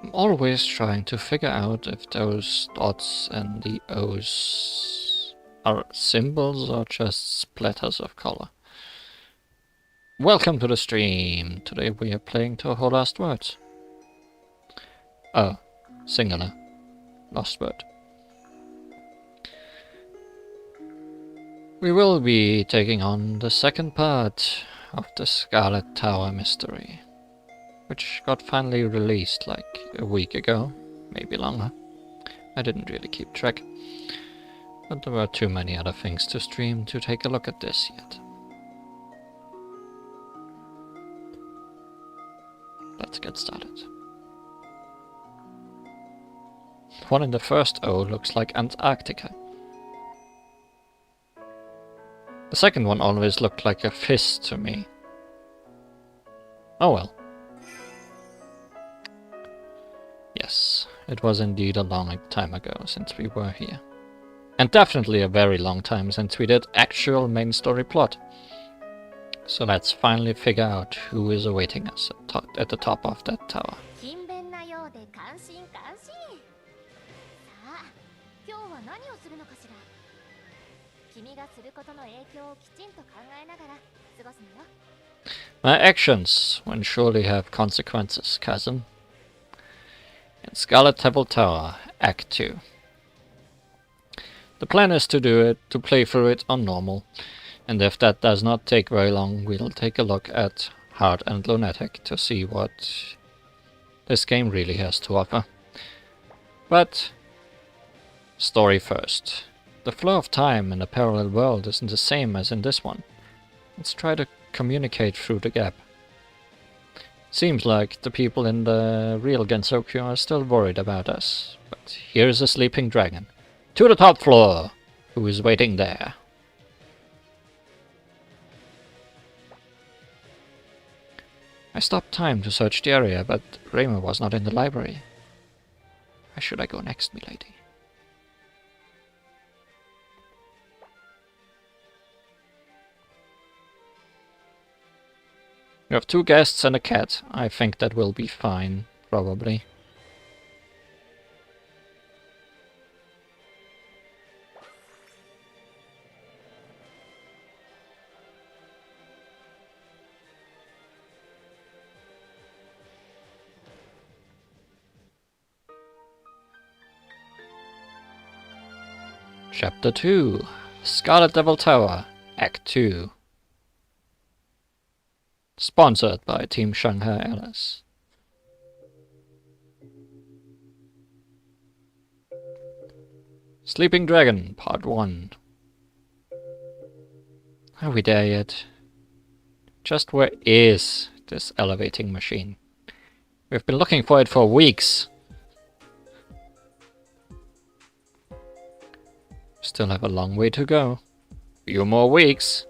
I'm always trying to figure out if those dots and the O's are symbols or just splatters of color. Welcome to the stream. Today we are playing Touhou LostWord. Oh, singular. LostWord. We will be taking on the second part of the Scarlet Tower mystery, which got finally released like a week ago, maybe longer. I didn't really keep track, but there were too many other things to stream to take a look at this yet. Let's get started. One in the first O looks like Antarctica. The second one always looked like a fist to me. Oh well. Yes, it was indeed a long time ago since we were here. And definitely a very long time since we did actual main story plot. So let's finally figure out who is awaiting us at the top of that tower. My actions will surely have consequences, cousin. In Scarlet Tower, Act 2. The plan is to play through it on normal, and if that does not take very long, we'll take a look at Hard and Lunatic to see what this game really has to offer. But story first. The flow of time in a parallel world isn't the same as in this one. Let's try to communicate through the gap. Seems like the people in the real Gensoku are still worried about us, but here's a sleeping dragon. To the top floor! Who is waiting there? I stopped time to search the area, but Reimer was not in the library. Where should I go next, milady? You have 2 guests and a cat. I think that will be fine, probably. Chapter 2. Scarlet Tower, Act 2. Sponsored by Team Shanghai Alice. Sleeping Dragon, Part 1. Are we there yet? Just where is this elevating machine? We've been looking for it for weeks. Still have a long way to go. Few more weeks.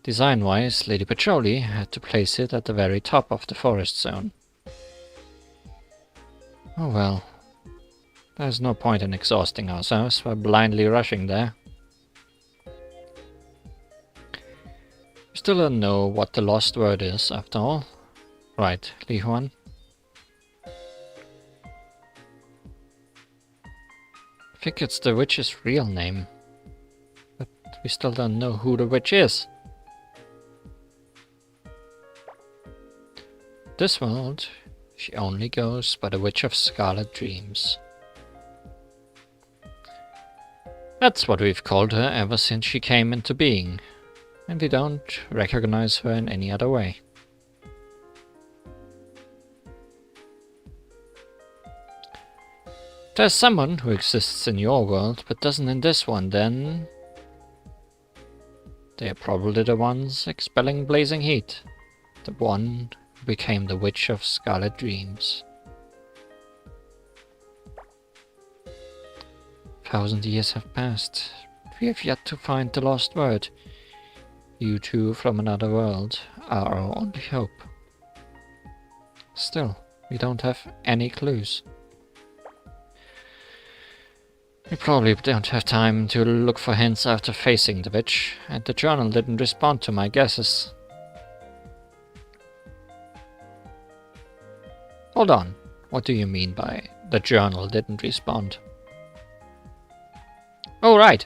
Design-wise, Lady Melancholy had to place it at the very top of the forest zone. Oh well. There's no point in exhausting ourselves by blindly rushing there. We still don't know what the lost word is, after all. Right, Li Huan? I think it's the witch's real name. But we still don't know who the witch is. This world, she only goes by the Witch of Scarlet Dreams. That's what we've called her ever since she came into being, and we don't recognize her in any other way. If there's someone who exists in your world but doesn't in this one, then they're probably the ones expelling blazing heat. The one became the Witch of Scarlet Dreams. 1,000 years have passed. We have yet to find the lost word. You two from another world are our only hope. Still, we don't have any clues. We probably don't have time to look for hints after facing the witch, and the journal didn't respond to my guesses. Hold on. What do you mean by the journal didn't respond? Oh, right.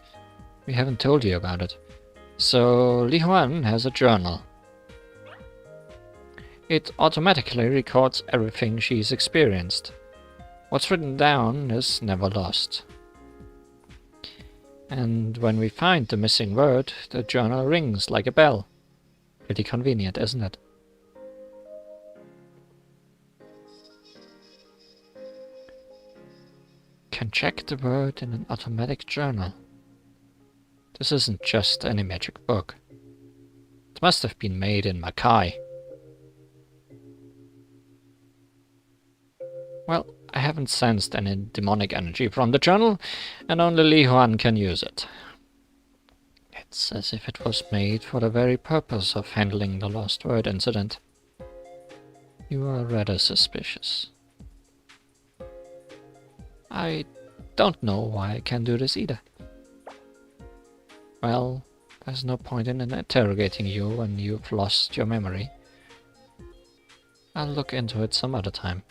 We haven't told you about it. So, Li Huan has a journal. It automatically records everything she's experienced. What's written down is never lost. And when we find the missing word, the journal rings like a bell. Pretty convenient, isn't it? Can check the word in an automatic journal. This isn't just any magic book. It must have been made in Makai. Well, I haven't sensed any demonic energy from the journal, and only Li Huan can use it. It's as if it was made for the very purpose of handling the Lost Word incident. You are rather suspicious. I don't know why I can do this either. Well, there's no point in interrogating you when you've lost your memory. I'll look into it some other time.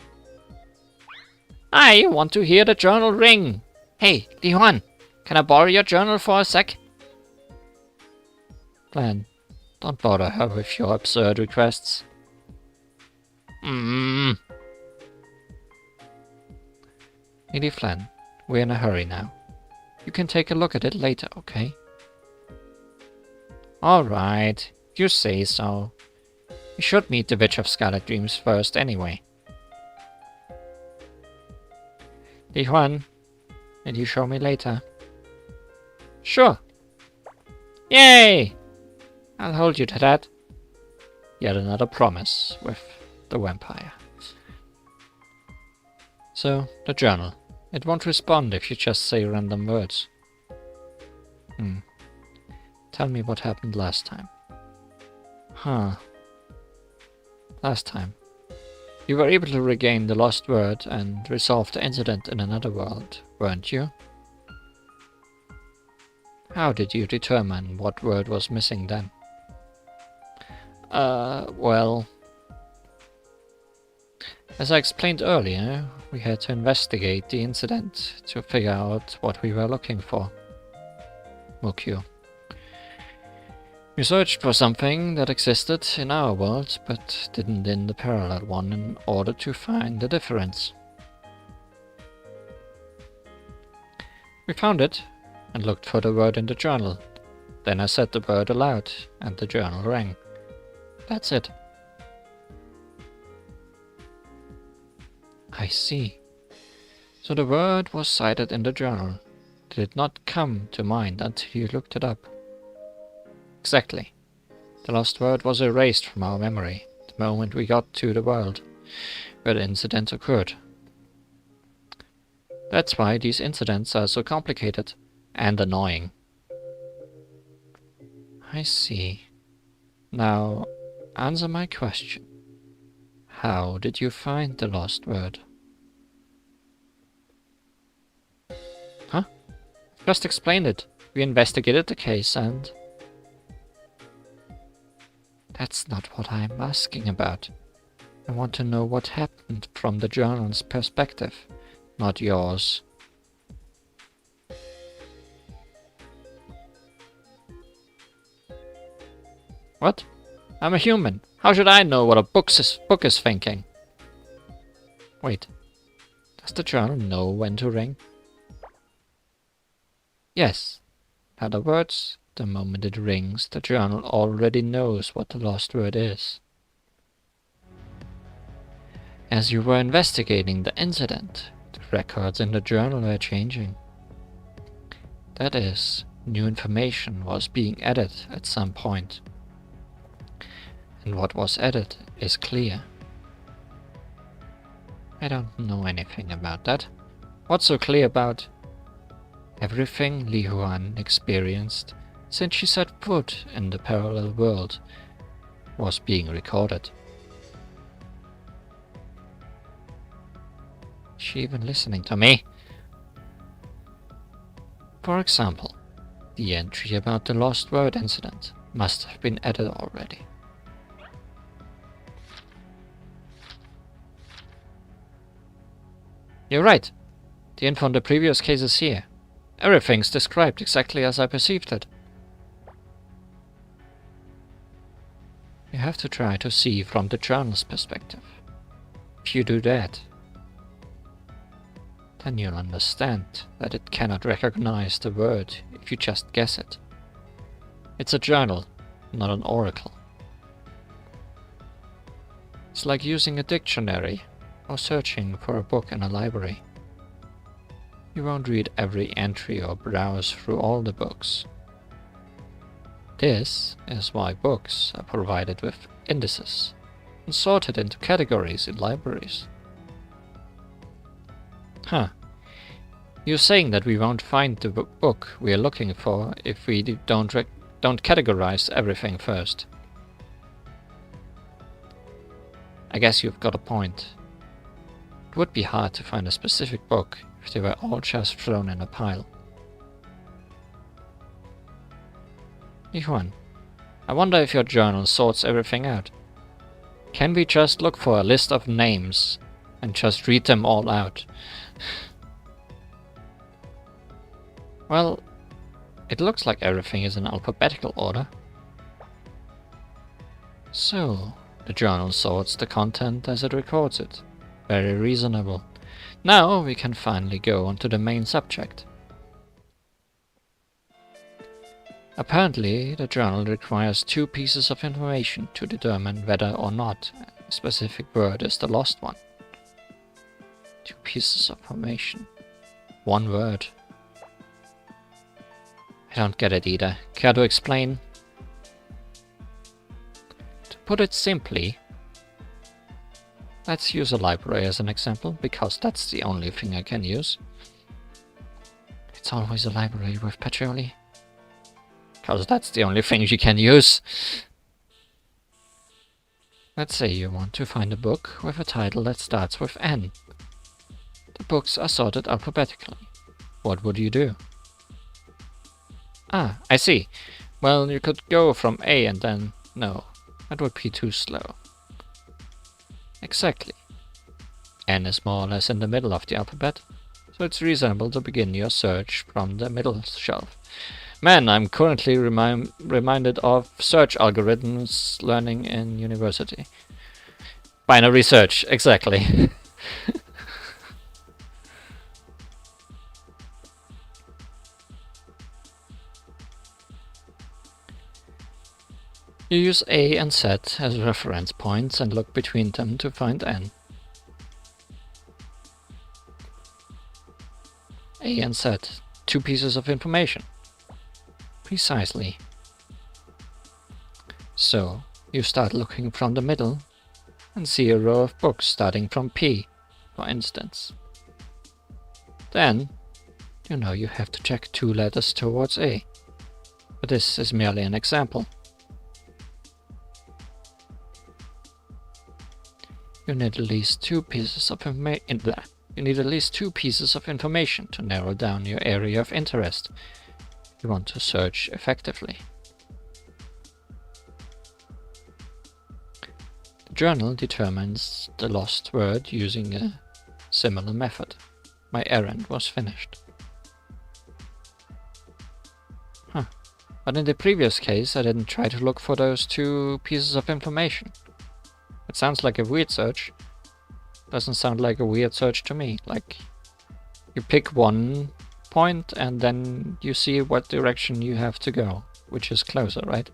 I want to hear the journal ring! Hey, Li Huan, can I borrow your journal for a sec? Plan, don't bother her with your absurd requests. Lady Flan, we're in a hurry now. You can take a look at it later, okay? Alright, you say so. We should meet the Witch of Scarlet Dreams first anyway. Li Huan, will you show me later? Sure. Yay! I'll hold you to that. Yet another promise with the vampire. So, the journal. It won't respond if you just say random words. Tell me what happened last time. Last time. You were able to regain the lost word and resolve the incident in another world, weren't you? How did you determine what word was missing then? Well... As I explained earlier, we had to investigate the incident to figure out what we were looking for. Mokyo. We searched for something that existed in our world, but didn't in the parallel one in order to find the difference. We found it, and looked for the word in the journal. Then I said the word aloud, and the journal rang. That's it. I see. So the word was cited in the journal. Did it not come to mind until you looked it up? Exactly. The lost word was erased from our memory the moment we got to the world where the incident occurred. That's why these incidents are so complicated and annoying. I see. Now, answer my question. How did you find the lost word? Huh? Just explained it. We investigated the case and... That's not what I'm asking about. I want to know what happened from the journal's perspective, not yours. What? I'm a human. How should I know what a book is thinking? Wait. Does the journal know when to ring? Yes. In other words, the moment it rings, the journal already knows what the lost word is. As you were investigating the incident, the records in the journal were changing. That is, new information was being added at some point. And what was added is clear. I don't know anything about that. What's so clear about everything Li Huan experienced since she set foot in the parallel world was being recorded? Is she even listening to me? For example, the entry about the lost word incident must have been added already. You're right. The info on the previous case is here. Everything's described exactly as I perceived it. You have to try to see from the journal's perspective. If you do that, then you'll understand that it cannot recognize the word if you just guess it. It's a journal, not an oracle. It's like using a dictionary or searching for a book in a library. You won't read every entry or browse through all the books. This is why books are provided with indices and sorted into categories in libraries. Huh. You're saying that we won't find the book we are looking for if we don't categorize everything first. I guess you've got a point. It would be hard to find a specific book if they were all just thrown in a pile. Yuan, I wonder if your journal sorts everything out. Can we just look for a list of names and just read them all out? Well, it looks like everything is in alphabetical order. So, the journal sorts the content as it records it. Very reasonable. Now we can finally go on to the main subject. Apparently, the journal requires 2 pieces of information to determine whether or not a specific word is the lost one. 2 pieces of information. 1 word. I don't get it either. Care to explain? To put it simply, let's use a library as an example, because that's the only thing I can use. It's always a library with Patchouli. Because that's the only thing you can use. Let's say you want to find a book with a title that starts with N. The books are sorted alphabetically. What would you do? Ah, I see. Well, you could go from A and then... No, that would be too slow. Exactly. N is more or less in the middle of the alphabet, so it's reasonable to begin your search from the middle shelf. Man, I'm currently reminded of search algorithms learning in university. Binary search, exactly. You use A and Z as reference points and look between them to find N. A and Z, 2 pieces of information. Precisely. So, you start looking from the middle and see a row of books starting from P, for instance. Then, you know you have to check 2 letters towards A. But this is merely an example. You need at least 2 pieces of information to narrow down your area of interest. You want to search effectively. The journal determines the lost word using a similar method. My errand was finished. But in the previous case, I didn't try to look for those 2 pieces of information. It sounds like a weird search. Doesn't sound like a weird search to me. Like, you pick one point and then you see what direction you have to go, which is closer, right?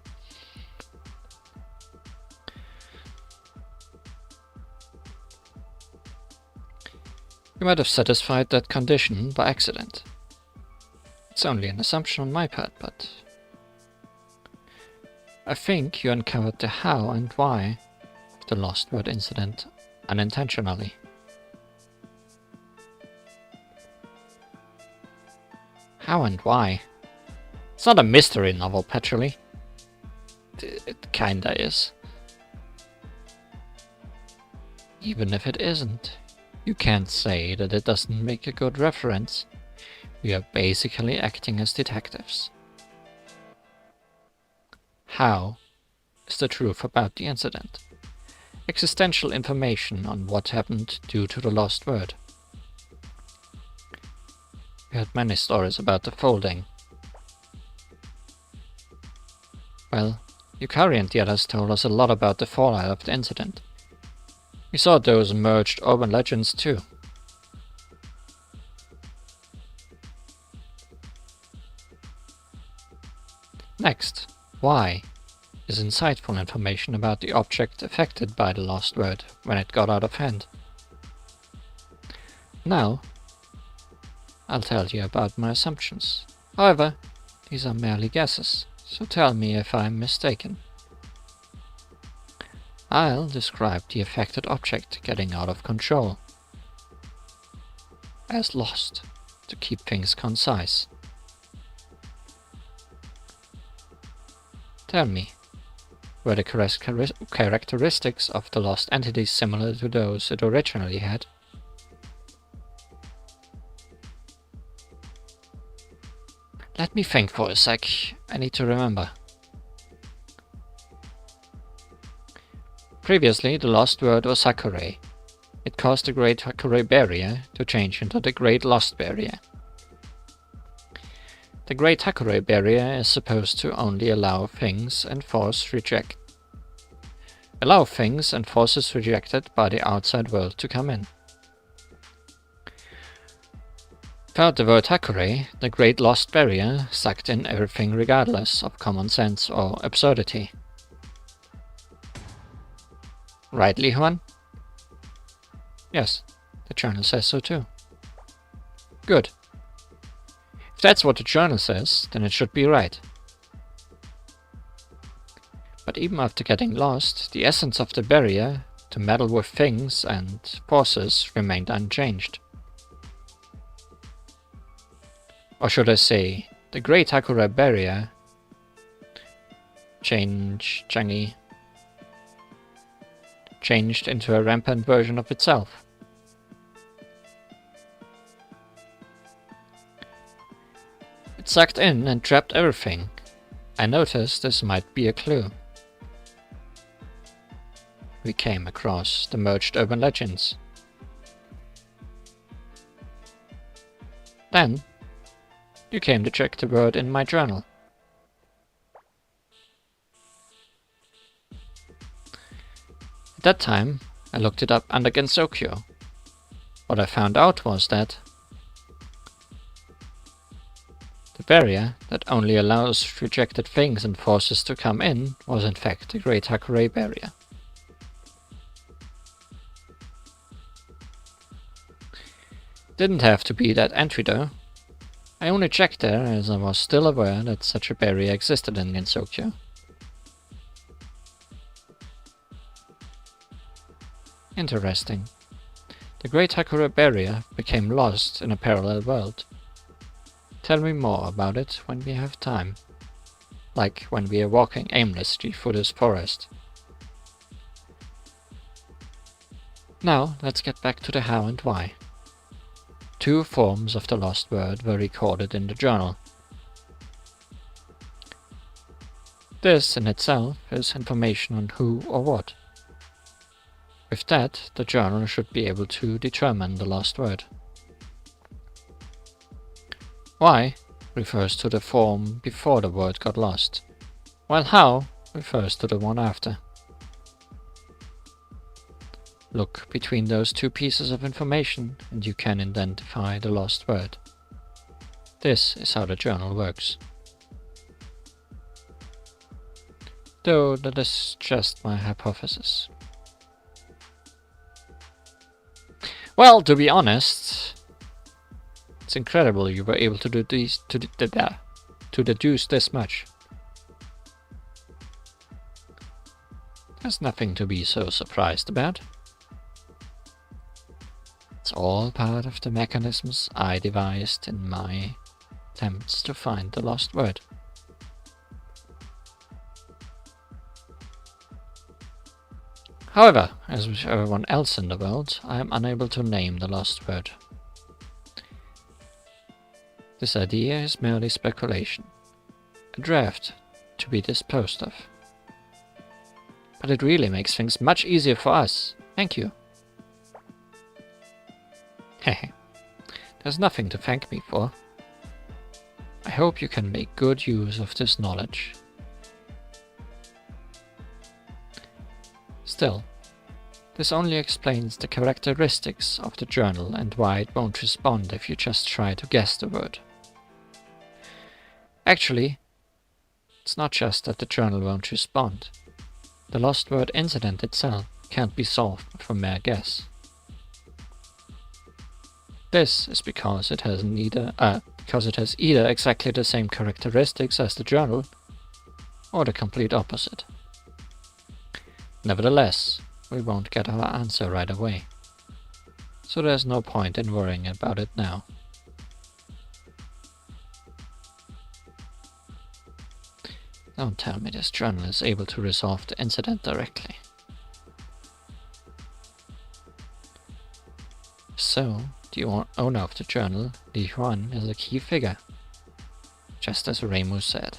You might have satisfied that condition by accident. It's only an assumption on my part, but I think you uncovered the how and why of the lost word incident unintentionally. How and why? It's not a mystery novel, Patchouli. It kinda is. Even if it isn't, you can't say that it doesn't make a good reference. We are basically acting as detectives. How is the truth about the incident? Existential information on what happened due to the lost word. We had many stories about the folding. Well, Yukari and the others told us a lot about the fallout of the incident. We saw those merged urban legends too. Next, why is insightful information about the object affected by the lost word when it got out of hand. Now, I'll tell you about my assumptions. However, these are merely guesses, so tell me if I'm mistaken. I'll describe the affected object getting out of control as lost, to keep things concise. Tell me, were the characteristics of the lost entity similar to those it originally had? Let me think for a sec. I need to remember. Previously, the lost word was Hakure. It caused the Great Hakure Barrier to change into the Great Lost Barrier. The Great Hakure Barrier is supposed to only allow things and forces rejected by the outside world to come in. Without the word Hakure, the Great Lost Barrier sucked in everything regardless of common sense or absurdity. Right, Li Huan? Yes, the journal says so too. Good. If that's what the journal says, then it should be right. But even after getting lost, the essence of the barrier, to meddle with things and forces, remained unchanged. Or should I say, the Great Hakure Barrier changed into a rampant version of itself. It sucked in and trapped everything. I noticed this might be a clue. We came across the merged urban legends. Then, you came to check the word in my journal. At that time, I looked it up under Gensokyo. What I found out was that the barrier that only allows rejected things and forces to come in was in fact the Great Hakure Barrier. Didn't have to be that entry though. I only checked there as I was still aware that such a barrier existed in Gensokyo. Interesting. The Great Hakure Barrier became lost in a parallel world. Tell me more about it when we have time. Like when we are walking aimlessly through this forest. Now let's get back to the how and why. 2 forms of the lost word were recorded in the journal. This in itself is information on who or what. With that, the journal should be able to determine the lost word. Why refers to the form before the word got lost, while how refers to the one after. Look between those 2 pieces of information and you can identify the lost word. This is how the journal works. Though that is just my hypothesis. Well, to be honest, it's incredible you were able to do to deduce this much. There's nothing to be so surprised about. It's all part of the mechanisms I devised in my attempts to find the lost word. However, as with everyone else in the world, I am unable to name the lost word. This idea is merely speculation, a draft to be disposed of. But it really makes things much easier for us. Thank you. Hehe. There's nothing to thank me for. I hope you can make good use of this knowledge. Still, this only explains the characteristics of the journal and why it won't respond if you just try to guess the word. Actually, it's not just that the journal won't respond. The lost word incident itself can't be solved with a mere guess. This is because it has either exactly the same characteristics as the journal, or the complete opposite. Nevertheless, we won't get our answer right away, so there's no point in worrying about it now. Don't tell me this journal is able to resolve the incident directly. So, the owner of the journal, Li Huan, is a key figure, just as Reimu said.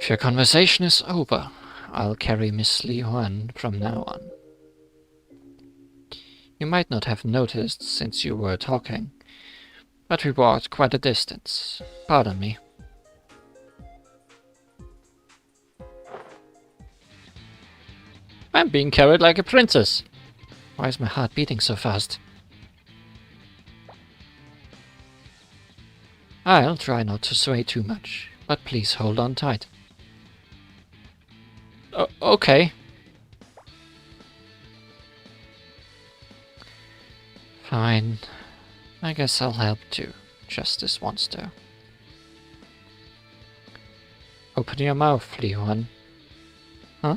If your conversation is over, I'll carry Miss Li Huan from now on. You might not have noticed since you were talking, but we walked quite a distance. Pardon me. I'm being carried like a princess. Why is my heart beating so fast? I'll try not to sway too much, but please hold on tight. Okay. Fine. I guess I'll help too. Just this once though. Open your mouth, Li Huan. Huh?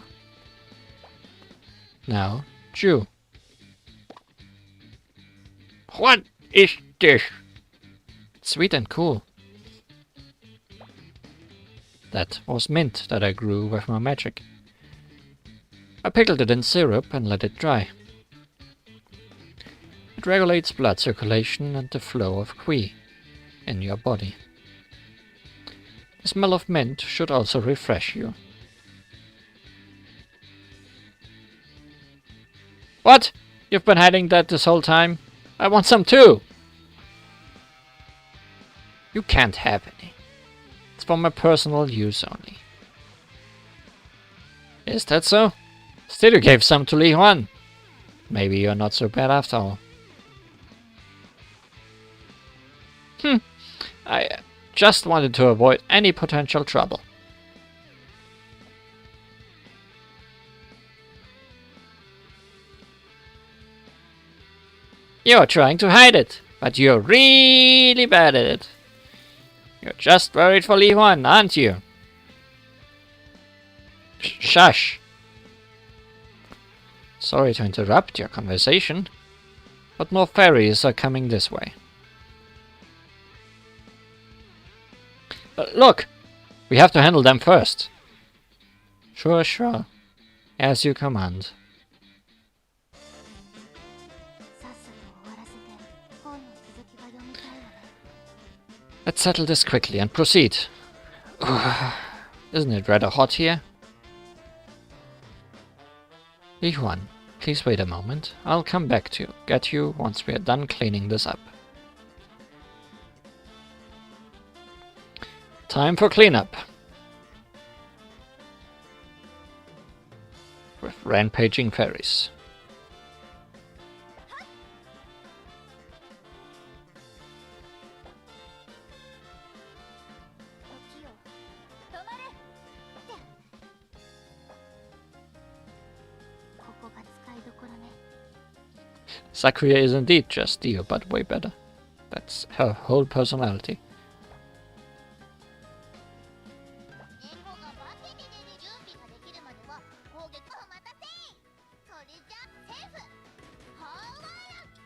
Now, chew. What is this? It's sweet and cool. That was mint that I grew with my magic. I pickled it in syrup and let it dry. It regulates blood circulation and the flow of qi in your body. The smell of mint should also refresh you. What? You've been hiding that this whole time? I want some too! You can't have any. It's for my personal use only. Is that so? Still you gave some to Li Huan. Maybe you're not so bad after all. I just wanted to avoid any potential trouble. You're trying to hide it, but you're really bad at it. You're just worried for Li Huan, aren't you? Shush. Sorry to interrupt your conversation, but more fairies are coming this way. Look! We have to handle them first. Sure, sure. As you command. Let's settle this quickly and proceed. Isn't it rather hot here? Li Huan, please wait a moment. I'll come back to get you once we are done cleaning this up. Time for cleanup. With rampaging fairies. Sakuya is indeed just Dio, but way better. That's her whole personality.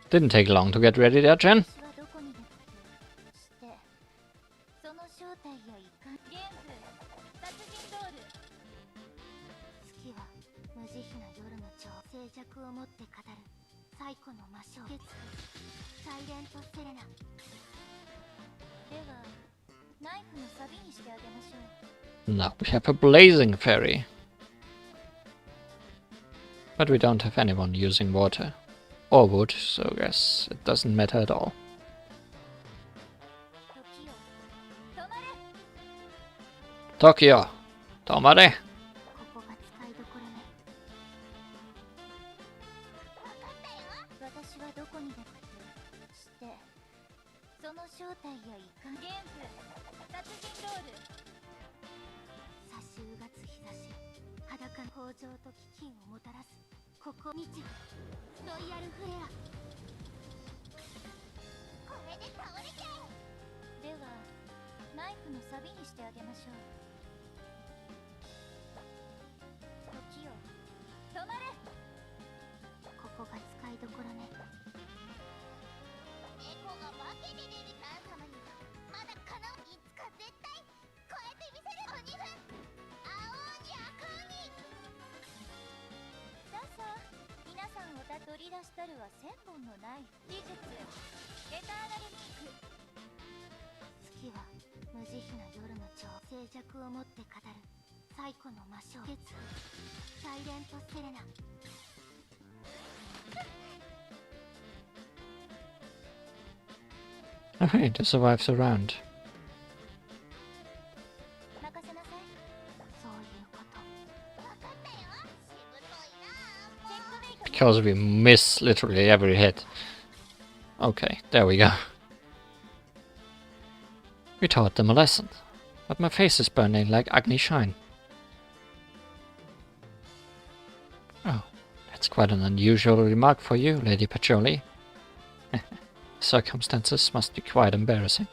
Didn't take long to get ready there, Jen. Now we have a blazing fairy. But we don't have anyone using water or wood, so I guess it doesn't matter at all. Tokyo, tomare! を持って語る最古の魔性月サイレントセレナ Oh hey, the survives a round. Because we miss literally every hit. Okay, there we go. We taught them a lesson. But my face is burning like Agni Shine. Oh, that's quite an unusual remark for you, Lady Patchouli. Circumstances must be quite embarrassing.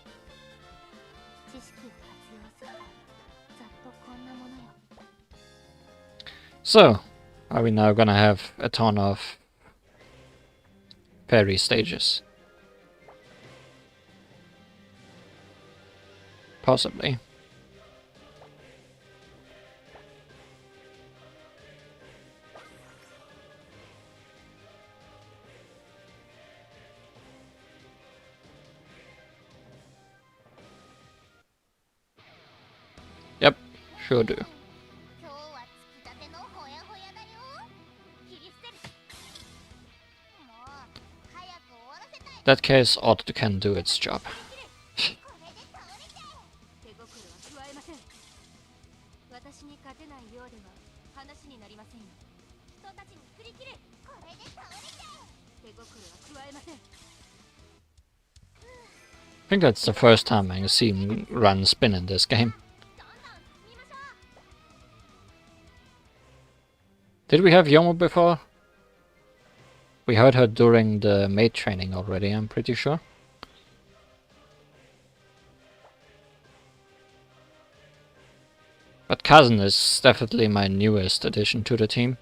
So, are we now gonna have a ton of fairy stages? Possibly. Yep, sure do. That case, Auto can do its job. I think that's the first time I've seen Run spin in this game. Did we have Yomo before? We heard her during the maid training already, I'm pretty sure. But Cousin is definitely my newest addition to the team.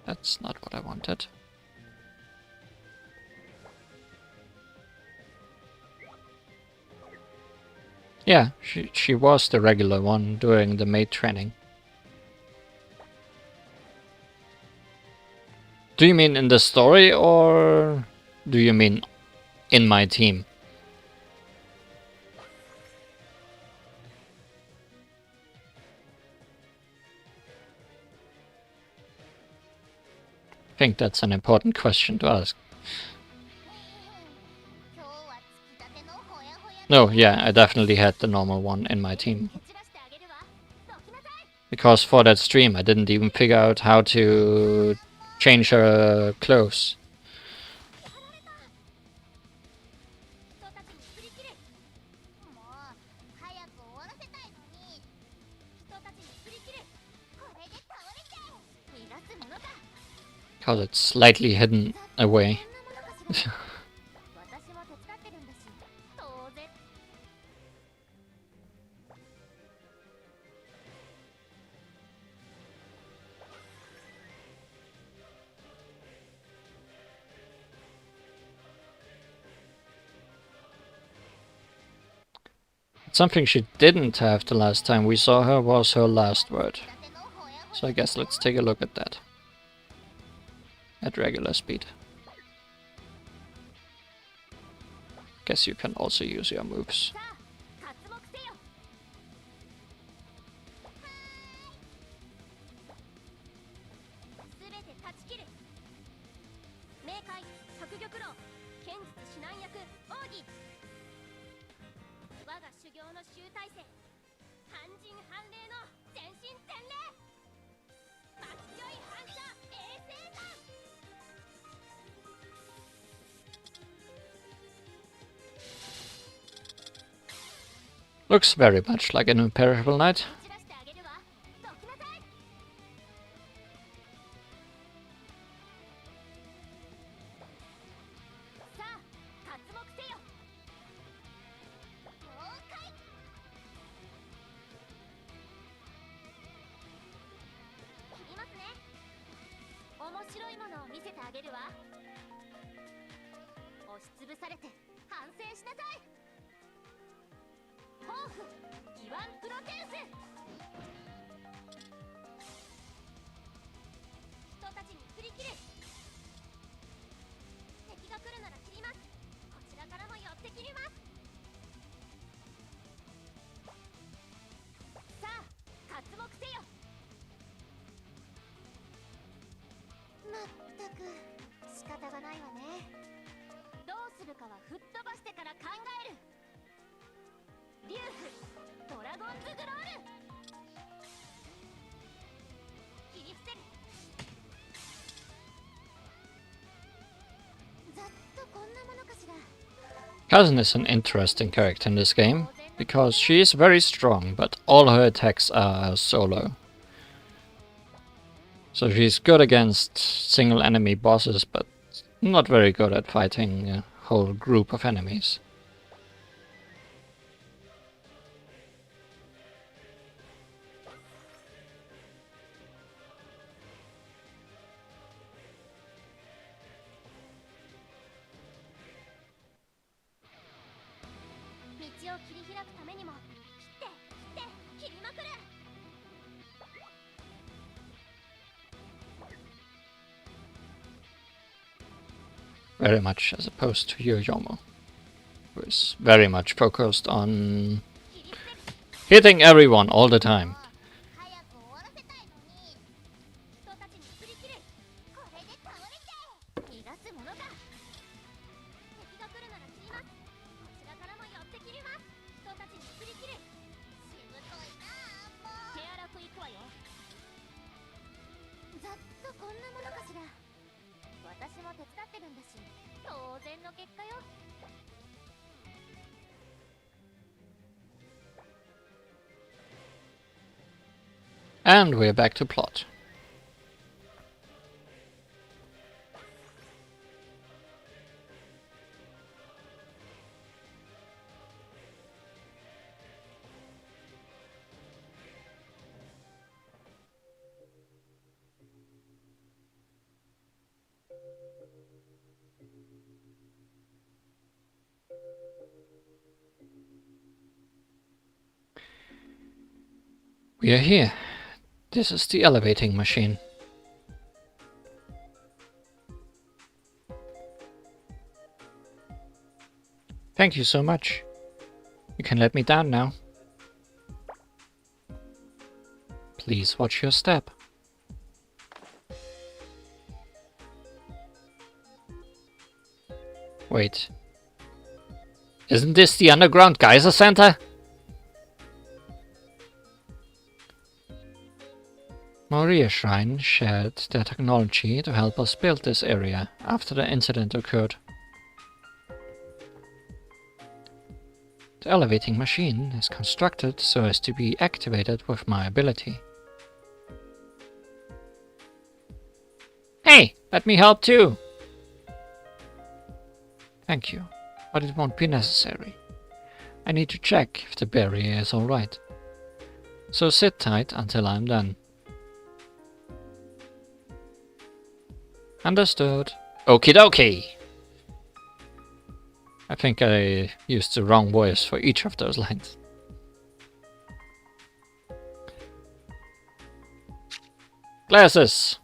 That's not what I wanted. Yeah, she was the regular one during the maid training. Do you mean in the story, or do you mean in my team? I think that's an important question to ask. No, yeah, I definitely had the normal one in my team. Because for that stream I didn't even figure out how to change her clothes. Because it's slightly hidden away. Something she didn't have the last time we saw her was her last word. So I guess let's take a look at that. At regular speed. Guess you can also use your moves. Looks very much like an imperishable knight. Cousin is an interesting character in this game, because she is very strong, but all her attacks are solo. So she's good against single enemy bosses, but not very good at fighting a whole group of enemies. Very much as opposed to Yoyomo, who is very much focused on hitting everyone all the time. And we're back to plot. We are here. This is the elevating machine. Thank you so much. You can let me down now. Please watch your step. Wait. Isn't this the underground geyser center? Maria Shrine shared their technology to help us build this area after the incident occurred. The elevating machine is constructed so as to be activated with my ability. Hey, let me help too! Thank you, but it won't be necessary. I need to check if the barrier is alright. So sit tight until I'm done. Understood. Okie dokie! I think I used the wrong voice for each of those lines. Glasses!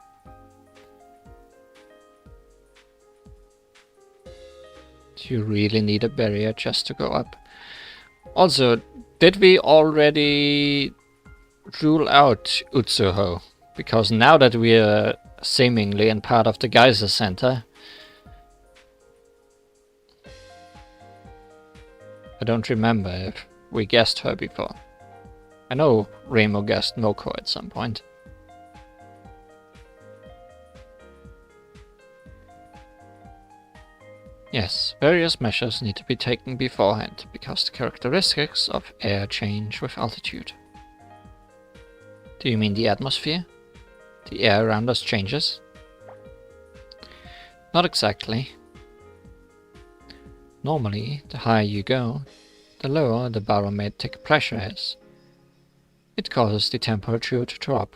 Do you really need a barrier just to go up? Also, did we already rule out Utsuho? Because now that we are seemingly in part of the Geyser Center, I don't remember if we guessed her before. I know Remo guessed Moko at some point. Yes, various measures need to be taken beforehand, because the characteristics of air change with altitude. Do you mean the atmosphere? The air around us changes? Not exactly. Normally, the higher you go, the lower the barometric pressure is. It causes the temperature to drop.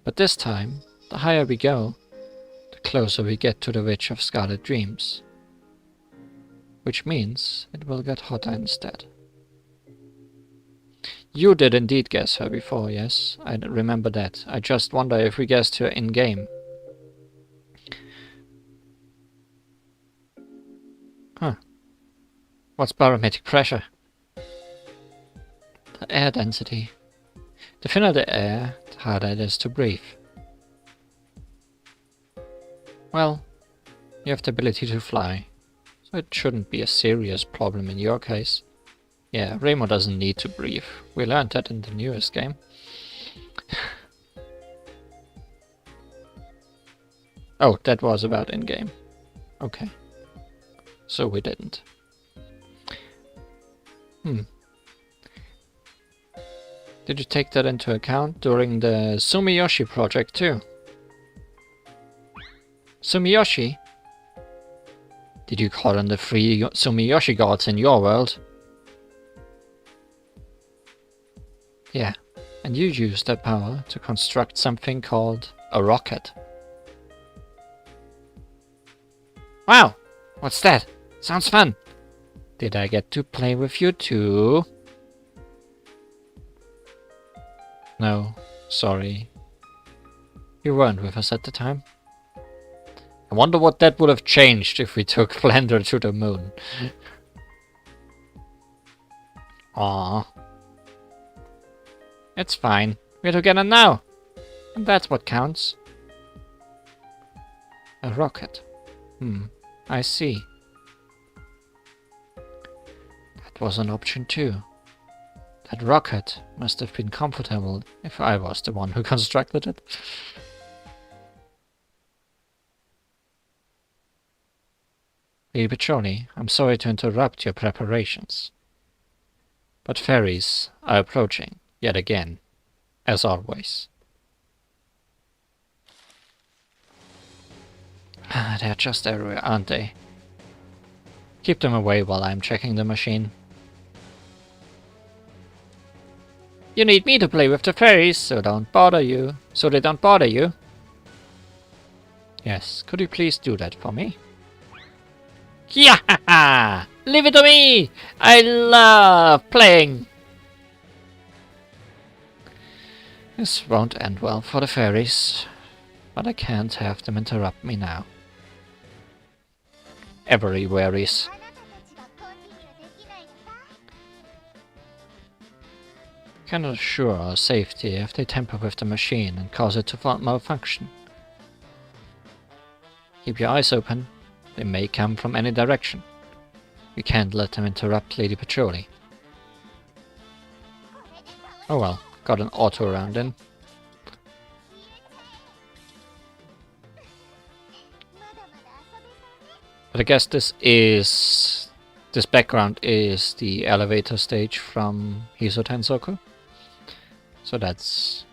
But this time, the higher we go, the closer we get to the Witch of Scarlet Dreams. Which means it will get hotter instead. You did indeed guess her before, yes? I remember that. I just wonder if we guessed her in-game. Huh. What's barometric pressure? The air density. The thinner the air, the harder it is to breathe. Well, you have the ability to fly, so it shouldn't be a serious problem in your case. Yeah, Remo doesn't need to breathe. We learned that in the newest game. Oh, that was about in-game. Okay. So we didn't. Did you take that into account during the Sumiyoshi project too? Sumiyoshi? Did you call on the 3 Sumiyoshi gods in your world? Yeah, and you used that power to construct something called a rocket. Wow! What's that? Sounds fun! Did I get to play with you too? No, sorry. You weren't with us at the time. I wonder what that would have changed if we took Blender to the moon. Aww. It's fine. We're together now. And that's what counts. A rocket. I see. That was an option too. That rocket must have been comfortable if I was the one who constructed it. Lady Petroni, I'm sorry to interrupt your preparations. But fairies are approaching, yet again, as always. They're just everywhere, aren't they? Keep them away while I'm checking the machine. You need me to play with the fairies, so they don't bother you. Yes, could you please do that for me? Yeah! Leave it to me! I love playing! This won't end well for the fairies, but I can't have them interrupt me now. Everywhere's. Cannot assure our safety if they tamper with the machine and cause it to malfunction. Keep your eyes open. They may come from any direction. We can't let them interrupt Lady Petroni. Oh well, got an auto round in. But I guess this background is the elevator stage from Hiso Tensoku. So that's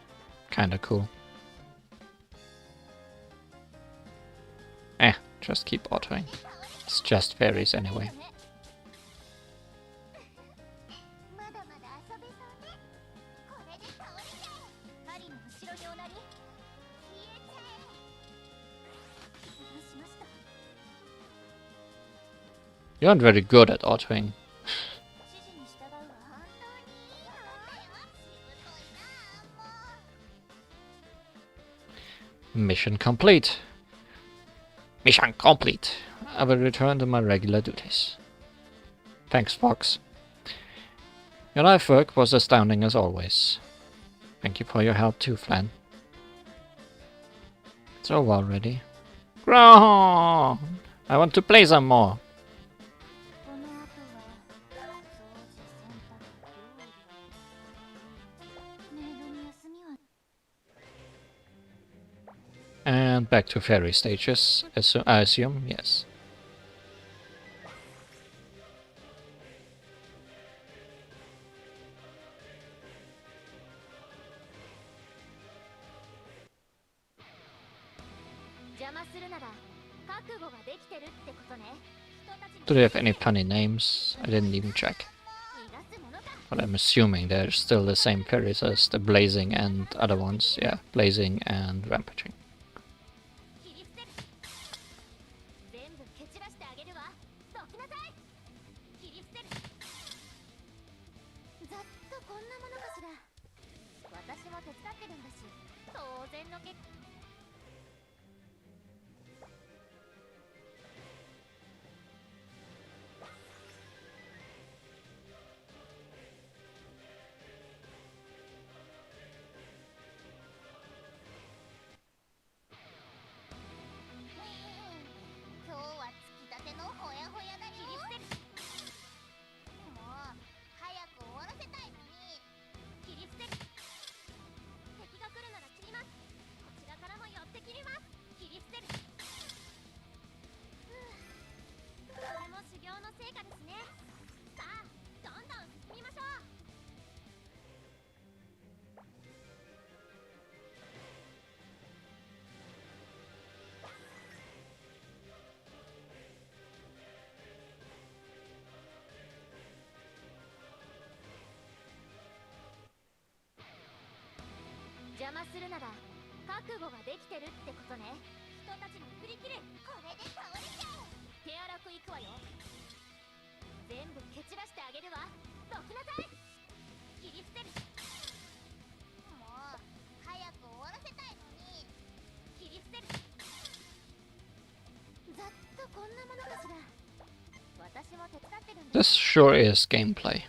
kinda cool. Just keep autoing. It's just fairies anyway. You aren't very good at autoing. Mission complete. Mission complete. I will return to my regular duties. Thanks, Fox. Your life work was astounding as always. Thank you for your help too, Flan. It's over already. Ground! I want to play some more. And back to fairy stages, I assume, yes. Do they have any funny names? I didn't even check. But I'm assuming they're still the same fairies as the Blazing and other ones. Yeah, Blazing and Rampaging. This sure is gameplay.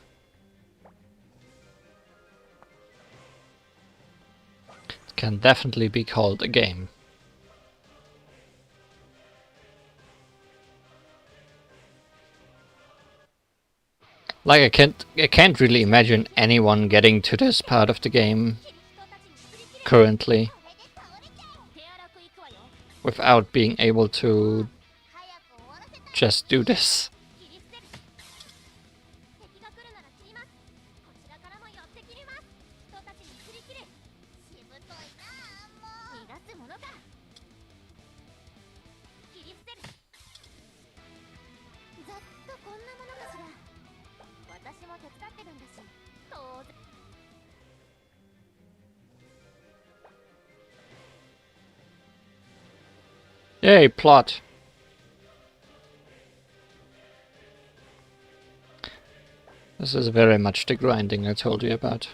It can definitely be called a game. Like I can't really imagine anyone getting to this part of the game currently without being able to just do this. Yay, plot! This is very much the grinding I told you about.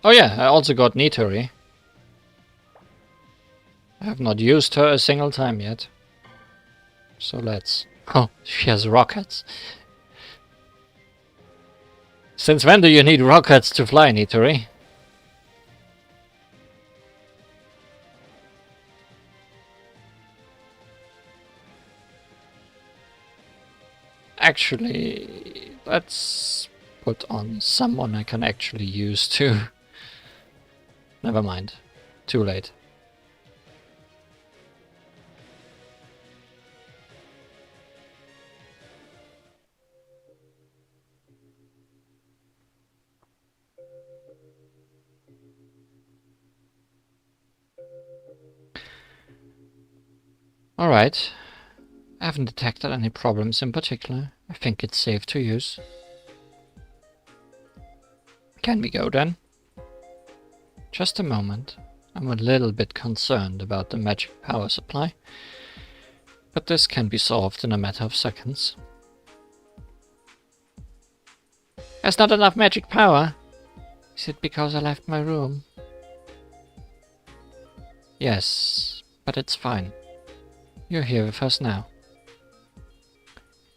Oh yeah, I also got Nitori. I have not used her a single time yet. So let's... Oh, she has rockets. Since when do you need rockets to fly, Nitori? Actually, let's put on someone I can actually use too. Never mind. Too late. Alright. I haven't detected any problems in particular. I think it's safe to use. Can we go then? Just a moment. I'm a little bit concerned about the magic power supply. But this can be solved in a matter of seconds. There's not enough magic power. Is it because I left my room? Yes, but it's fine. You're here with us now.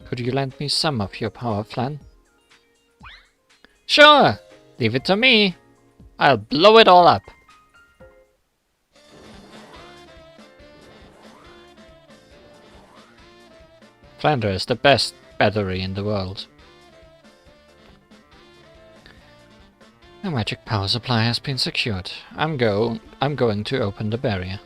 Could you lend me some of your power, Flan? Sure! Leave it to me! I'll blow it all up! Flander is the best battery in the world. The magic power supply has been secured. I'm going to open the barrier.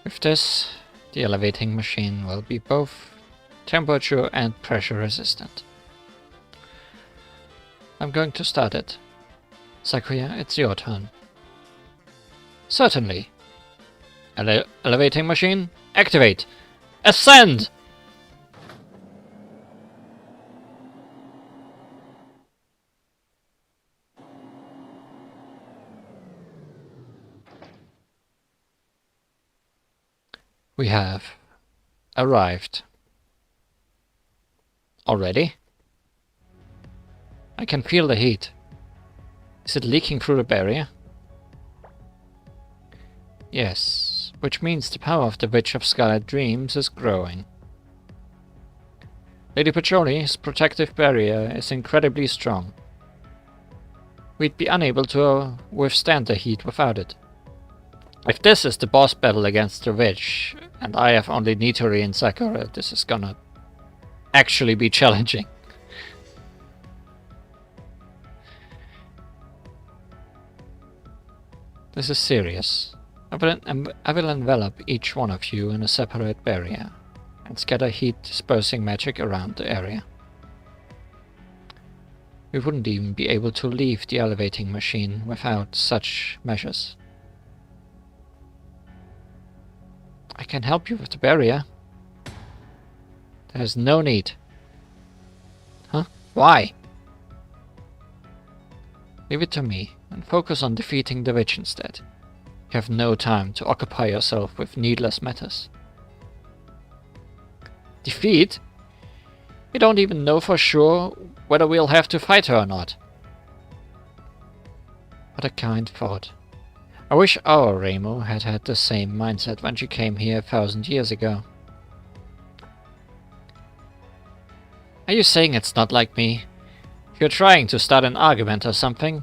With this, the elevating machine will be both temperature and pressure resistant. I'm going to start it. Sakuya, it's your turn. Certainly. Elevating machine, activate! Ascend! We have arrived. Already? I can feel the heat. Is it leaking through the barrier? Yes, which means the power of the Witch of Scarlet Dreams is growing. Lady Pacholi's protective barrier is incredibly strong. We'd be unable to withstand the heat without it. If this is the boss battle against the witch, and I have only Nitori and Sakura, this is gonna actually be challenging. This is serious. I will envelop each one of you in a separate barrier, and scatter heat dispersing magic around the area. We wouldn't even be able to leave the elevating machine without such measures. I can help you with the barrier. There's no need. Huh? Why? Leave it to me, and focus on defeating the witch instead. You have no time to occupy yourself with needless matters. Defeat? We don't even know for sure whether we'll have to fight her or not. What a kind thought. I wish our Reimu had had the same mindset when she came here 1,000 years ago. Are you saying it's not like me? If you're trying to start an argument or something,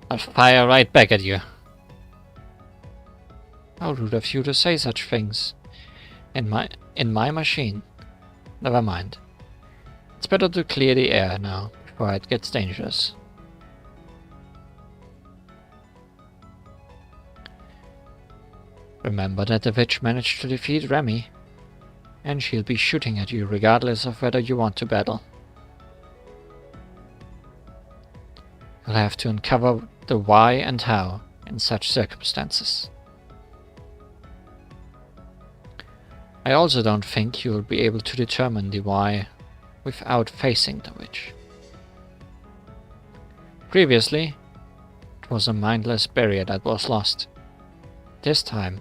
I'll fire right back at you. How rude of you to say such things. In my machine. Never mind. It's better to clear the air now, before it gets dangerous. Remember that the witch managed to defeat Remy, and she'll be shooting at you regardless of whether you want to battle. You'll have to uncover the why and how in such circumstances. I also don't think you'll be able to determine the why without facing the witch. Previously, it was a mindless barrier that was lost. This time,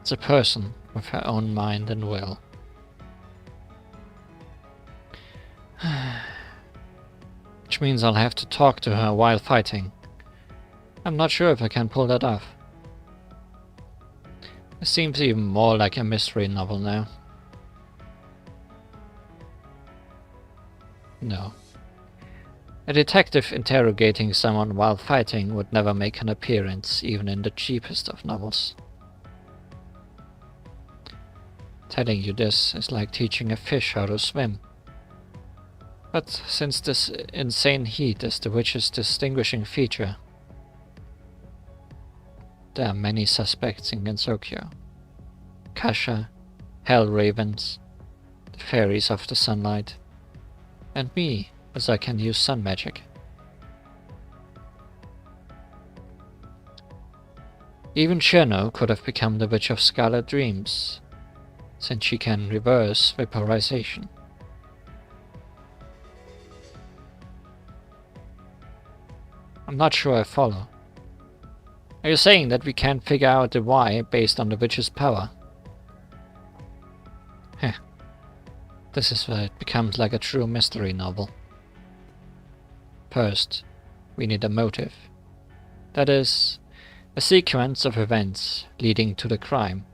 it's a person with her own mind and will. Which means I'll have to talk to her while fighting. I'm not sure if I can pull that off. It seems even more like a mystery novel now. No. A detective interrogating someone while fighting would never make an appearance, even in the cheapest of novels. Telling you this is like teaching a fish how to swim. But since this insane heat is the witch's distinguishing feature, there are many suspects in Gensokyo. Kasha, Hell Ravens, the fairies of the sunlight, and me, as I can use sun magic. Even Cherno could have become the Witch of Scarlet Dreams, since she can reverse vaporization. I'm not sure I follow. Are you saying that we can't figure out the why based on the witch's power? Heh. This is where it becomes like a true mystery novel. First, we need a motive. That is, a sequence of events leading to the crime.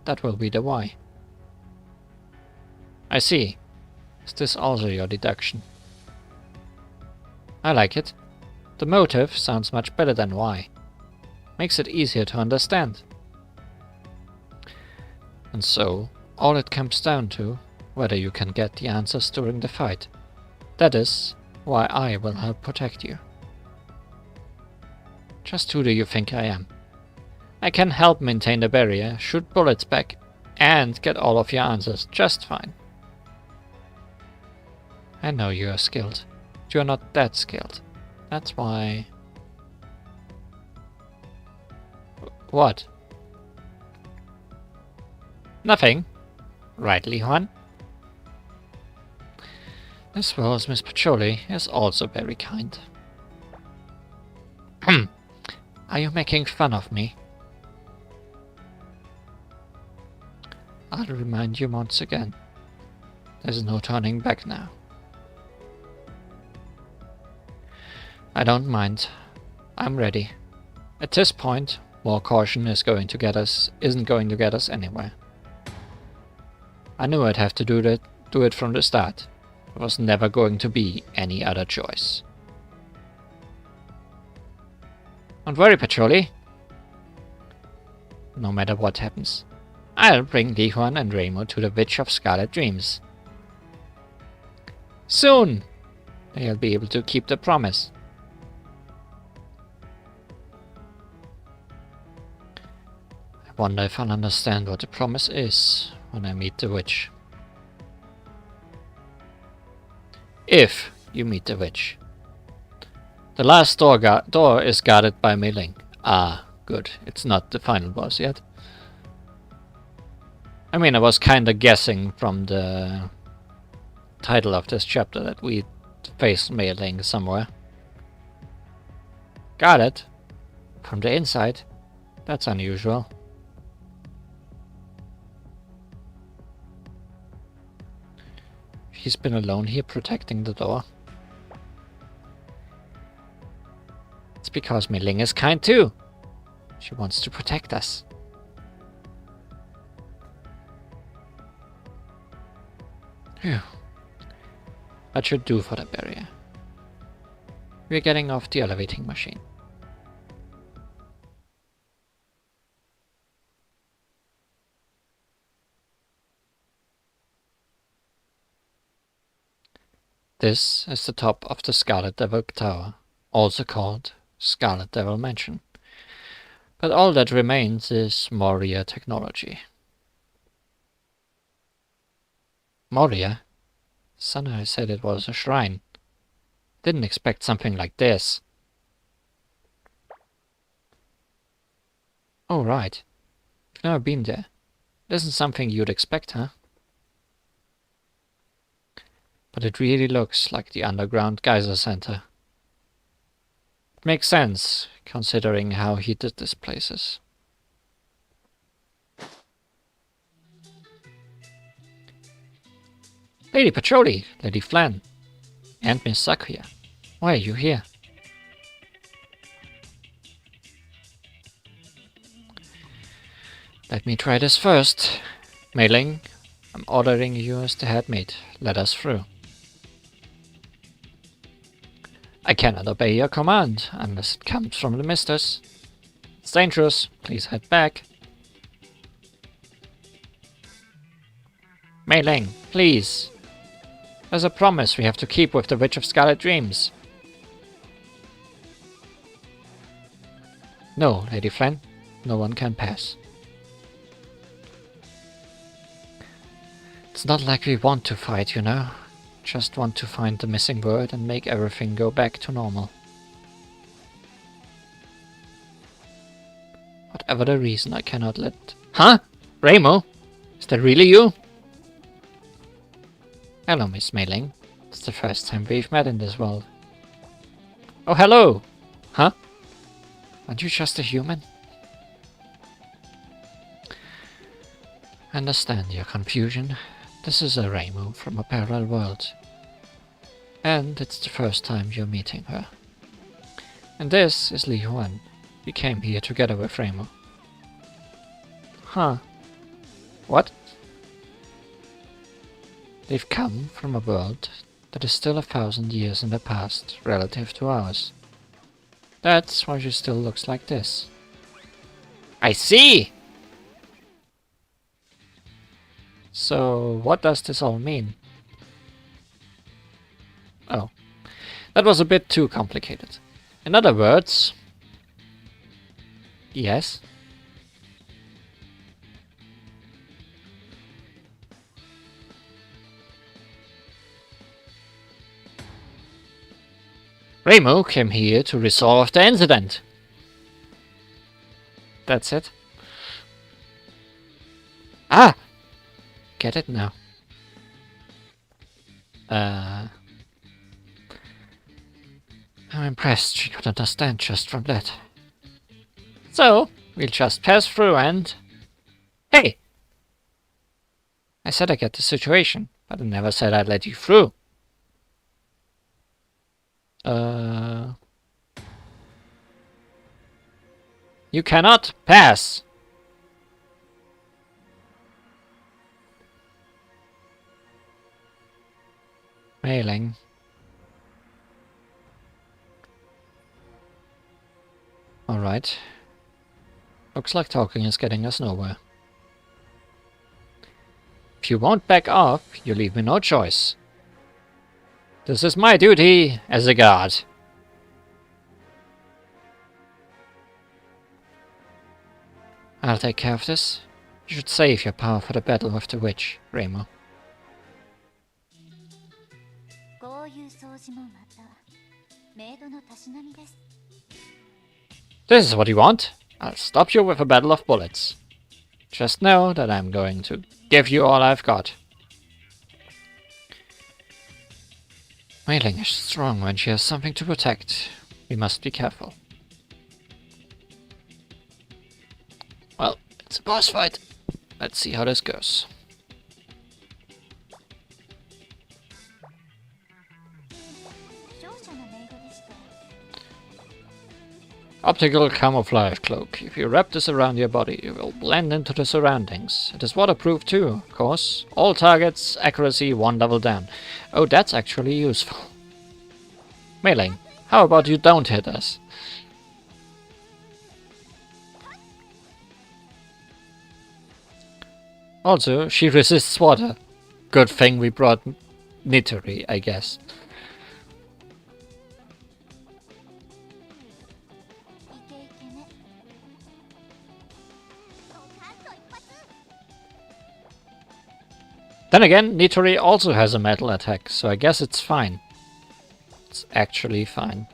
That will be the why. I see. Is this also your deduction? I like it. The motive sounds much better than why. Makes it easier to understand. And so, all it comes down to whether you can get the answers during the fight. That is why I will help protect you. Just who do you think I am? I can help maintain the barrier, shoot bullets back, and get all of your answers just fine. I know you are skilled, but you are not that skilled. That's why... What? Nothing. Right, Li Huan? As well as Miss Pacholi is also very kind. Are you making fun of me? I'll remind you once again. There's no turning back now. I don't mind. I'm ready. At this point, more caution isn't going to get us anywhere. I knew I'd have to do it from the start. There was never going to be any other choice. Don't worry, Pacholi. No matter what happens, I'll bring Li Huan and Remo to the Witch of Scarlet Dreams. Soon! They'll be able to keep the promise. I wonder if I'll understand what the promise is when I meet the witch. If you meet the witch. The last door is guarded by Mei Ling. Ah, good. It's not the final boss yet. I mean, I was kinda guessing from the title of this chapter that we'd face Mei Ling somewhere. Got it. From the inside. That's unusual. He's been alone here protecting the door. It's because Mei Ling is kind too. She wants to protect us. Phew. That should do for the barrier. We're getting off the elevating machine. This is the top of the Scarlet Devil Tower, also called Scarlet Devil Mansion. But all that remains is Moria technology. Moria? Sunai said it was a shrine. Didn't expect something like this. Oh right. You've never been there. It isn't something you'd expect, huh? But it really looks like the underground geyser center. It makes sense, considering how heated this place is. Lady Pacholi, Lady Flan, and Miss Sakuya. Why are you here? Let me try this first. Mei Ling, I'm ordering you as the head maid. Let us through. I cannot obey your command unless it comes from the misters. It's dangerous. Please head back. Mei Ling, please. There's a promise we have to keep with the Witch of Scarlet Dreams. No, Lady Flan. No one can pass. It's not like we want to fight, you know. Just want to find the missing word and make everything go back to normal. Whatever the reason, I cannot let... Huh? Remo? Is that really you? Hello, Miss Mei Ling. It's the first time we've met in this world. Oh, hello! Huh? Aren't you just a human? I understand your confusion. This is a Remo from a parallel world. And it's the first time you're meeting her. And this is Li Huan. We came here together with Remo. Huh. What? They've come from a world that is still 1,000 years in the past relative to ours. That's why she still looks like this. I see! So, what does this all mean? Oh, that was a bit too complicated. In other words... Yes? Remo came here to resolve the incident. That's it? Ah! Get it now. I'm impressed she could understand just from that. So, we'll just pass through and... Hey! I said I get the situation, but I never said I'd let you through. You cannot pass! Mailing. Alright. Looks like talking is getting us nowhere. If you won't back off, you leave me no choice. This is my duty as a guard. I'll take care of this. You should save your power for the battle with the witch, Remo. This is what you want? I'll stop you with a battle of bullets. Just know that I'm going to give you all I've got. Mei Ling is strong when she has something to protect. We must be careful. Well, it's a boss fight. Let's see how this goes. Optical camouflage cloak. If you wrap this around your body, you will blend into the surroundings. It is waterproof too, of course. All targets, accuracy 1 level down. Oh, that's actually useful. Mei Ling, how about you don't hit us? Also, she resists water. Good thing we brought Nitori, I guess. Then again, Nitori also has a metal attack, so I guess it's fine. It's actually fine.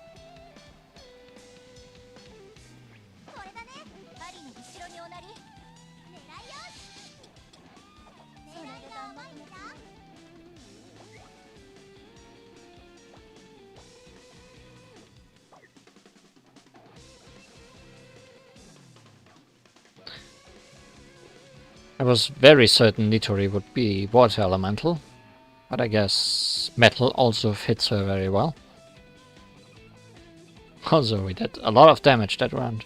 I was very certain Nitori would be water elemental, but I guess metal also fits her very well. Also, we did a lot of damage that round.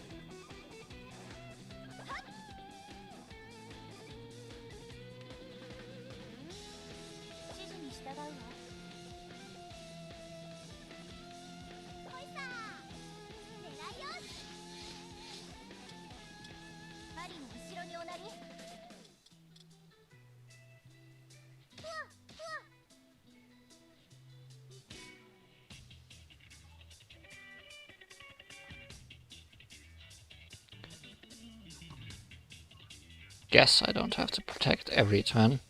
Guess I don't have to protect every turn.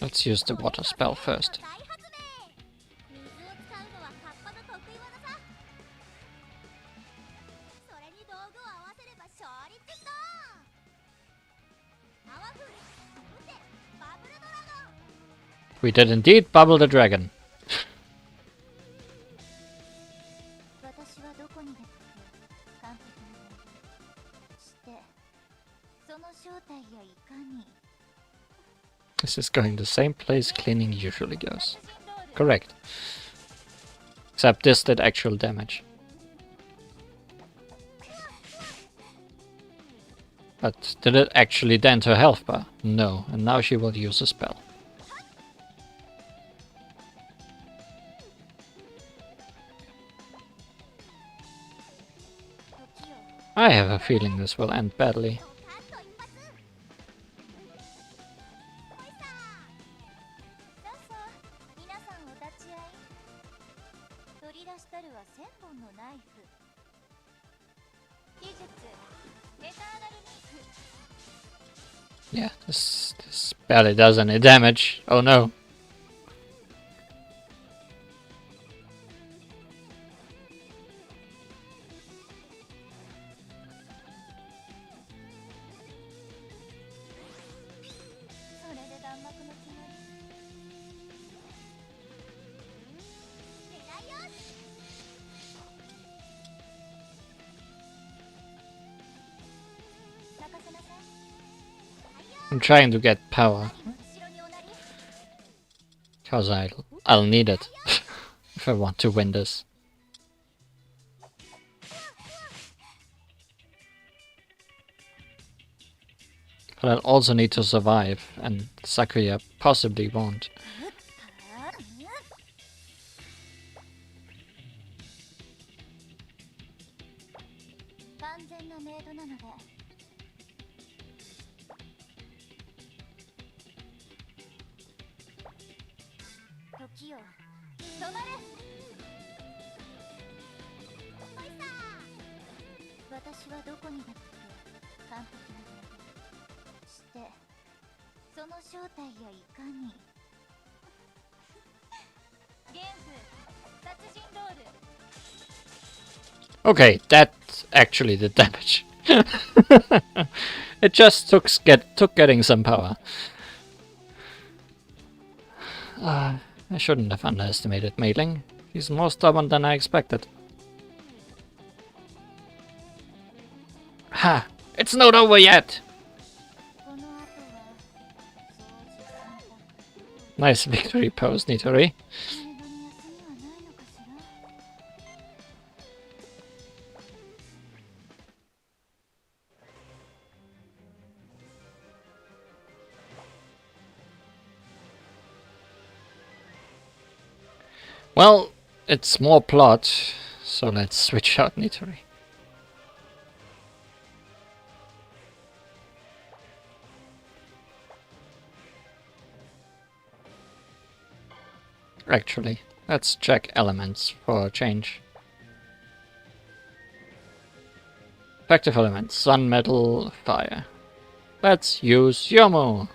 Let's use the water spell first. We did indeed bubble the dragon. This is going the same place cleaning usually goes. Correct. Except this did actual damage. But did it actually dent her health bar? No, and now she will use a spell. I have a feeling this will end badly. Yeah, this barely does any damage. Oh no. I'm trying to get power. Cause I'll need it if I want to win this. But I'll also need to survive, and Sakuya possibly won't. Okay, that actually did damage. It just took getting some power. I shouldn't have underestimated Maiden. He's more stubborn than I expected. Ha! It's not over yet! Nice victory pose, Nitori. Well, it's more plot, so let's switch out Nitori. Actually, let's check elements for a change. Effective elements: sun, metal, fire. Let's use Yomo!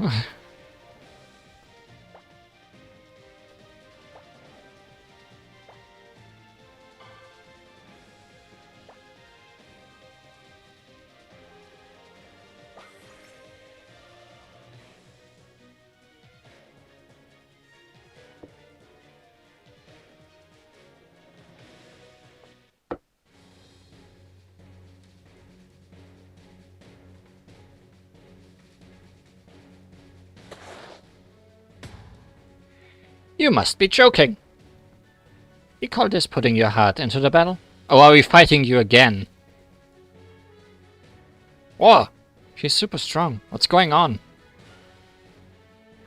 You must be joking! You call this putting your heart into the battle? Or are we fighting you again? Whoa! She's super strong. What's going on?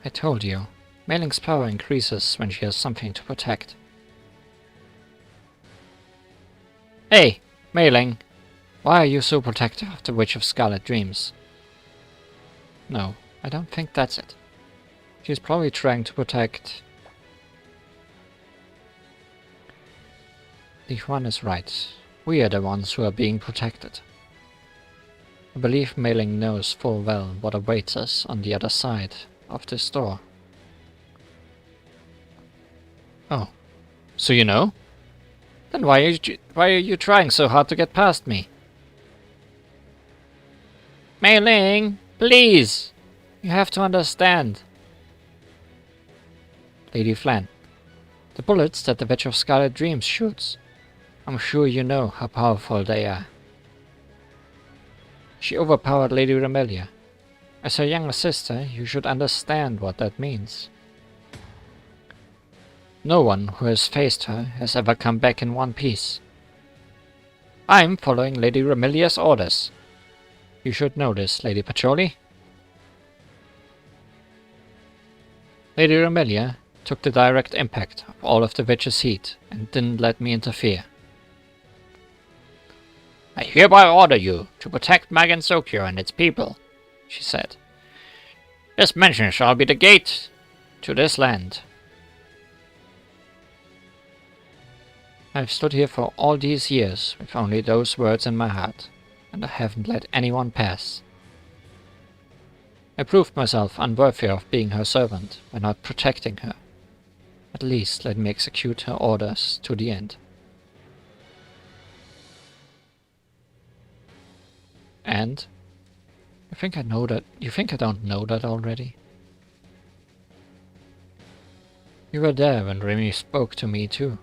I told you. Mei Ling's power increases when she has something to protect. Hey, Mei Ling! Why are you so protective of the Witch of Scarlet Dreams? No, I don't think that's it. She's probably trying to protect... The one is right. We are the ones who are being protected. I believe Mei Ling knows full well what awaits us on the other side of this door. Oh, so you know? Then why are you trying so hard to get past me? Mei Ling, please! You have to understand. Lady Flan, the bullets that the Witch of Scarlet Dreams shoots, I'm sure you know how powerful they are. She overpowered Lady Remelia. As her younger sister, you should understand what that means. No one who has faced her has ever come back in one piece. I'm following Lady Remelia's orders. You should know this, Lady Patchouli. Lady Remelia took the direct impact of all of the witch's heat and didn't let me interfere. I hereby order you to protect Magen Sokyo and its people, she said. This mansion shall be the gate to this land. I've stood here for all these years with only those words in my heart, and I haven't let anyone pass. I proved myself unworthy of being her servant by not protecting her. At least let me execute her orders to the end. And? You think I know that? You think I don't know that already? You were there when Remy spoke to me too,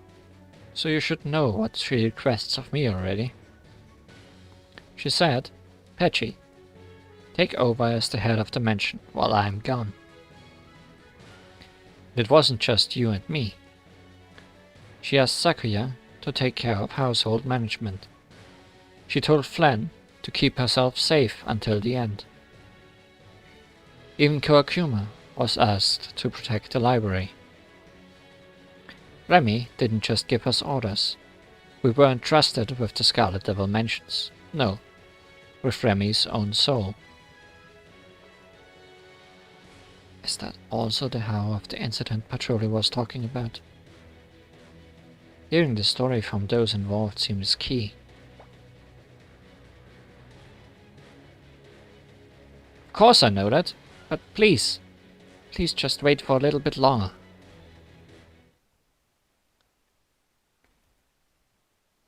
so you should know what she requests of me already. She said, Pechi, take over as the head of the mansion while I'm gone. It wasn't just you and me. She asked Sakuya to take care of household management. She told Flan to keep herself safe until the end. Even Kawakuma was asked to protect the library. Remy didn't just give us orders. We weren't trusted with the Scarlet Devil mansions. No, with Remy's own soul. Is that also the how of the incident Patrolli was talking about? Hearing the story from those involved seems key. Of course I know that, but please just wait for a little bit longer.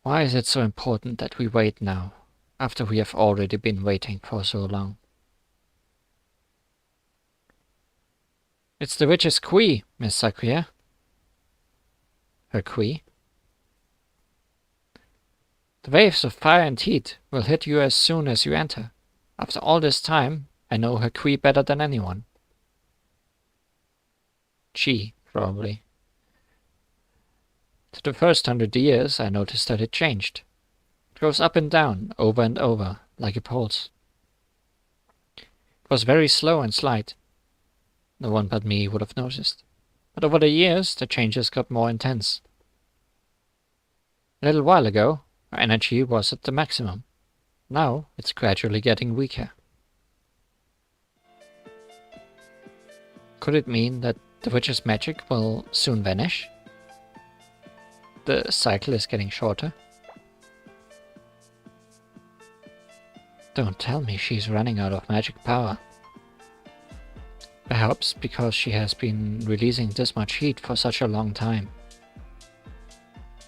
Why is it so important that we wait now, after we have already been waiting for so long? It's the witch's Kui, Miss Sakuya. Her Kui? The waves of fire and heat will hit you as soon as you enter. After all this time, I know her Kui better than anyone. Chi, probably. To the first 100 years, I noticed that it changed. It goes up and down, over and over, like a pulse. It was very slow and slight. No one but me would have noticed. But over the years, the changes got more intense. A little while ago, our energy was at the maximum. Now, it's gradually getting weaker. Could it mean that the witch's magic will soon vanish? The cycle is getting shorter. Don't tell me she's running out of magic power. Perhaps because she has been releasing this much heat for such a long time.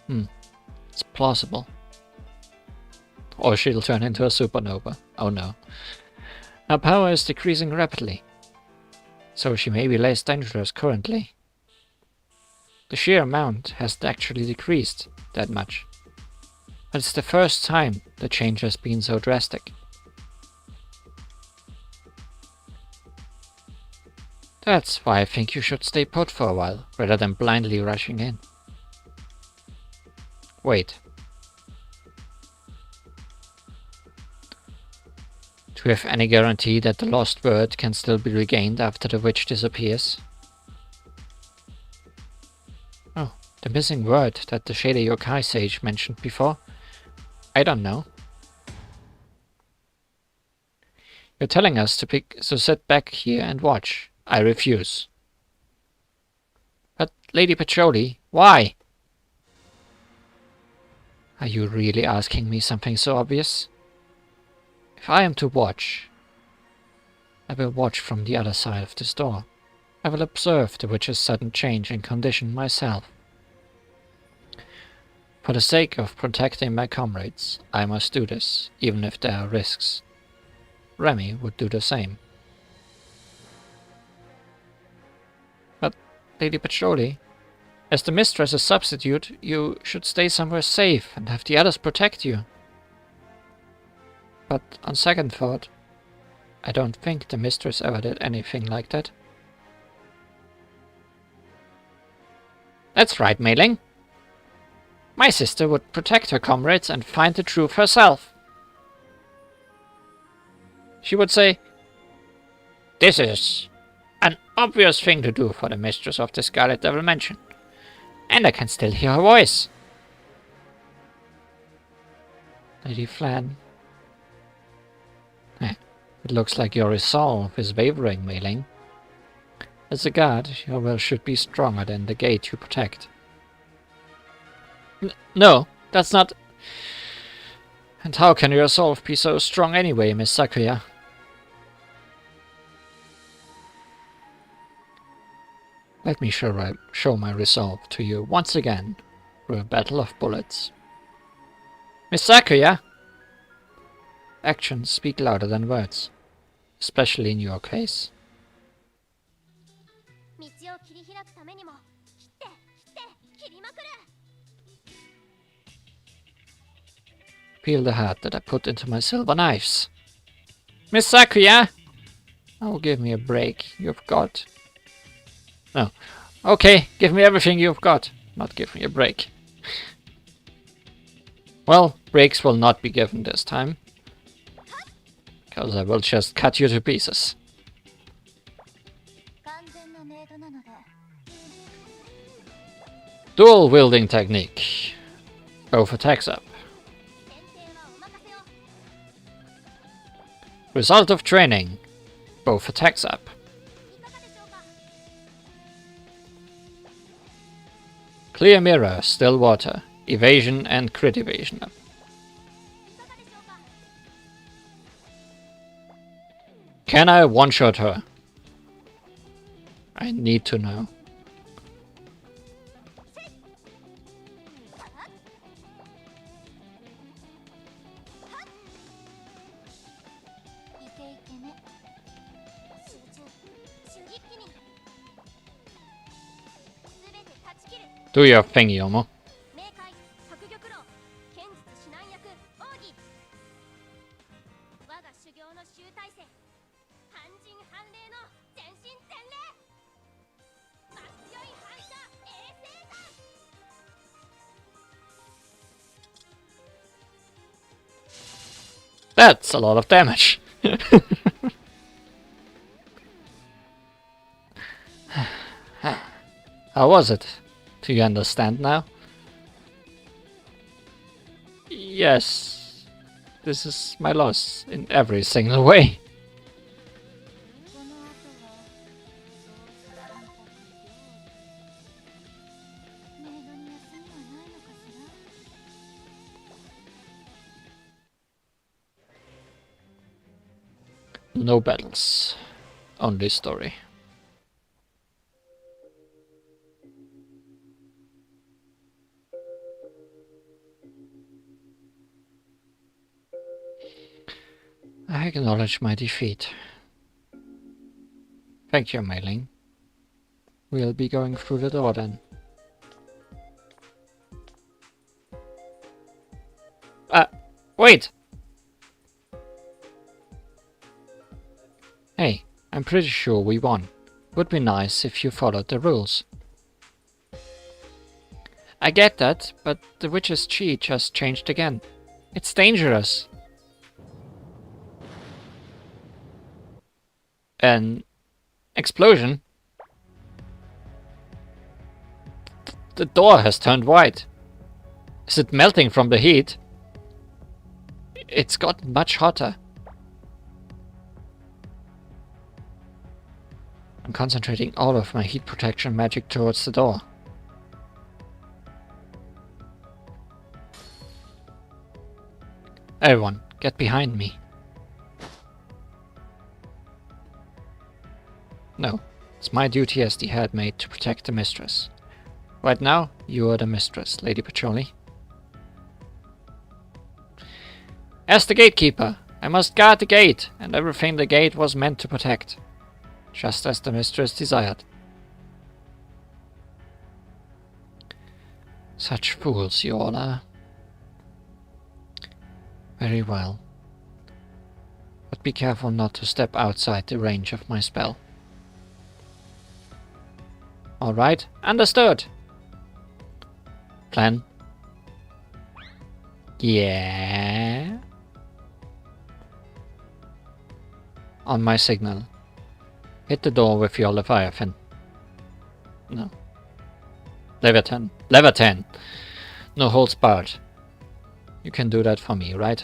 It's plausible. Or she'll turn into a supernova. Oh no. Her power is decreasing rapidly, so she may be less dangerous currently. The sheer amount hasn't actually decreased that much, but it's the first time the change has been so drastic. That's why I think you should stay put for a while, rather than blindly rushing in. Wait. Do we have any guarantee that the lost word can still be regained after the witch disappears? Oh, the missing word that the Shady Yokai sage mentioned before? I don't know. You're telling us to sit back here and watch. I refuse. But, Lady Patrolli, why? Are you really asking me something so obvious? If I am to watch, I will watch from the other side of this door. I will observe the witch's sudden change in condition myself. For the sake of protecting my comrades, I must do this, even if there are risks. Remy would do the same. But, Lady Patrolli, as the mistress's substitute, you should stay somewhere safe and have the others protect you. But on second thought, I don't think the mistress ever did anything like that. That's right, Mei-ling. My sister would protect her comrades and find the truth herself. She would say, "This is an obvious thing to do for the mistress of the Scarlet Devil Mansion. And I can still hear her voice." Lady Flan. It looks like your resolve is wavering, Mei Ling. As a guard, your will should be stronger than the gate you protect. No, that's not... And how can your resolve be so strong anyway, Miss Sakuya? Let me show my resolve to you once again through a battle of bullets. Miss Sakuya! Actions speak louder than words, especially in your case. Feel the heart that I put into my silver knives. Miss Sakuya! Oh, give me a break, you've got... No. Okay, give me everything you've got. Not give me a break. Well, breaks will not be given this time. Because I will just cut you to pieces. Dual wielding technique. Both attacks up. Result of training. Both attacks up. Clear mirror, still water. Evasion and crit evasion up. Can I one-shot her? I need to know. Do your thing, Yomo. That's a lot of damage. How was it? Do you understand now? Yes. This is my loss in every single way. No battles. Only story. I acknowledge my defeat. Thank you, Mei Ling. We'll be going through the door then. Wait! Hey, I'm pretty sure we won. Would be nice if you followed the rules. I get that, but the witch's chi just changed again. It's dangerous. An explosion? The door has turned white. Is it melting from the heat? It's gotten much hotter. I'm concentrating all of my heat protection magic towards the door. Everyone, get behind me. No, it's my duty as the headmaid to protect the mistress. Right now, you are the mistress, Lady Pacioli. As the gatekeeper, I must guard the gate and everything the gate was meant to protect, just as the mistress desired. Such fools you all are. Very well. But be careful not to step outside the range of my spell. Alright, understood. Plan. Yeah. On my signal. Hit the door with your Leviathan. No. Leviathan. Leviathan. No holds barred. You can do that for me, right?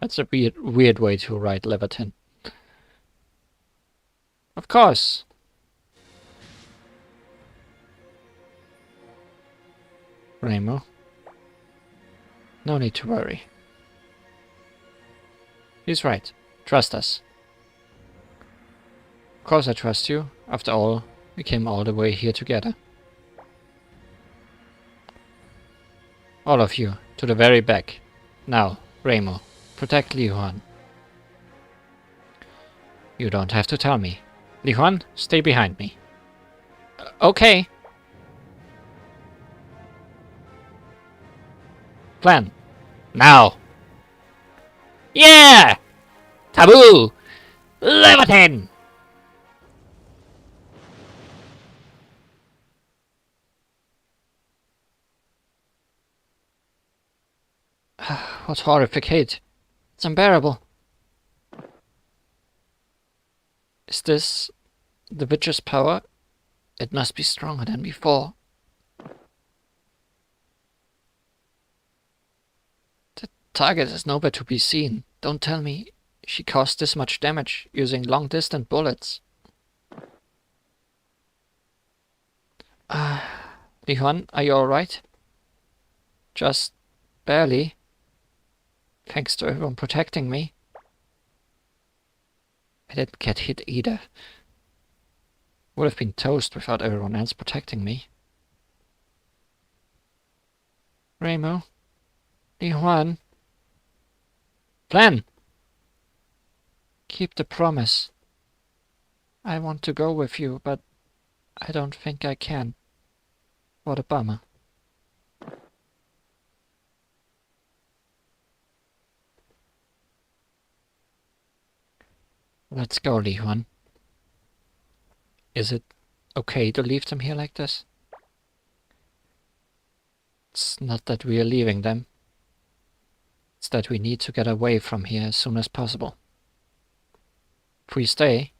That's a weird way to write Levitin. Of course. Remo. No need to worry. He's right. Trust us. Of course I trust you. After all, we came all the way here together. All of you, to the very back. Now, Remo, protect Li Huan. You don't have to tell me. Li Huan, stay behind me. Okay. Plan. Now. Yeah! Taboo! Levitin! What horrific hate. It's unbearable. Is this the witch's power? It must be stronger than before. The target is nowhere to be seen. Don't tell me she caused this much damage using long-distance bullets. Li Huan, are you alright? Just barely. Thanks to everyone protecting me. I didn't get hit either. Would have been toast without everyone else protecting me. Remo? Li Huan? Plan! Keep the promise. I want to go with you, but I don't think I can. What a bummer. Let's go, Li Huan. Is it okay to leave them here like this? It's not that we are leaving them. It's that we need to get away from here as soon as possible. If we stay,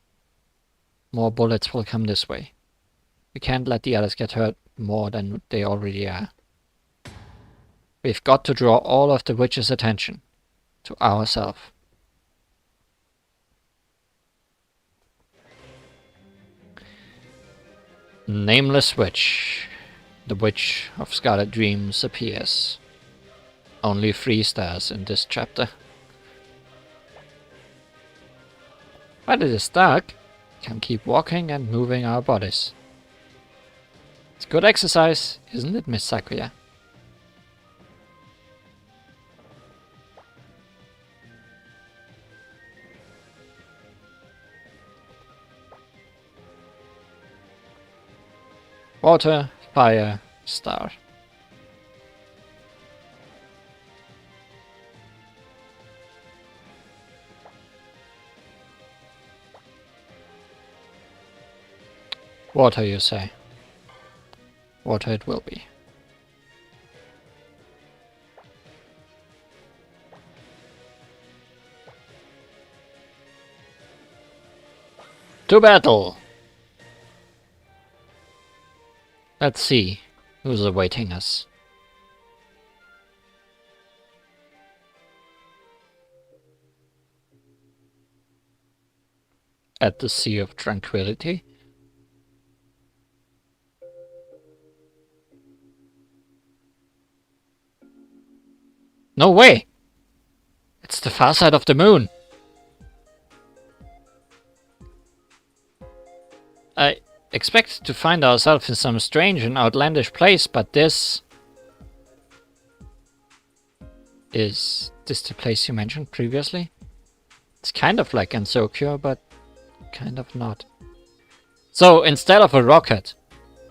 more bullets will come this way. We can't let the others get hurt more than they already are. We've got to draw all of the witch's attention to ourselves. Nameless Witch. The Witch of Scarlet Dreams appears. Only 3 stars in this chapter. But it is dark. We can keep walking and moving our bodies. It's good exercise, isn't it, Miss Sakuya? Water, fire, star. Water, you say? Water it will be. To battle! Let's see who's awaiting us. At the Sea of Tranquility. No way! It's the far side of the moon! I expect to find ourselves in some strange and outlandish place, but this... Is this the place you mentioned previously? It's kind of like Ansokyo, but kind of not. So, instead of a rocket,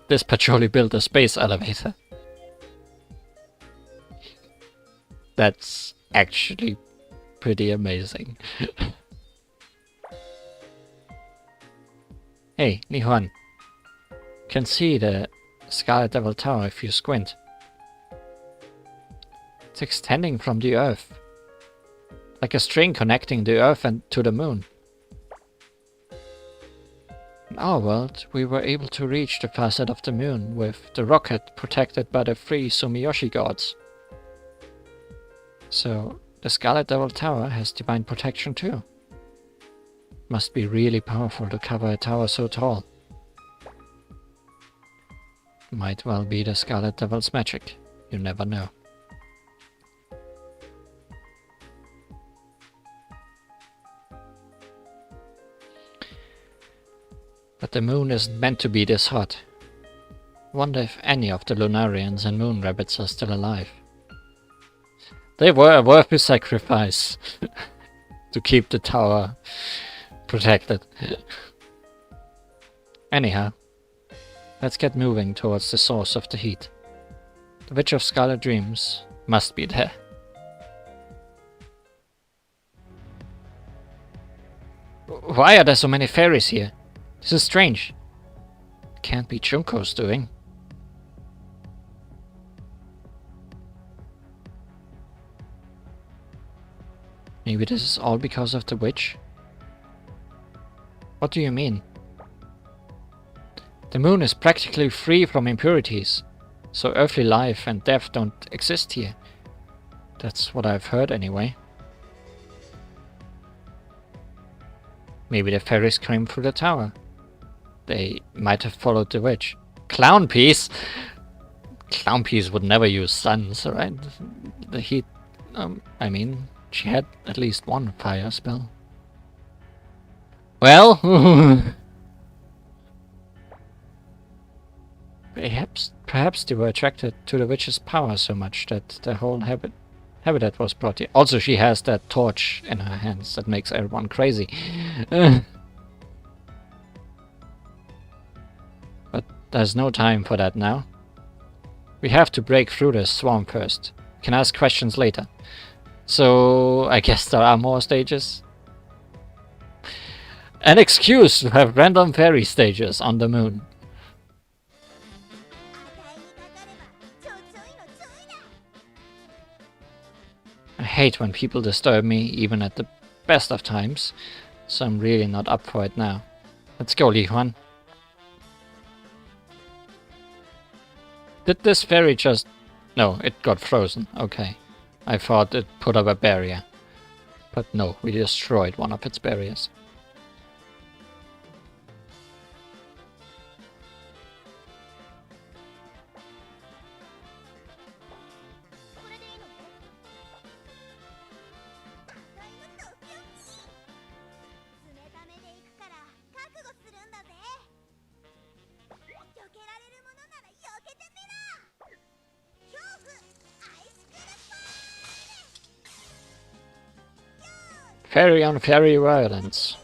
this Patchouli built a space elevator. That's actually pretty amazing. Hey, Li Huan. You can see the Scarlet Devil Tower if you squint. It's extending from the Earth. Like a string connecting the Earth and to the moon. our world, we were able to reach the far side of the moon with the rocket protected by the 3 Sumiyoshi gods. So, the Scarlet Devil Tower has divine protection too. Must be really powerful to cover a tower so tall. Might well be the Scarlet Devil's magic. You never know. But the moon isn't meant to be this hot. Wonder if any of the Lunarians and moon rabbits are still alive. They were worth a sacrifice to keep the tower protected. Anyhow, let's get moving towards the source of the heat. The Witch of Scarlet Dreams must be there. Why are there so many fairies here? This is strange. Can't be Junko's doing. Maybe this is all because of the witch? What do you mean? The moon is practically free from impurities, so earthly life and death don't exist here. That's what I've heard anyway. Maybe the fairies came through the tower. They might have followed the witch. Clown piece? Clown piece would never use suns, right? The heat... I mean, she had at least one fire spell. Well... Perhaps they were attracted to the witch's power so much that the whole habitat was brought here. Also, she has that torch in her hands that makes everyone crazy. But there's no time for that now. We have to break through the swarm first. We can ask questions later. So, I guess there are more stages. An excuse to have random fairy stages on the moon. I hate when people disturb me, even at the best of times, so I'm really not up for it now. Let's go, Li Huan. Did this fairy just... No, it got frozen. Okay. I thought it put up a barrier. But no, we destroyed one of its barriers. Fairy on fairy violence.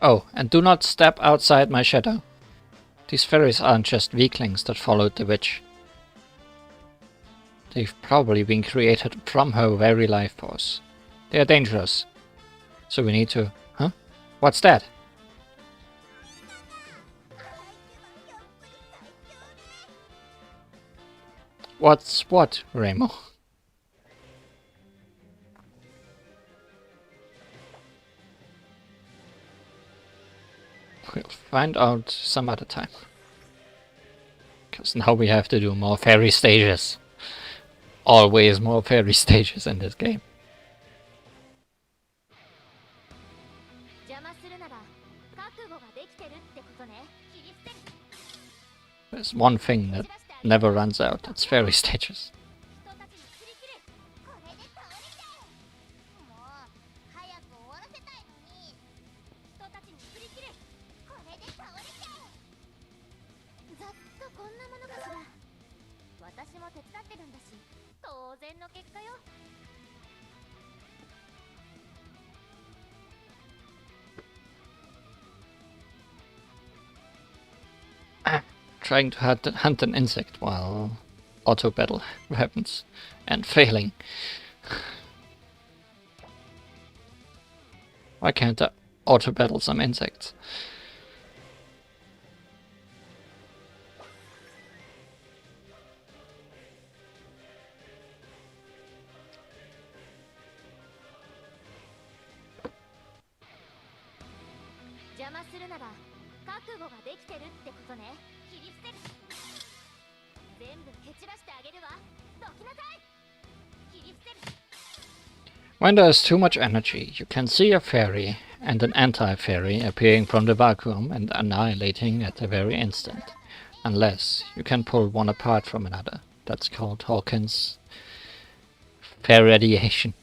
Oh, and do not step outside my shadow. These fairies aren't just weaklings that followed the witch. They've probably been created from her very life force. They are dangerous. So we need to... Huh? What's that? What's what, Remo? We'll find out some other time. Because now we have to do more fairy stages. Always more fairy stages in this game. There's one thing that never runs out, it's fairy stages. trying to hunt an insect while auto battle happens and failing. Why can't I auto battle some insects? When there is too much energy, you can see a fairy and an anti-fairy appearing from the vacuum and annihilating at the very instant. Unless you can pull one apart from another. That's called Hawkins' fair radiation.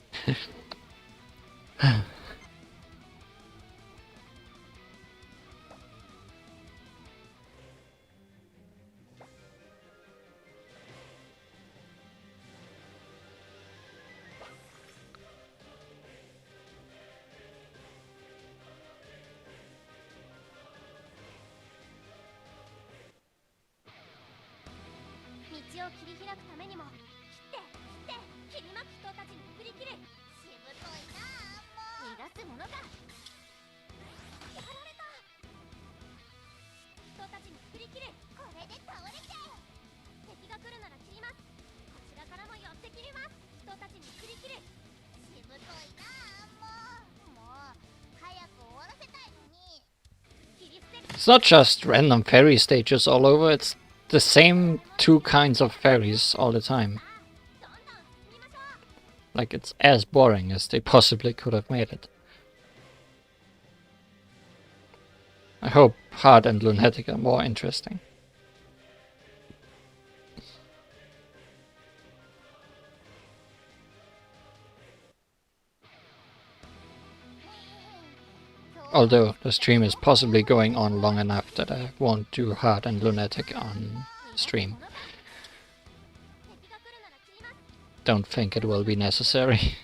It's not just random fairy stages all over, it's the same two kinds of fairies all the time. Like, it's as boring as they possibly could have made it. I hope Hard and Lunatic are more interesting. Although the stream is possibly going on long enough that I won't do Hard and Lunatic on stream. Don't think it will be necessary.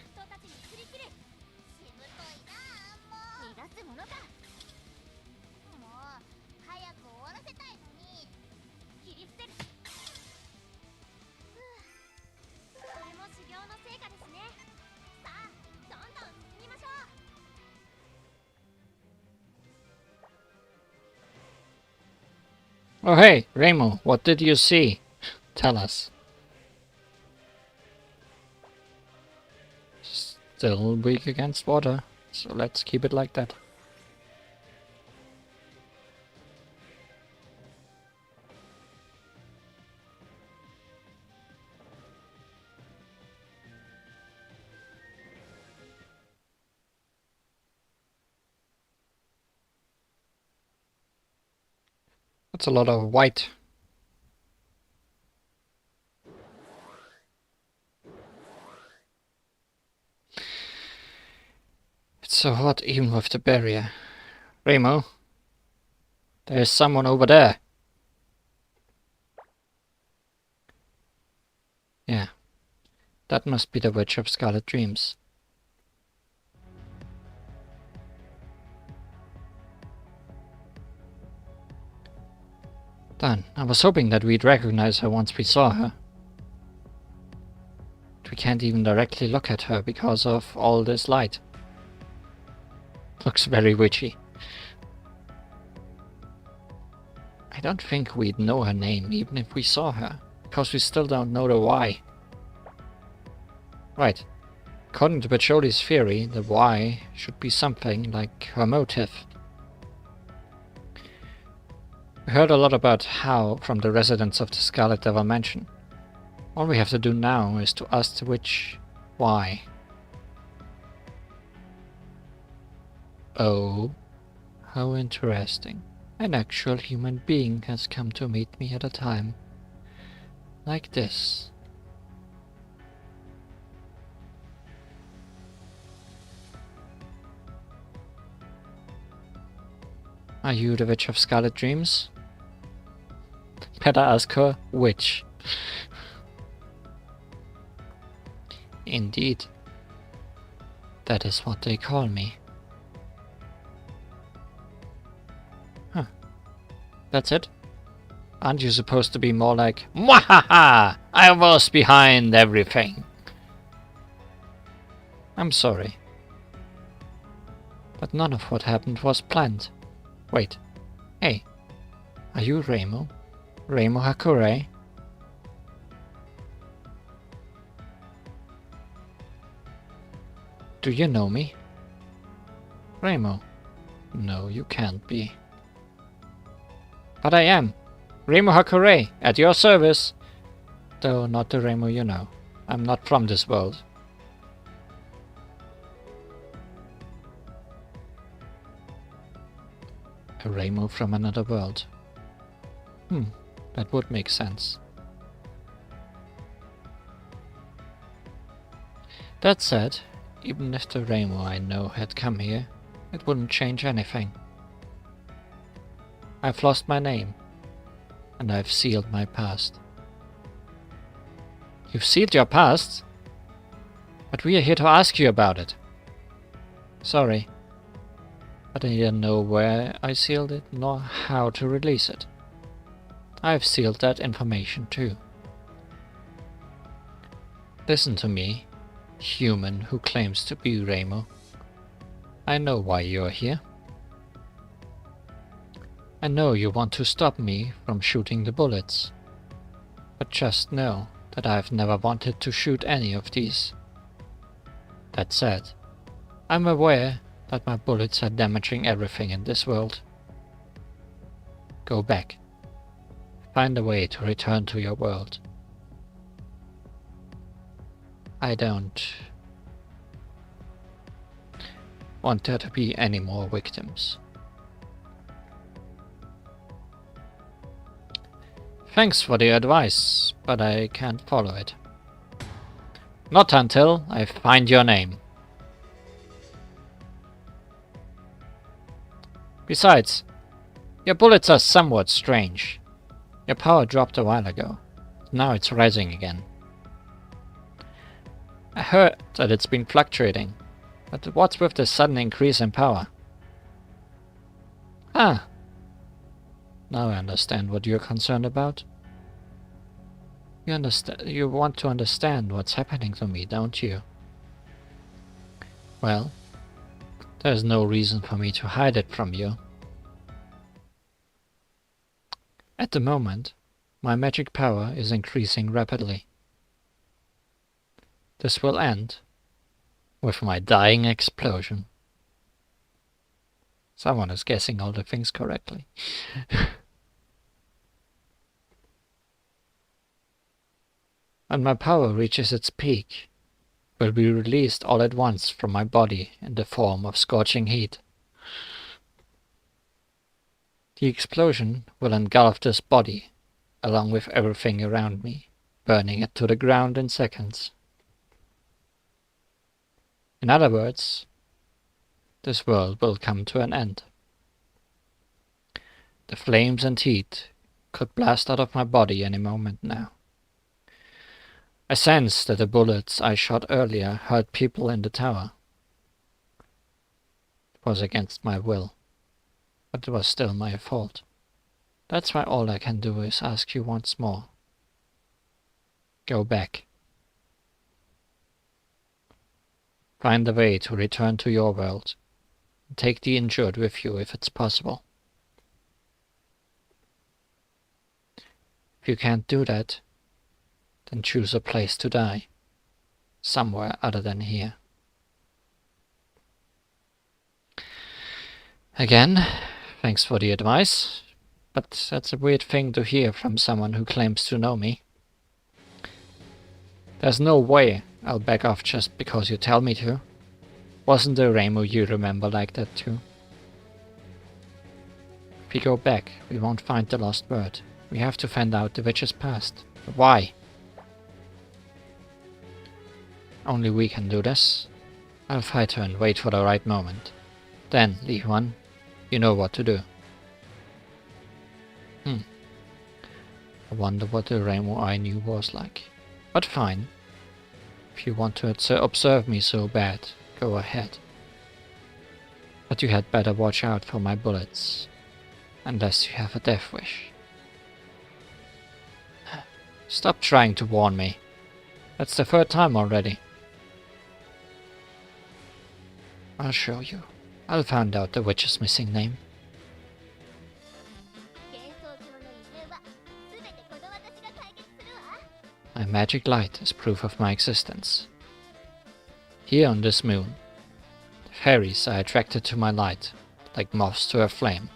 Oh hey, Remo, what did you see? Tell us. Still weak against water, so let's keep it like that. That's a lot of white. It's so hot even with the barrier. Remo, there's someone over there. Yeah, that must be the Witch of Scarlet Dreams. Done. I was hoping that we'd recognize her once we saw her. But we can't even directly look at her because of all this light. Looks very witchy. I don't think we'd know her name even if we saw her, because we still don't know the why. Right. According to Bacholi's theory, the why should be something like her motive. We heard a lot about how from the residents of the Scarlet Devil Mansion. All we have to do now is to ask the witch why. Oh, how interesting. An actual human being has come to meet me at a time like this. Are you the Witch of Scarlet Dreams? Better ask her which. Indeed. That is what they call me. Huh. That's it? Aren't you supposed to be more like, Mwahaha! I was behind everything. I'm sorry. But none of what happened was planned. Wait. Hey. Are you Reimu? Reimu Hakurei? Do you know me? Reimu? No, you can't be. But I am. Reimu Hakurei, at your service. Though not the Reimu you know. I'm not from this world. A Reimu from another world. That would make sense. That said, even if the Reimu I know had come here, it wouldn't change anything. I've lost my name, and I've sealed my past. You've sealed your past? But we are here to ask you about it. Sorry, but I didn't know where I sealed it, nor how to release it. I've sealed that information too. Listen to me, human who claims to be Reimu. I know why you're here. I know you want to stop me from shooting the bullets. But just know that I've never wanted to shoot any of these. That said, I'm aware that my bullets are damaging everything in this world. Go back. Find a way to return to your world. I don't want there to be any more victims. Thanks for the advice, but I can't follow it. Not until I find your name. Besides, your bullets are somewhat strange. Your power dropped a while ago. Now it's rising again. I heard that it's been fluctuating, but what's with the sudden increase in power? Ah, now I understand what you're concerned about. You want to understand what's happening to me, don't you? Well, there's no reason for me to hide it from you. At the moment, my magic power is increasing rapidly. This will end with my dying explosion. Someone is guessing all the things correctly. When my power reaches its peak, it will be released all at once from my body in the form of scorching heat. The explosion will engulf this body, along with everything around me, burning it to the ground in seconds. In other words, this world will come to an end. The flames and heat could blast out of my body any moment now. I sense that the bullets I shot earlier hurt people in the tower. It was against my will, but it was still my fault. That's why all I can do is ask you once more. Go back. Find a way to return to your world, and take the injured with you if it's possible. If you can't do that, then choose a place to die, somewhere other than here. Again, thanks for the advice, but that's a weird thing to hear from someone who claims to know me. There's no way I'll back off just because you tell me to. Wasn't the Reimu you remember like that too? If we go back, we won't find the lost word. We have to find out the witch's past. But why? Only we can do this. I'll fight her and wait for the right moment. Then, Li Huan, you know what to do. I wonder what the Reimu I knew was like. But fine. If you want to observe me so bad, go ahead. But you had better watch out for my bullets. Unless you have a death wish. Stop trying to warn me. That's the third time already. I'll show you. I'll find out the witch's missing name. My magic light is proof of my existence. Here on this moon, the fairies are attracted to my light, like moths to a flame.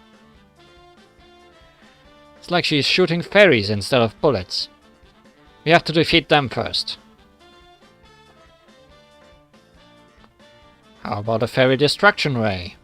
It's like she's shooting fairies instead of bullets. We have to defeat them first. How about a fairy destruction ray?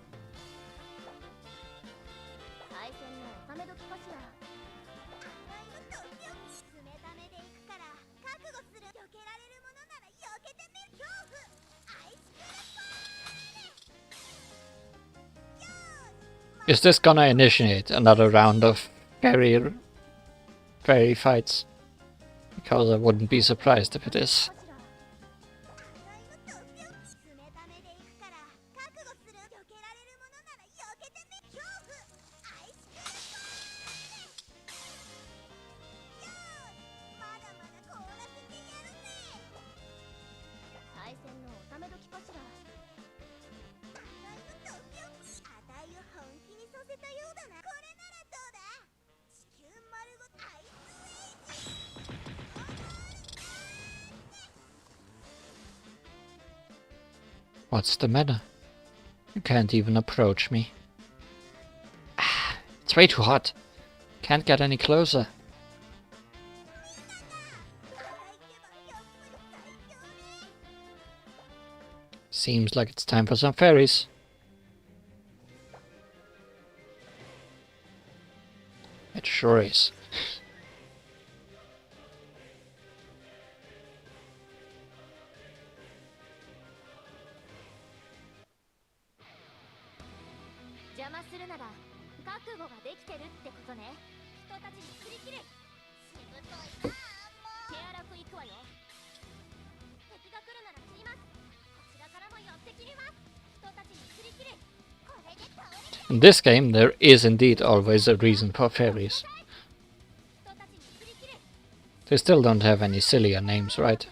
Is this gonna initiate another round of fairy fights? Because I wouldn't be surprised if it is. What's the matter? You can't even approach me. It's way too hot. Can't get any closer. Seems like it's time for some fairies. It sure is. In this game, there is indeed always a reason for fairies. They still don't have any sillier names, right?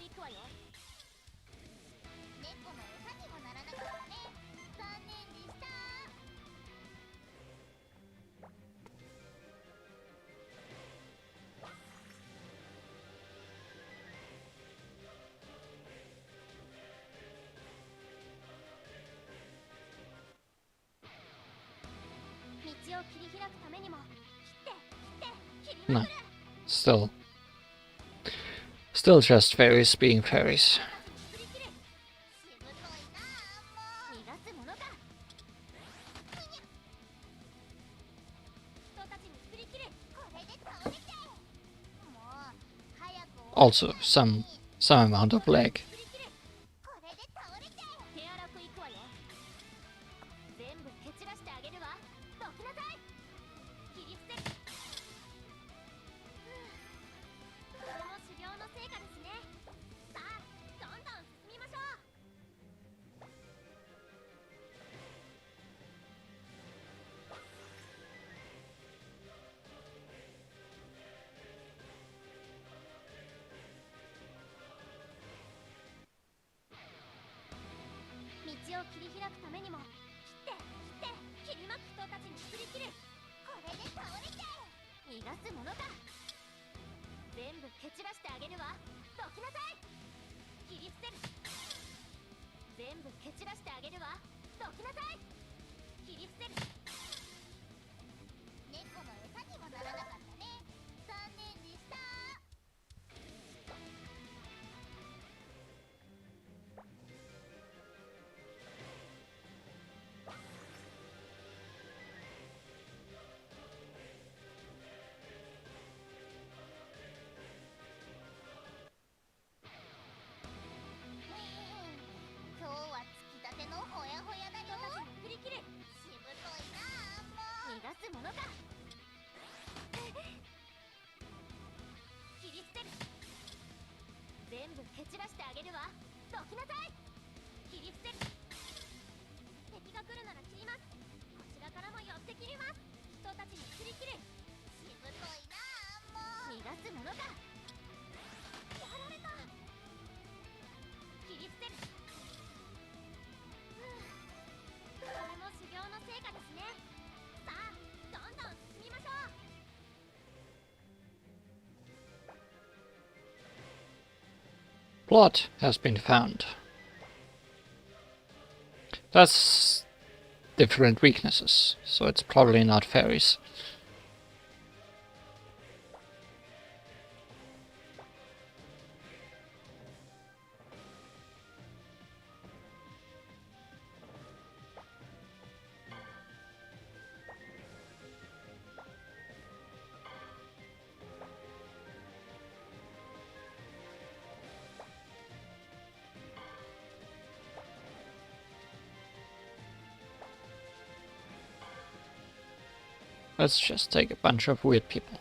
No. Still just fairies being fairies. Also, some amount of lag. Blood has been found. That's different weaknesses, so it's probably not fairies. Let's just take a bunch of weird people.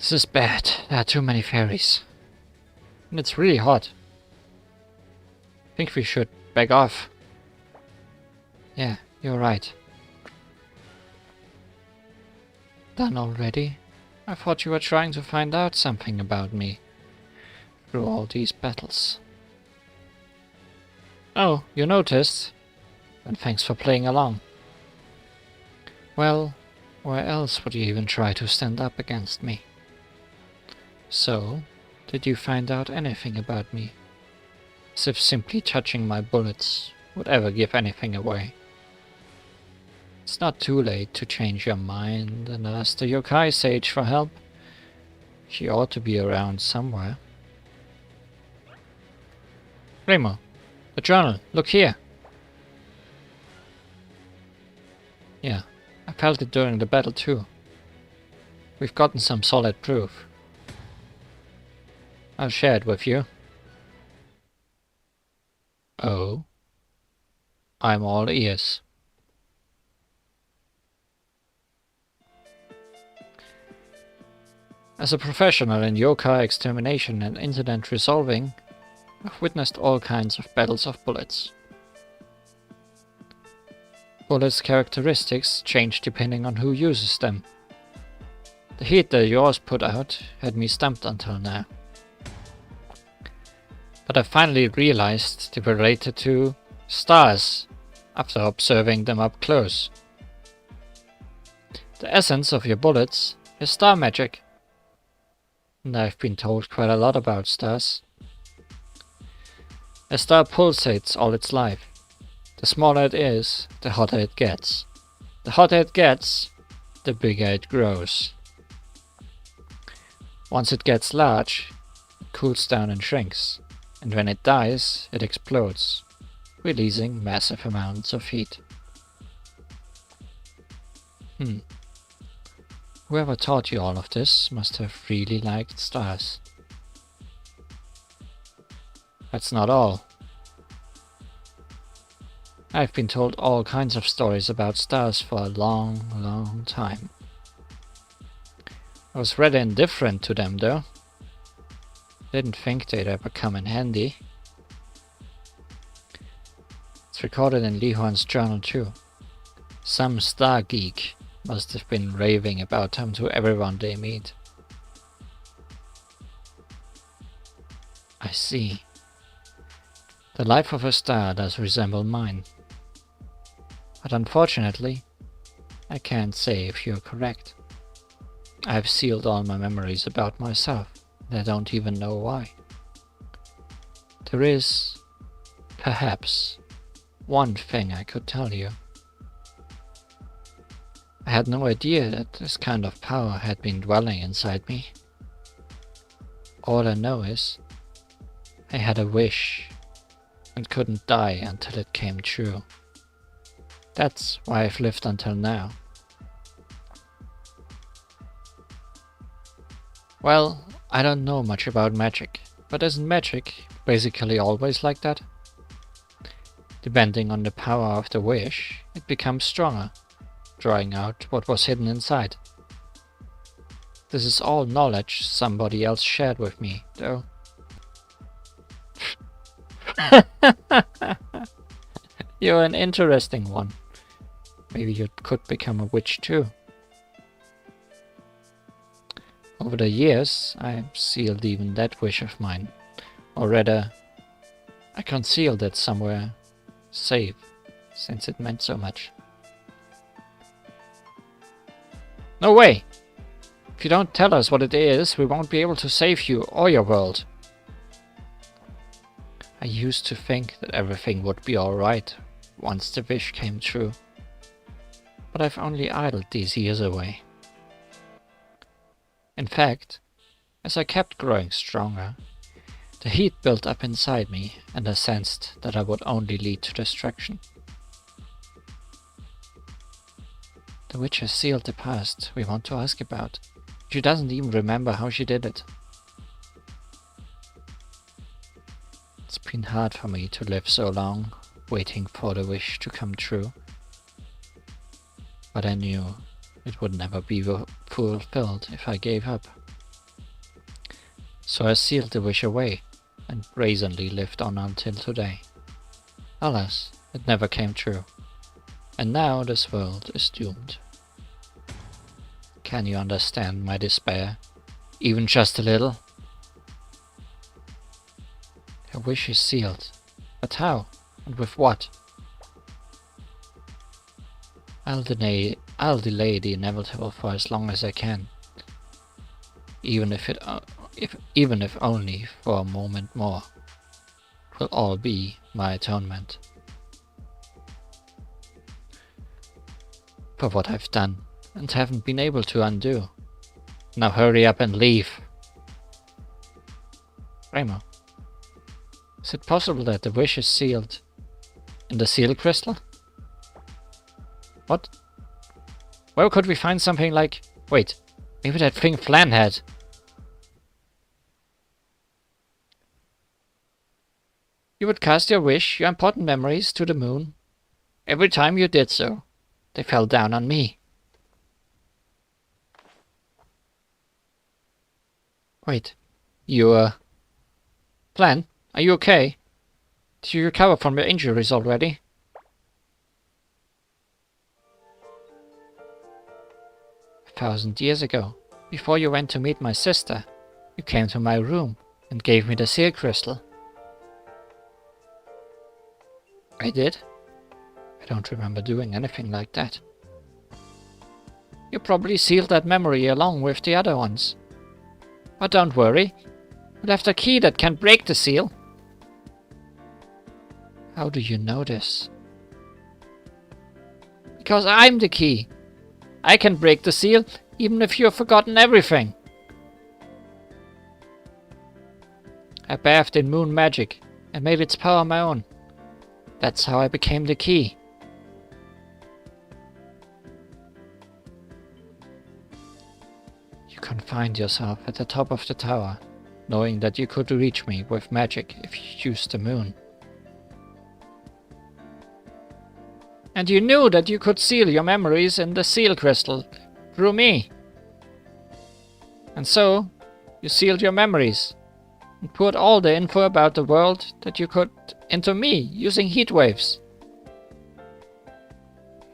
This is bad. There are too many fairies. And it's really hot. I think we should back off. Yeah, you're right. Done already? I thought you were trying to find out something about me through all these battles. Oh, you noticed? And thanks for playing along. Well, where else would you even try to stand up against me? So, did you find out anything about me? As if simply touching my bullets would ever give anything away. It's not too late to change your mind and ask the yokai sage for help. She ought to be around somewhere. Remo, the journal, look here! Yeah, I felt it during the battle too. We've gotten some solid proof. I'll share it with you. Oh. I'm all ears. As a professional in yokai extermination and incident resolving, I've witnessed all kinds of battles of bullets. Bullets' characteristics change depending on who uses them. The heat that yours put out had me stumped until now. But I finally realized they were related to stars after observing them up close. The essence of your bullets is star magic. And I've been told quite a lot about stars. A star pulsates all its life. The smaller it is, the hotter it gets. The hotter it gets, the bigger it grows. Once it gets large, it cools down and shrinks. And when it dies, it explodes, releasing massive amounts of heat. Whoever taught you all of this must have really liked stars. That's not all. I've been told all kinds of stories about stars for a long, long time. I was rather indifferent to them though. Didn't think they'd ever come in handy. It's recorded in Li Huan's journal too. Some star geek must have been raving about them to everyone they meet. I see. The life of a star does resemble mine. But unfortunately, I can't say if you're correct. I've sealed all my memories about myself. I don't even know why. There is, perhaps, one thing I could tell you. I had no idea that this kind of power had been dwelling inside me. All I know is, I had a wish and couldn't die until it came true. That's why I've lived until now. Well, I don't know much about magic, but isn't magic basically always like that? Depending on the power of the wish, it becomes stronger, drawing out what was hidden inside. This is all knowledge somebody else shared with me, though. You're an interesting one. Maybe you could become a witch too. Over the years, I sealed even that wish of mine. Or rather, I concealed it somewhere safe, since it meant so much. No way! If you don't tell us what it is, we won't be able to save you or your world. I used to think that everything would be alright once the wish came true. But I've only idled these years away. In fact, as I kept growing stronger, the heat built up inside me, and I sensed that I would only lead to destruction. The witch has sealed the past we want to ask about. She doesn't even remember how she did it. It's been hard for me to live so long, waiting for the wish to come true. But I knew it would never be fulfilled if I gave up. So I sealed the wish away and brazenly lived on until today. Alas, it never came true. And now this world is doomed. Can you understand my despair? Even just a little? Her wish is sealed. But how? And with what? I'll delay the inevitable for as long as I can. Even if only for a moment more. It will all be my atonement. For what I've done and haven't been able to undo. Now hurry up and leave. Remo, is it possible that the wish is sealed in the seal crystal? What? Where could we find something like... Wait, maybe that thing Flan had. You would cast your wish, your important memories, to the moon. Every time you did so, they fell down on me. Wait, you, Flan, are you okay? Did you recover from your injuries already? A 1,000 years ago, before you went to meet my sister, you came to my room and gave me the seal crystal. I did? I don't remember doing anything like that. You probably sealed that memory along with the other ones. But don't worry, you left a key that can break the seal. How do you know this? Because I'm the key. I can break the seal, even if you've forgotten everything. I bathed in moon magic and made its power my own. That's how I became the key. You confined yourself at the top of the tower, knowing that you could reach me with magic if you used the moon. And you knew that you could seal your memories in the seal crystal through me. And so, you sealed your memories and poured all the info about the world that you could into me using heat waves.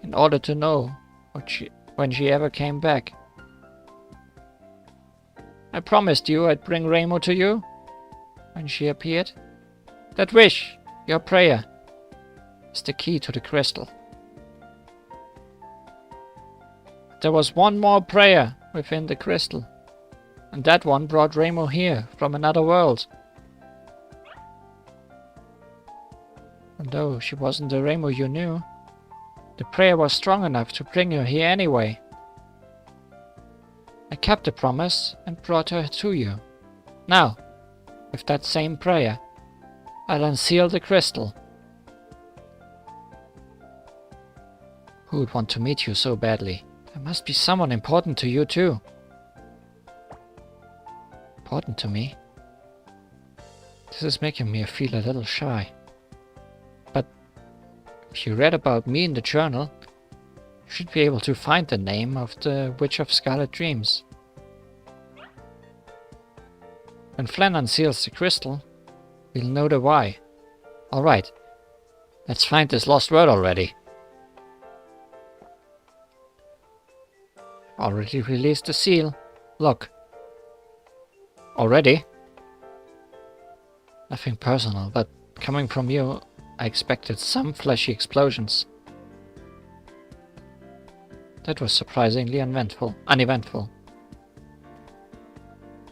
In order to know when she ever came back. I promised you I'd bring Remo to you when she appeared. That wish, your prayer, is the key to the crystal. There was one more prayer within the crystal, and that one brought Remo here from another world. And though she wasn't the Remo you knew, the prayer was strong enough to bring her here anyway. I kept the promise and brought her to you. Now, with that same prayer, I'll unseal the crystal. Who would want to meet you so badly? There must be someone important to you too. Important to me? This is making me feel a little shy. But if you read about me in the journal, you should be able to find the name of the Witch of Scarlet Dreams. When Flann unseals the crystal, we'll know the why. Alright, let's find this lost word already. Already released the seal. Look. Already? Nothing personal, but coming from you, I expected some fleshy explosions. That was surprisingly uneventful.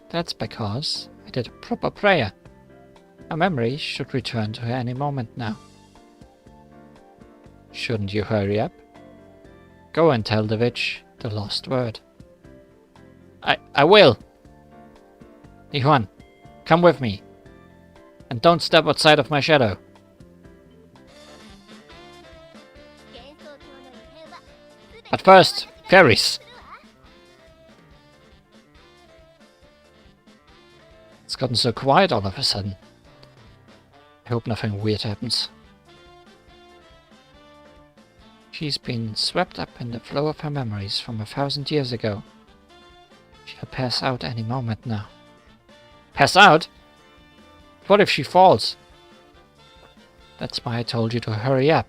That's because I did a proper prayer. Her memory should return to her any moment now. Shouldn't you hurry up? Go and tell the witch the lost word. I will! Yuan, come with me. And don't step outside of my shadow. But first, fairies! It's gotten so quiet all of a sudden. I hope nothing weird happens. She's been swept up in the flow of her memories from 1,000 years ago. She'll pass out any moment now. Pass out? What if she falls? That's why I told you to hurry up.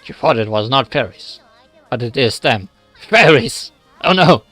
You thought it was not fairies, but it is them. Fairies! Oh no!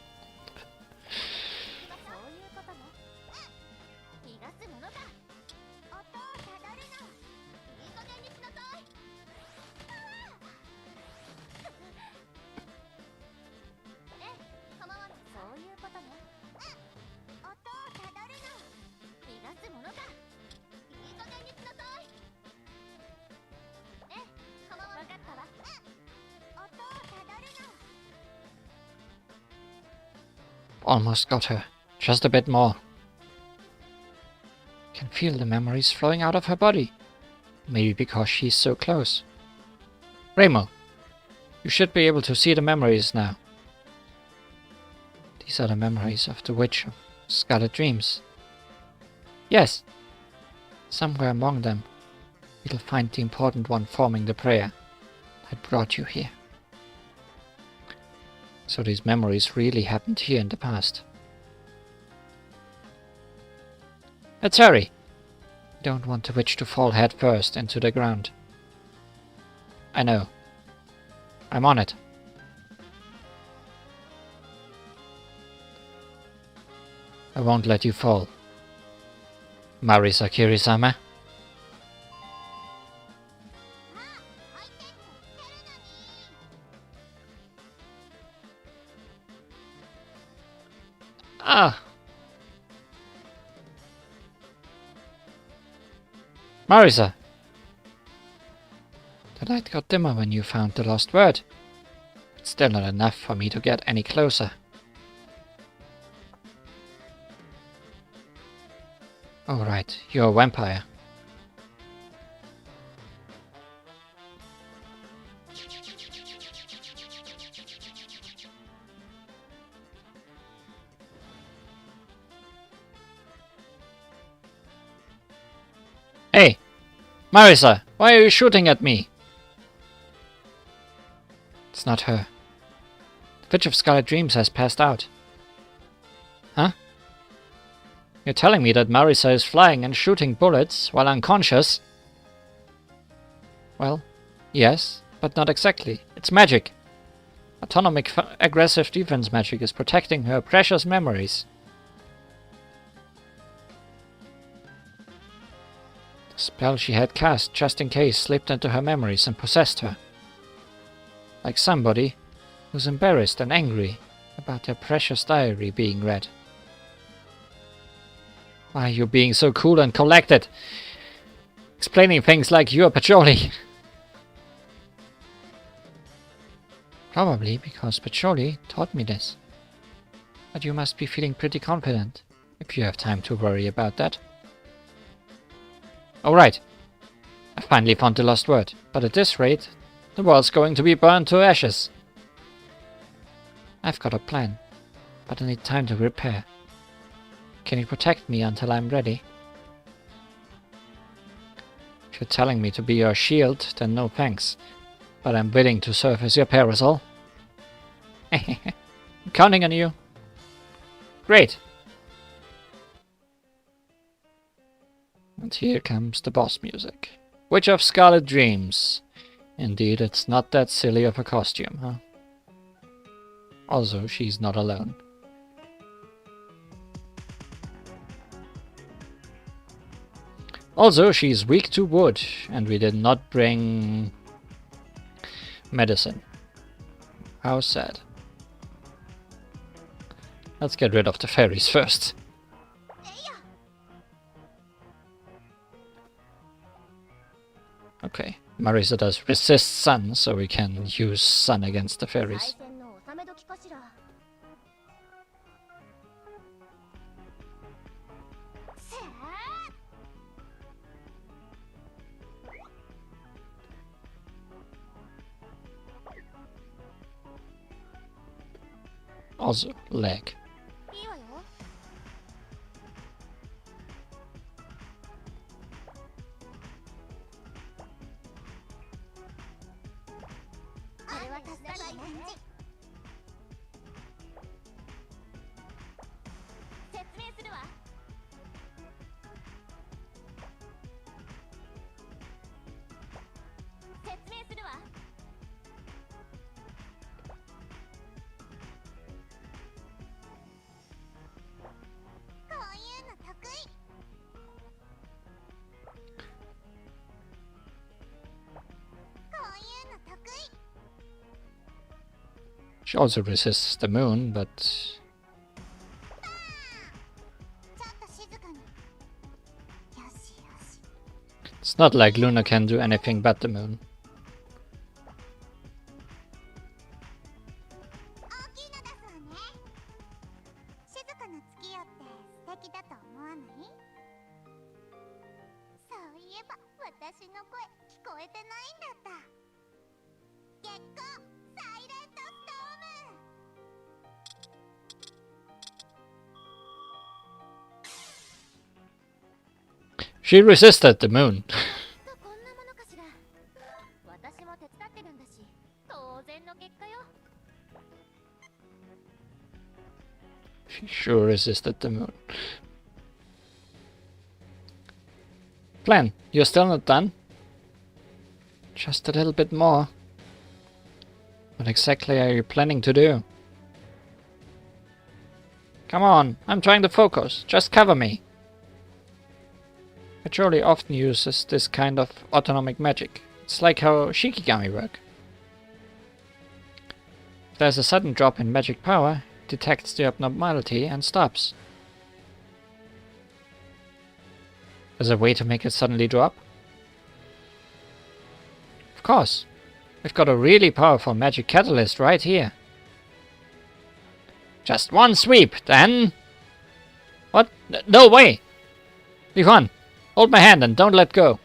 Almost got her. Just a bit more. Can feel the memories flowing out of her body. Maybe because she's so close. Remo, you should be able to see the memories now. These are the memories of the Witch of Scarlet Dreams. Yes. Somewhere among them, you'll find the important one forming the prayer that brought you here. So these memories really happened here in the past. Let's hurry! We don't want the witch to fall head first into the ground. I know. I'm on it. I won't let you fall. Marisa Kiri-sama. Ah! Marisa! The light got dimmer when you found the lost word. It's still not enough for me to get any closer. Oh right, you're a vampire. Hey! Marisa, why are you shooting at me? It's not her. The Witch of Scarlet Dreams has passed out. Huh? You're telling me that Marisa is flying and shooting bullets while unconscious? Well, yes, but not exactly. It's magic. Autonomic aggressive defense magic is protecting her precious memories. The spell she had cast just in case slipped into her memories and possessed her. Like somebody who's embarrassed and angry about their precious diary being read. Why are you being so cool and collected? Explaining things like you're Patchouli. Probably because Patchouli taught me this. But you must be feeling pretty confident, if you have time to worry about that. Alright, I finally found the lost word, but at this rate, the world's going to be burned to ashes. I've got a plan, but I need time to repair. Can you protect me until I'm ready? If you're telling me to be your shield, then no thanks. But I'm willing to serve as your parasol. I'm counting on you. Great. And here comes the boss music. Witch of Scarlet Dreams. Indeed, it's not that silly of a costume, huh? Also, she's not alone. Also, she's weak to wood, and we did not bring medicine. How sad. Let's get rid of the fairies first. Okay, Marisa does resist sun, so we can use sun against the fairies. Also, leg. She also resists the moon, but it's not like Luna can do anything but the moon. She resisted the moon. She sure resisted the moon. Plan, you're still not done? Just a little bit more. What exactly are you planning to do? Come on, I'm trying to focus. Just cover me. Maturely often uses this kind of autonomic magic. It's like how Shikigami work. If there's a sudden drop in magic power, it detects the abnormality and stops. There's a way to make it suddenly drop? Of course. We've got a really powerful magic catalyst right here. Just one sweep, then... What? No way! Yuan, hold my hand and don't let go.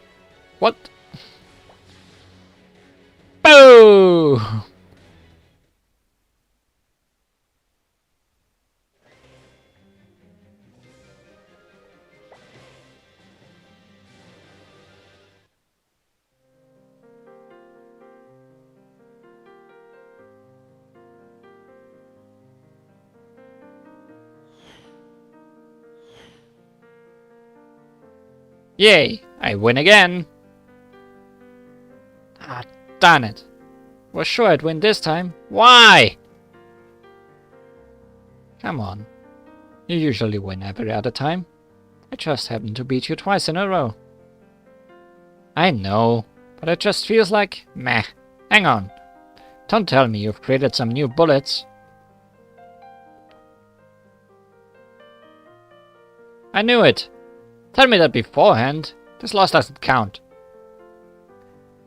What? Boo! Yay! I win again! Ah, darn it. Was sure I'd win this time. Why? Come on. You usually win every other time. I just happened to beat you twice in a row. I know, but it just feels like meh. Hang on. Don't tell me you've created some new bullets. I knew it. Tell me that beforehand. This loss doesn't count.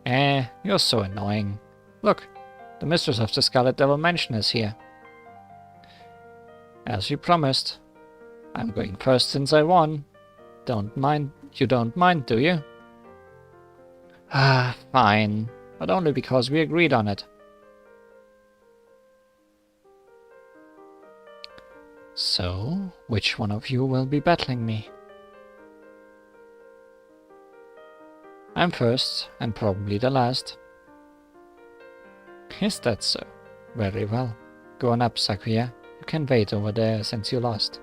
You're so annoying. Look, the mistress of the Scarlet Devil Mansion is here. As you promised. I'm going first since I won. You don't mind, do you? Ah, fine. But only because we agreed on it. So, which one of you will be battling me? I'm first, and probably the last. Is that so? Very well. Go on up, Sakuya. You can wait over there since you lost.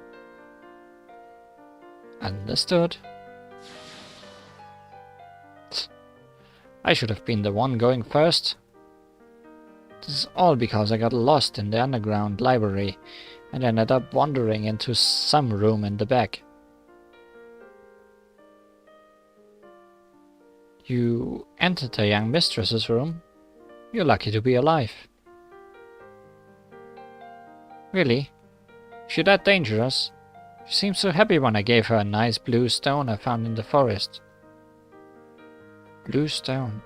Understood. I should have been the one going first. This is all because I got lost in the underground library and ended up wandering into some room in the back. You entered the young mistress's room? You're lucky to be alive. Really? Is she that dangerous? She seemed so happy when I gave her a nice blue stone I found in the forest. Blue stone.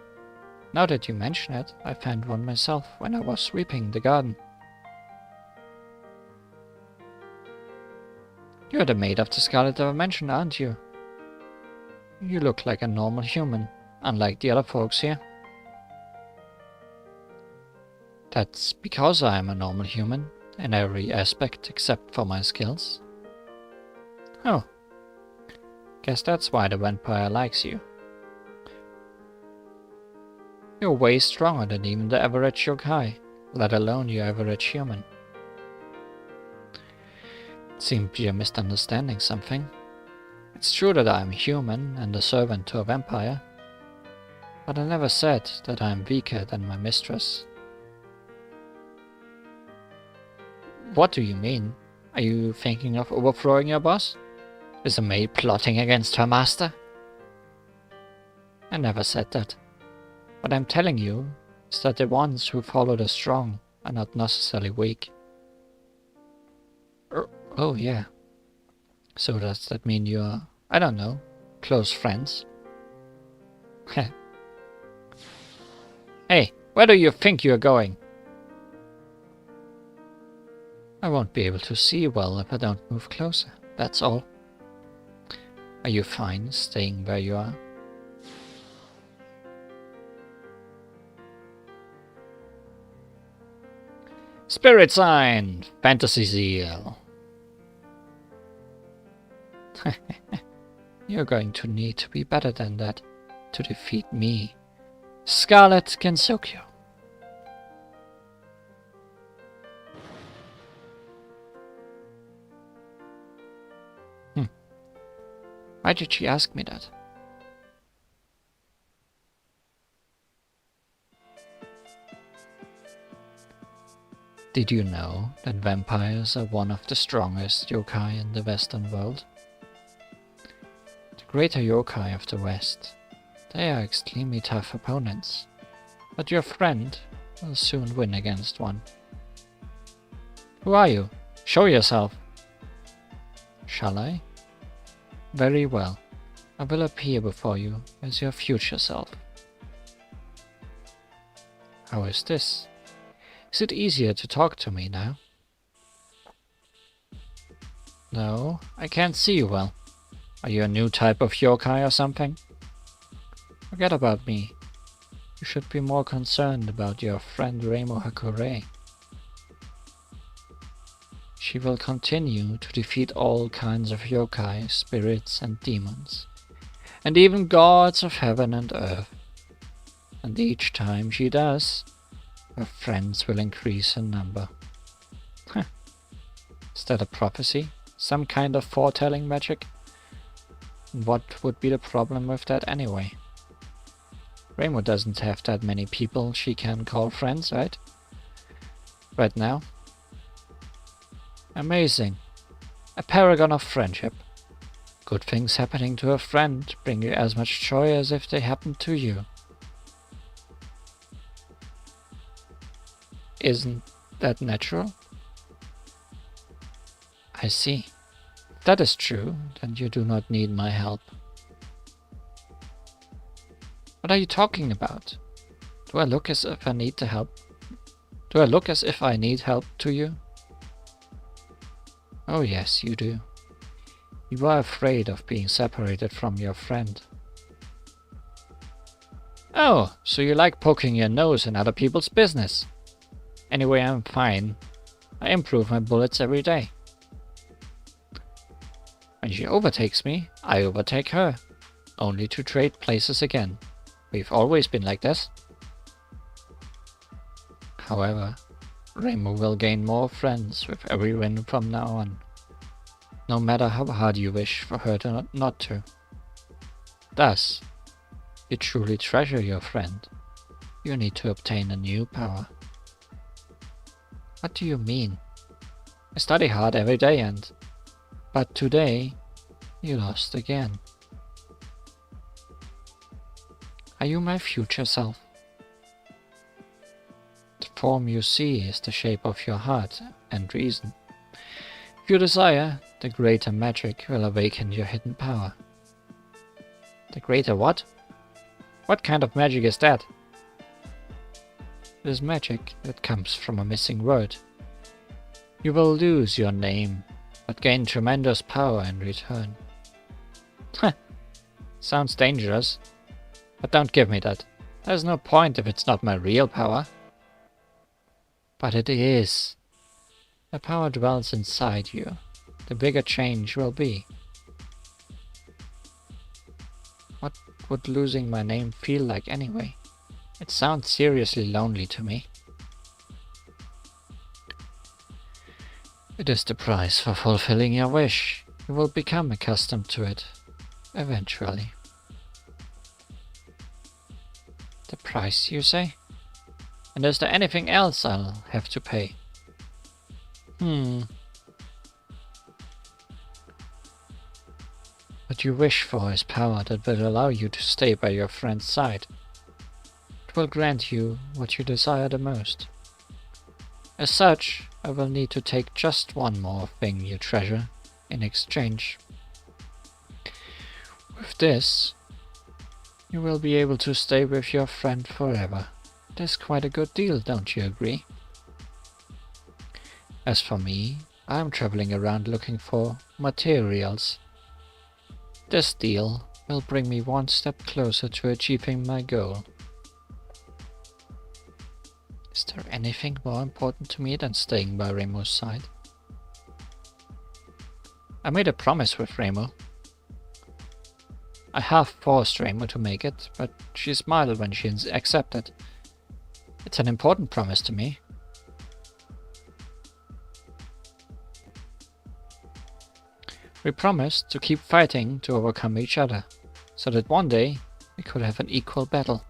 Now that you mention it, I found one myself when I was sweeping the garden. You're the maid of the scarlet I mentioned, aren't you? You look like a normal human, unlike the other folks here. That's because I am a normal human, in every aspect except for my skills. Oh. Guess that's why the vampire likes you. You're way stronger than even the average yokai, let alone your average human. It seems you're misunderstanding something. It's true that I'm human and a servant to a vampire, but I never said that I'm weaker than my mistress. What do you mean? Are you thinking of overthrowing your boss? Is a maid plotting against her master? I never said that. What I'm telling you is that the ones who follow the strong are not necessarily weak. Oh yeah. So does that mean you're, I don't know, close friends? Hey, where do you think you're going? I won't be able to see well if I don't move closer, that's all. Are you fine staying where you are? Spirit sign! Fantasy seal! You're going to need to be better than that to defeat me. Scarlet Gensokyo. Why did she ask me that? Did you know that vampires are one of the strongest yokai in the Western world? The greater yokai of the West. They are extremely tough opponents, but your friend will soon win against one. Who are you? Show yourself! Shall I? Very well. I will appear before you as your future self. How is this? Is it easier to talk to me now? No, I can't see you well. Are you a new type of yokai or something? Forget about me. You should be more concerned about your friend Reimo Hakure. She will continue to defeat all kinds of yokai, spirits and demons, and even gods of heaven and earth. And each time she does, her friends will increase in number. Is that a prophecy? Some kind of foretelling magic? What would be the problem with that anyway? Reimo doesn't have that many people she can call friends, right? Right now? Amazing. A paragon of friendship. Good things happening to a friend bring you as much joy as if they happened to you. Isn't that natural? I see. If that is true, then you do not need my help. What are you talking about? Do I look as if I need the help? Do I look as if I need help to you? Oh yes, you do. You are afraid of being separated from your friend. Oh, so you like poking your nose in other people's business. Anyway, I'm fine. I improve my bullets every day. When she overtakes me, I overtake her. Only to trade places again. We've always been like this. However, Reimu will gain more friends with every win from now on. No matter how hard you wish for her to not to. Thus, you truly treasure your friend. You need to obtain a new power. What do you mean? I study hard every day but today, you lost again. Are you my future self? The form you see is the shape of your heart and reason. If you desire, the greater magic will awaken your hidden power. The greater what? What kind of magic is that? It is magic that comes from a missing word. You will lose your name, but gain tremendous power in return. Heh, sounds dangerous. But don't give me that. There's no point if it's not my real power. But it is. The power dwells inside you. The bigger change will be. What would losing my name feel like anyway? It sounds seriously lonely to me. It is the price for fulfilling your wish. You will become accustomed to it. Eventually. The price, you say? And is there anything else I'll have to pay? What you wish for is power that will allow you to stay by your friend's side. It will grant you what you desire the most. As such, I will need to take just one more thing you treasure in exchange. With this, you will be able to stay with your friend forever. That's quite a good deal, don't you agree? As for me, I am traveling around looking for materials. This deal will bring me one step closer to achieving my goal. Is there anything more important to me than staying by Reimu's side? I made a promise with Reimu. I half forced Reimu to make it, but she smiled when she accepted. It's an important promise to me. We promised to keep fighting to overcome each other, so that one day we could have an equal battle.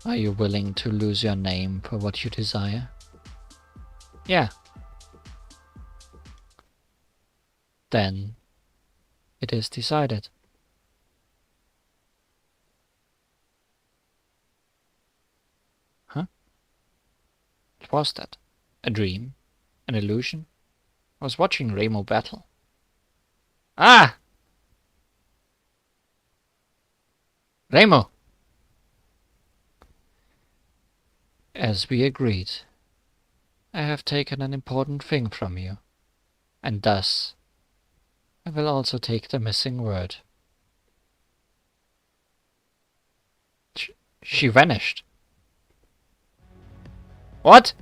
Are you willing to lose your name for what you desire? Yeah. Then it is decided. Huh? What was that? A dream? An illusion? I was watching Reimu battle. Ah! Reimu! As we agreed, I have taken an important thing from you, and thus I will also take the missing word. She vanished. What?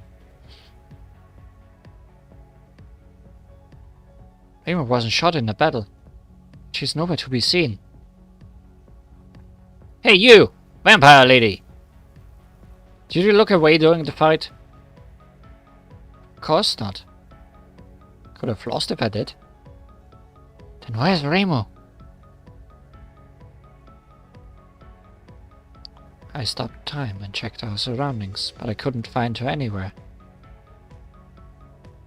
Reimu wasn't shot in the battle. She's nowhere to be seen. Hey you! Vampire lady! Did you look away during the fight? Of course not. Could have lost if I did. Then where's Reimu? I stopped time and checked our surroundings, but I couldn't find her anywhere.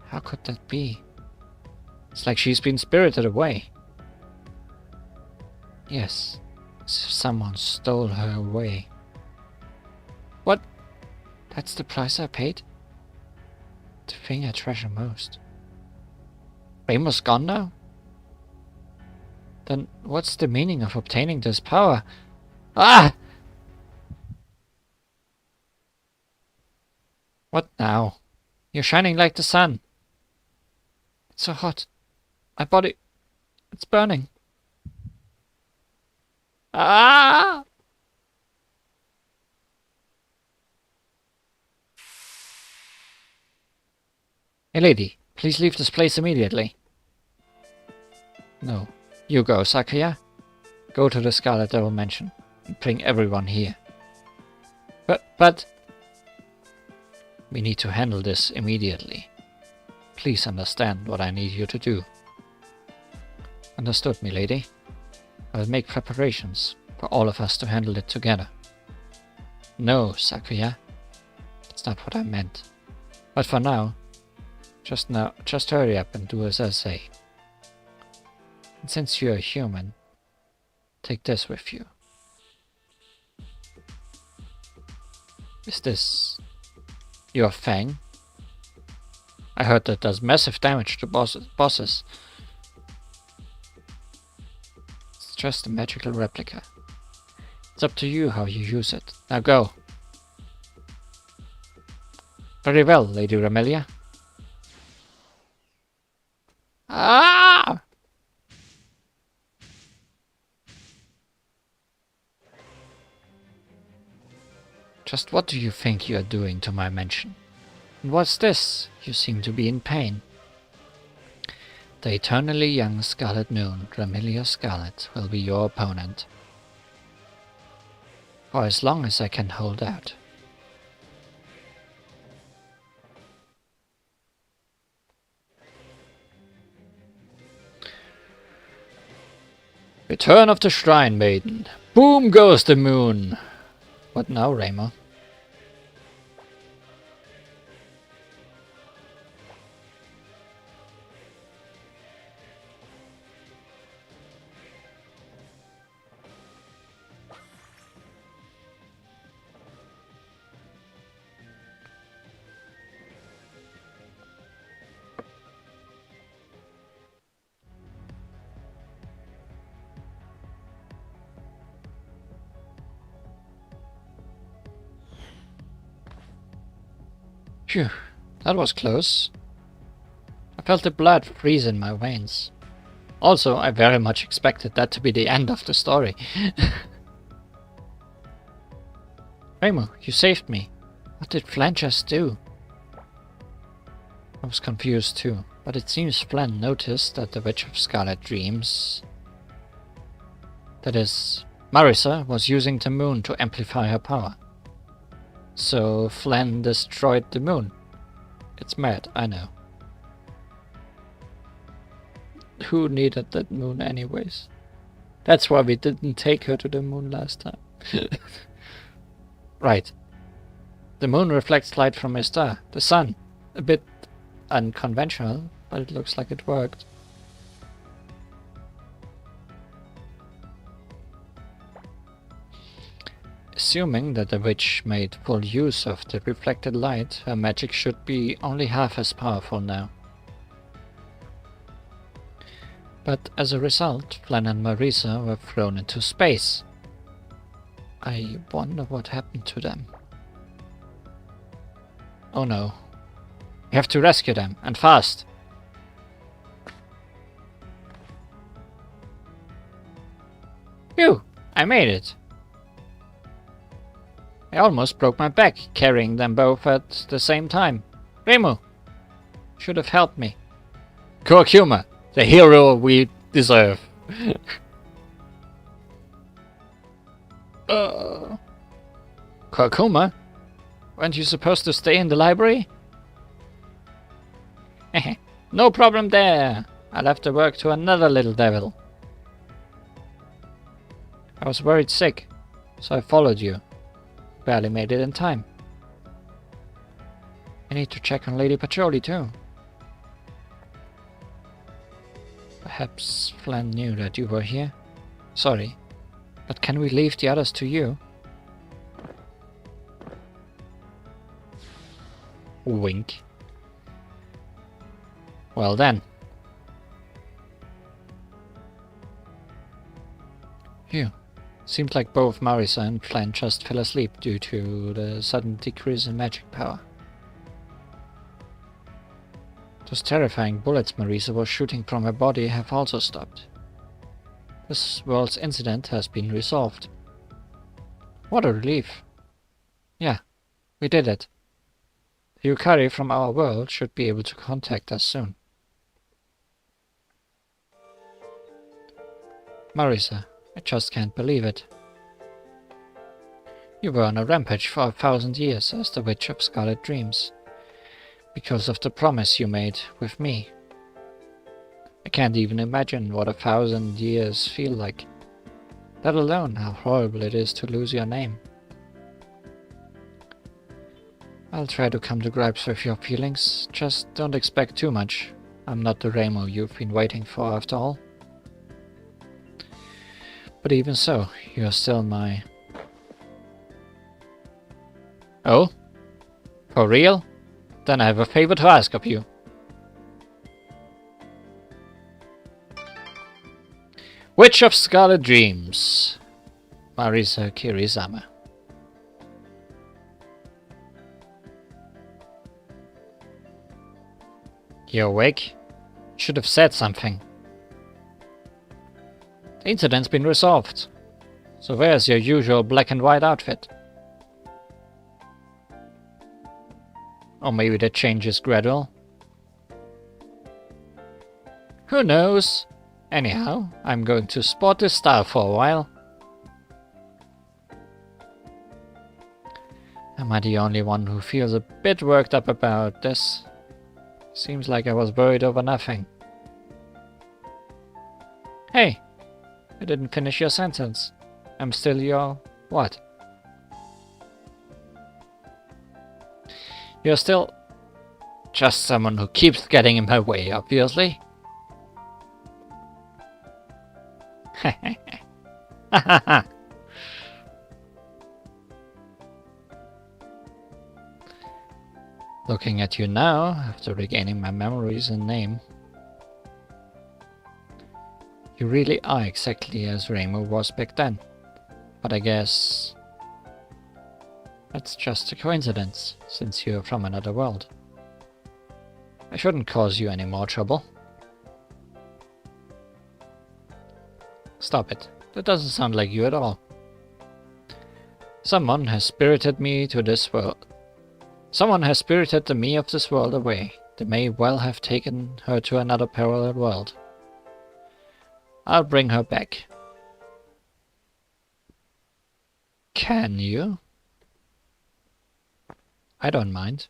How could that be? It's like she's been spirited away. Yes, as if someone stole her away. What? That's the price I paid? The thing I treasure most. Reimu's gone now? Then what's the meaning of obtaining this power? Ah! What now? You're shining like the sun. It's so hot. My body... it's burning. Ah! Hey lady, please leave this place immediately. No. You go, Sakuya. Go to the Scarlet Devil Mansion and bring everyone here. But... We need to handle this immediately. Please understand what I need you to do. Understood, milady. I will make preparations for all of us to handle it together. No, Sakuya. That's not what I meant. But for now, just hurry up and do as I say. And since you're a human, take this with you. Is this your fang? I heard that does massive damage to bosses. It's just a magical replica. It's up to you how you use it. Now go. Very well, Lady Ramelia. Ah! Just what do you think you are doing to my mansion? And what's this? You seem to be in pain. The eternally young Scarlet Moon, Ramelia Scarlet, will be your opponent. For as long as I can hold out. Return of the Shrine Maiden. Boom goes the moon. What now, Raymo? Phew, that was close. I felt the blood freeze in my veins. Also, I very much expected that to be the end of the story. Raymo, you saved me. What did Flan just do? I was confused too, but it seems Flan noticed that the Witch of Scarlet Dreams, that is, Marisa, was using the moon to amplify her power. So Flan destroyed the moon. It's mad, I know. Who needed that moon anyways? That's why we didn't take her to the moon last time. Right. The moon reflects light from a star, the sun. A bit unconventional, but it looks like it worked. Assuming that the witch made full use of the reflected light, her magic should be only half as powerful now. But as a result, Flan and Marisa were thrown into space. I wonder what happened to them. Oh no. We have to rescue them, and fast! Phew! I made it! I almost broke my back carrying them both at the same time. Raymo should have helped me. Kurokuma, the hero we deserve. Kurokuma? Weren't you supposed to stay in the library? No problem there. I'll have to work to another little devil. I was worried sick, so I followed you. Barely made it in time. I need to check on Lady Patchouli too. Perhaps Flan knew that you were here? Sorry, but can we leave the others to you? Wink. Well then. Phew. Seemed like both Marisa and Flan just fell asleep due to the sudden decrease in magic power. Those terrifying bullets Marisa was shooting from her body have also stopped. This world's incident has been resolved. What a relief. Yeah, we did it. The Yukari from our world should be able to contact us soon. Marisa, I just can't believe it. You were on a rampage for 1,000 years as the Witch of Scarlet Dreams, because of the promise you made with me. I can't even imagine what 1,000 years feel like, let alone how horrible it is to lose your name. I'll try to come to grips with your feelings, just don't expect too much. I'm not the Remo you've been waiting for after all. But even so, you're still my... Oh? For real? Then I have a favor to ask of you. Witch of Scarlet Dreams, Marisa Kirizama. You awake? Should have said something. The incident's been resolved. So where's your usual black and white outfit? Or maybe the change is gradual? Who knows? Anyhow, I'm going to sport this style for a while. Am I the only one who feels a bit worked up about this? Seems like I was worried over nothing. Hey! You didn't finish your sentence. I'm still your... what? You're still... just someone who keeps getting in my way, obviously. Looking at you now, after regaining my memories and name, you really are exactly as Remo was back then. But I guess that's just a coincidence, since you're from another world. I shouldn't cause you any more trouble. Stop it. That doesn't sound like you at all. Someone has spirited me to this world. Someone has spirited the me of this world away. They may well have taken her to another parallel world. I'll bring her back. Can you? I don't mind.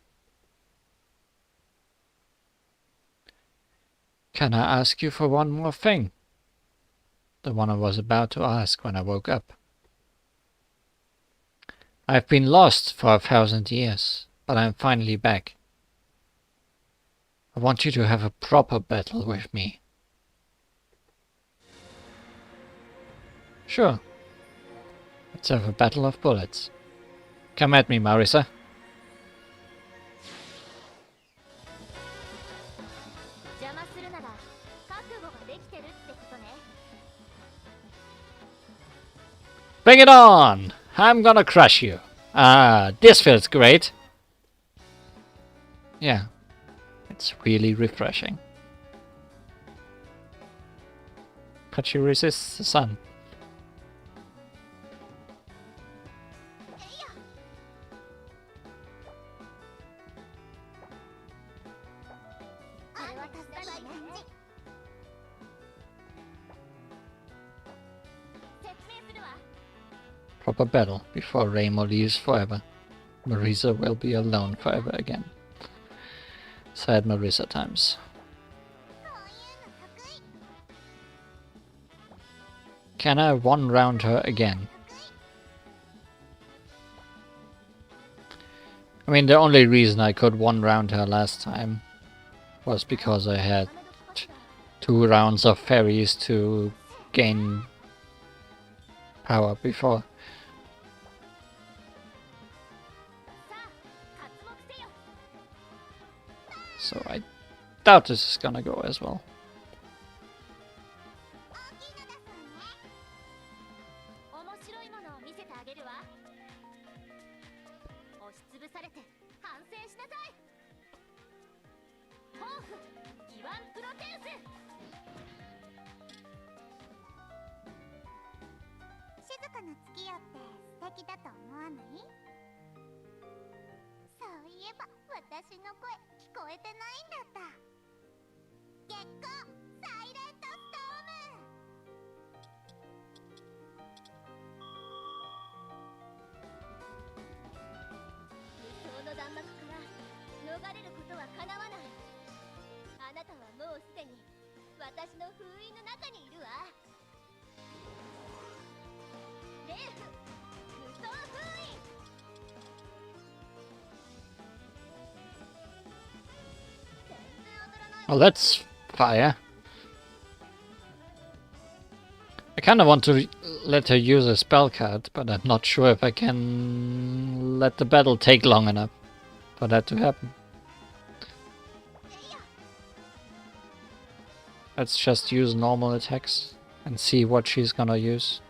Can I ask you for one more thing? The one I was about to ask when I woke up. I've been lost for 1,000 years, but I'm finally back. I want you to have a proper battle with me. Sure. Let's have a battle of bullets. Come at me, Marisa. Bring it on! I'm gonna crush you. Ah, this feels great. Yeah, it's really refreshing. But she resists the sun. Proper battle before Remo leaves forever. Marisa will be alone forever again. Sad Marisa times. Can I one-round her again? I mean, the only reason I could one-round her last time was because I had 2 rounds of fairies to gain power before. So I doubt this is gonna go as well. かな月夜って素敵だと思わない？そういえば私の声聞こえてないんだった。月光サイレントストーム。理想の弾幕から逃れることは叶わない。あなたはもうすでに私の封印の中にいるわ。レーフ無双封印。Oh, that's fire. I kinda want to let her use a spell card, but I'm not sure if I can let the battle take long enough for that to happen. Let's just use normal attacks and see what she's gonna use.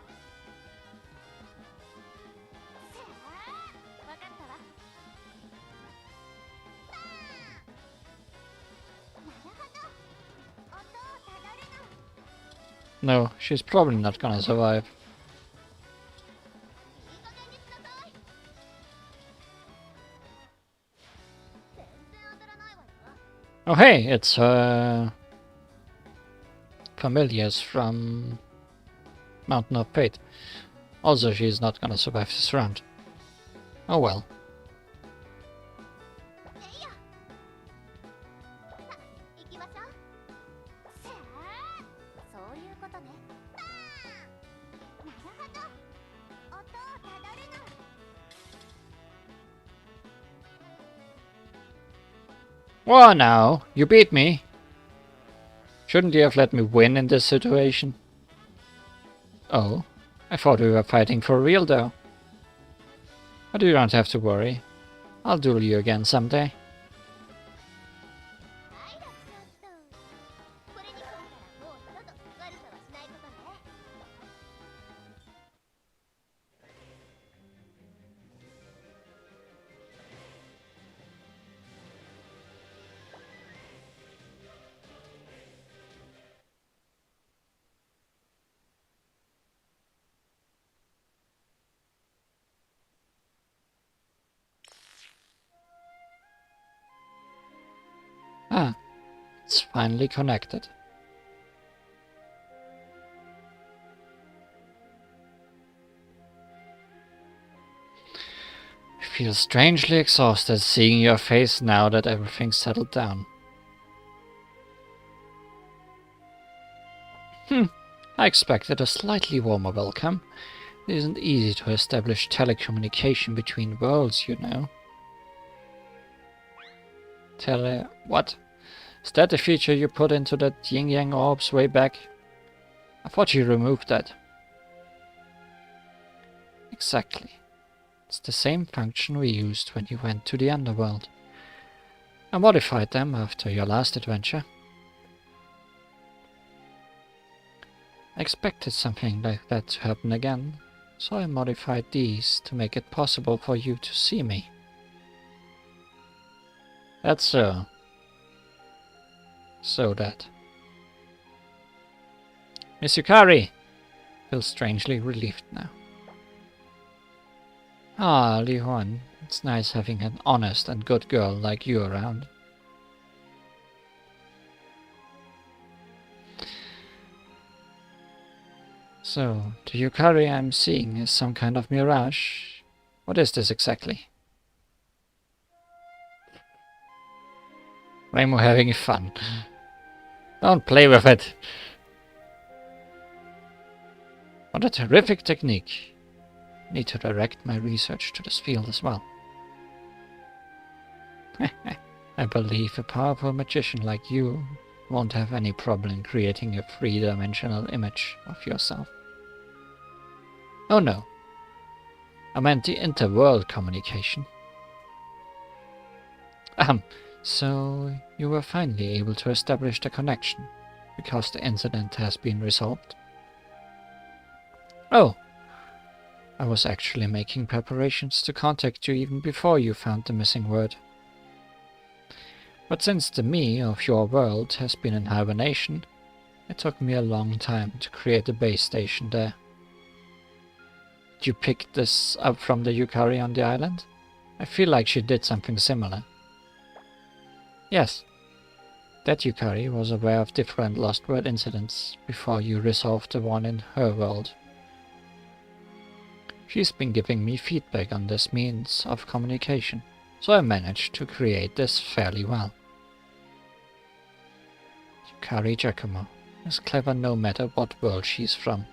No, she's probably not gonna survive. Oh hey, it's familiars from Mountain of Fate. Also, she's not gonna survive this round. Oh well. Well, now, you beat me. Shouldn't you have let me win in this situation? Oh, I thought we were fighting for real though. But you don't have to worry. I'll duel you again someday. Ah, it's finally connected. I feel strangely exhausted seeing your face now that everything's settled down. I expected a slightly warmer welcome. It isn't easy to establish telecommunication between worlds, you know. What? Is that the feature you put into the yin-yang orbs way back? I thought you removed that. Exactly. It's the same function we used when you went to the underworld. I modified them after your last adventure. I expected something like that to happen again, so I modified these to make it possible for you to see me. That's so. So that. Miss Yukari feels strangely relieved now. Ah, Li Huan, it's nice having an honest and good girl like you around. So, the Yukari I'm seeing is some kind of mirage. What is this exactly? Rainbow having fun. Don't play with it. What a terrific technique. Need to direct my research to this field as well. I believe a powerful magician like you won't have any problem creating a three-dimensional image of yourself. Oh no. I meant the interworld communication. So you were finally able to establish the connection, because the incident has been resolved? Oh, I was actually making preparations to contact you even before you found the missing word. But since the me of your world has been in hibernation, it took me a long time to create a base station there. Did you pick this up from the Yukari on the island? I feel like she did something similar. Yes. That Yukari was aware of different LostWord incidents before you resolved the one in her world. She's been giving me feedback on this means of communication, so I managed to create this fairly well. Yukari Giacomo is clever no matter what world she's from.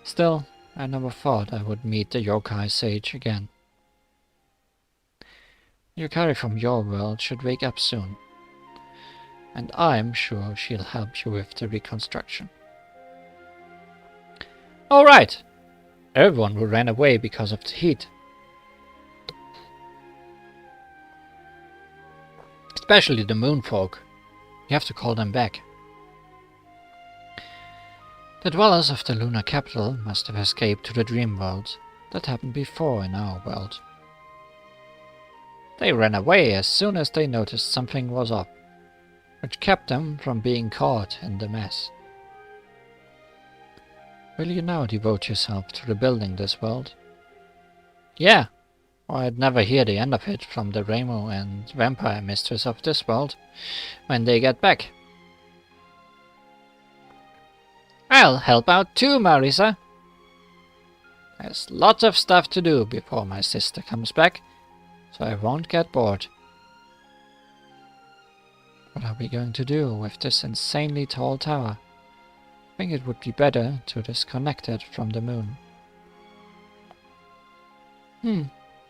Still, I never thought I would meet the yokai sage again. Yukari from your world should wake up soon, and I'm sure she'll help you with the reconstruction. Alright! Everyone who ran away because of the heat. Especially the moon folk. You have to call them back. The dwellers of the lunar capital must have escaped to the dream world. That happened before in our world. They ran away as soon as they noticed something was up, which kept them from being caught in the mess. Will you now devote yourself to rebuilding this world? Yeah, or I'd never hear the end of it from the Remo and vampire mistress of this world when they get back. I'll help out too, Marisa. There's lots of stuff to do before my sister comes back, so I won't get bored. What are we going to do with this insanely tall tower? I think it would be better to disconnect it from the moon.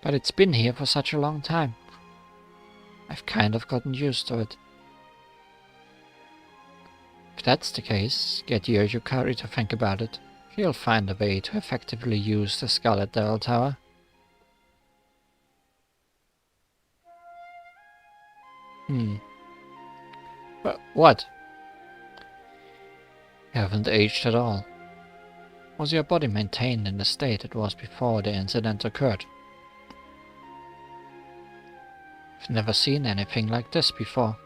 But it's been here for such a long time. I've kind of gotten used to it. If that's the case, get your Yukari to think about it. She'll find a way to effectively use the Scarlet Devil Tower. But what? You haven't aged at all. Was your body maintained in the state it was before the incident occurred? I've never seen anything like this before.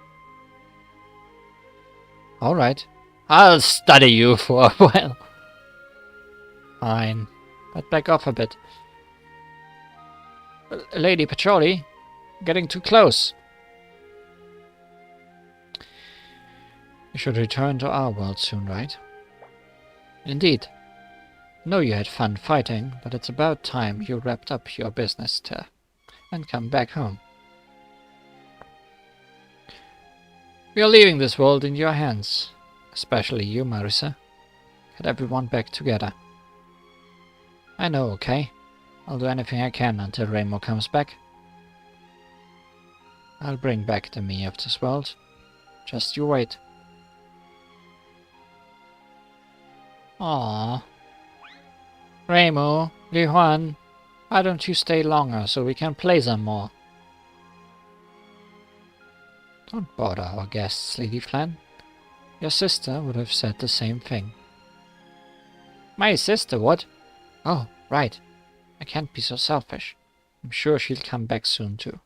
Alright, I'll study you for a while. Fine, but back off a bit. Lady Pacioli, getting too close. You should return to our world soon, right? Indeed. I know you had fun fighting, but it's about time you wrapped up your business and come back home. We are leaving this world in your hands, especially you, Marisa. Get everyone back together. I know, okay? I'll do anything I can until Remo comes back. I'll bring back the me of this world. Just you wait. Aww. Remo, Li Huan, why don't you stay longer so we can play some more? Don't bother our guests, Lady Flan. Your sister would have said the same thing. My sister would? Oh, right. I can't be so selfish. I'm sure she'll come back soon too.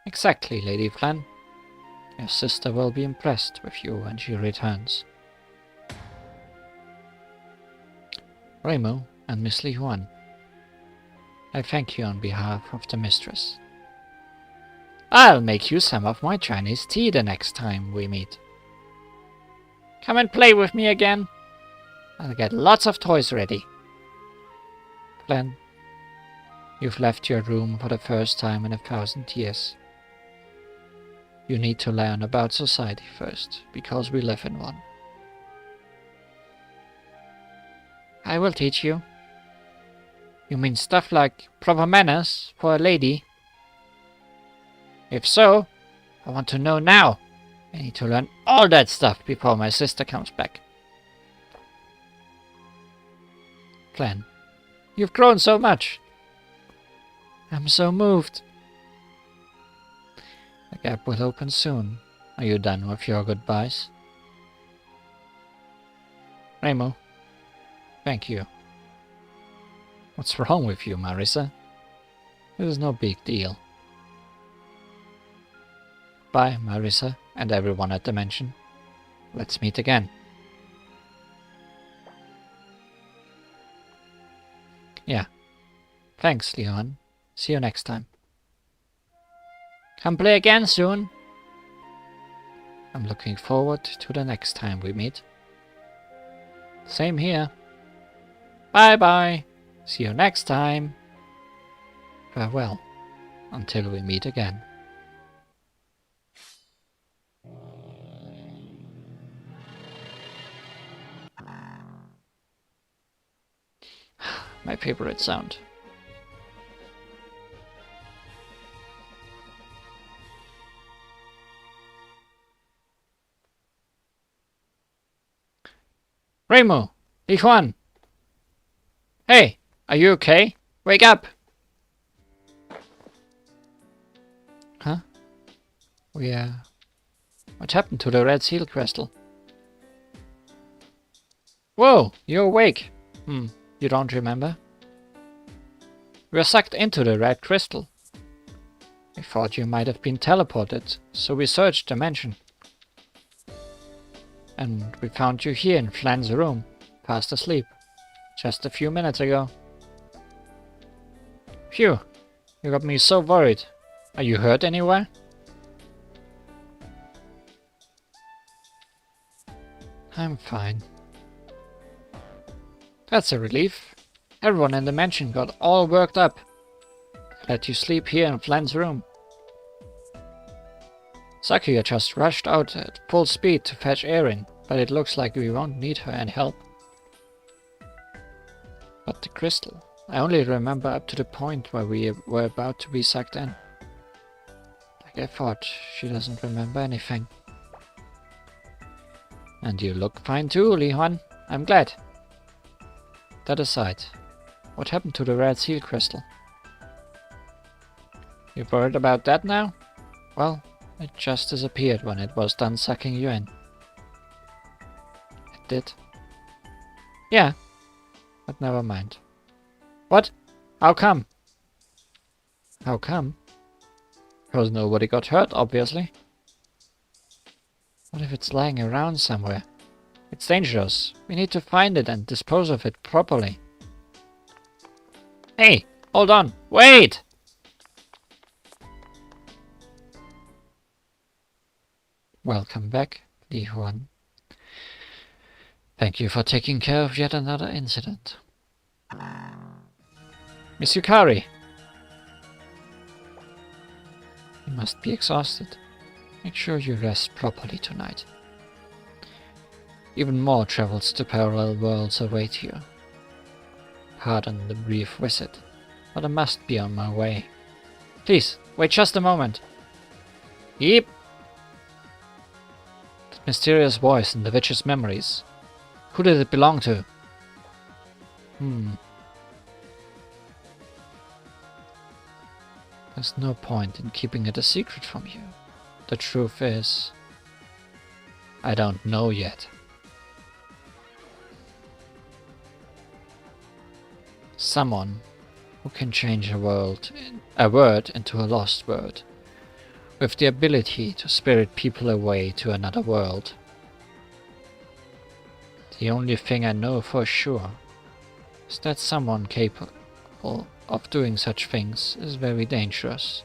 Exactly, Lady Flan. Your sister will be impressed with you when she returns. Remo and Miss Li Huan, I thank you on behalf of the mistress. I'll make you some of my Chinese tea the next time we meet. Come and play with me again. I'll get lots of toys ready. Glenn, you've left your room for the first time in 1,000 years. You need to learn about society first, because we live in one. I will teach you. You mean stuff like proper manners for a lady? If so, I want to know now. I need to learn all that stuff before my sister comes back. Glenn, you've grown so much. I'm so moved. The gap will open soon. Are you done with your goodbyes? Remo, thank you. What's wrong with you, Marisa? It is no big deal. Bye, Marisa, and everyone at the mansion. Let's meet again. Yeah. Thanks, Leon. See you next time. Come play again soon. I'm looking forward to the next time we meet. Same here. Bye bye. See you next time. Farewell. Until we meet again. My favorite sound. Remo! Li Huan! Hey! Are you okay? Wake up! Huh? What happened to the red seal crystal? Whoa! You're awake! You don't remember? We were sucked into the red crystal. We thought you might have been teleported, so we searched the mansion. And we found you here in Flan's room, fast asleep, just a few minutes ago. Phew, you got me so worried. Are you hurt anywhere? I'm fine. That's a relief. Everyone in the mansion got all worked up. Let you sleep here in Flan's room. Sakuya just rushed out at full speed to fetch Erin, but it looks like we won't need her any help. But the crystal. I only remember up to the point where we were about to be sucked in. Like I thought, she doesn't remember anything. And you look fine too, Li Huan. I'm glad. That aside, what happened to the red seal crystal? You worried about that now? Well, it just disappeared when it was done sucking you in. It did? Yeah, but never mind. What? How come? How come? Because nobody got hurt, obviously. What if it's lying around somewhere? It's dangerous. We need to find it and dispose of it properly. Hey! Hold on! Wait! Welcome back, Li Huan. Thank you for taking care of yet another incident. Miss Yukari! You must be exhausted. Make sure you rest properly tonight. Even more travels to parallel worlds await you. Pardon the brief visit, but I must be on my way. Please, wait just a moment. Yep. That mysterious voice in the witch's memories. Who did it belong to? There's no point in keeping it a secret from you. The truth is, I don't know yet. Someone who can change a word into a lost word, with the ability to spirit people away to another world. The only thing I know for sure is that someone capable of doing such things is very dangerous.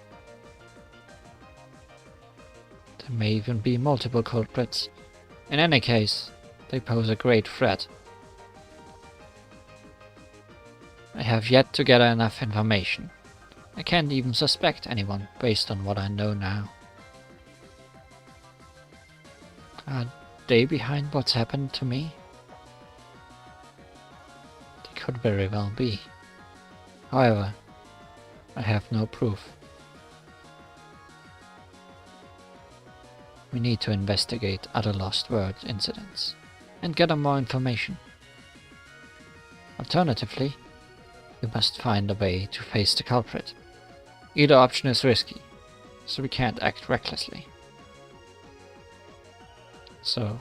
There may even be multiple culprits. In any case, they pose a great threat. I have yet to gather enough information. I can't even suspect anyone based on what I know now. Are they behind what's happened to me? They could very well be. However, I have no proof. We need to investigate other LostWord incidents and gather more information. Alternatively, we must find a way to face the culprit. Either option is risky, so we can't act recklessly. So,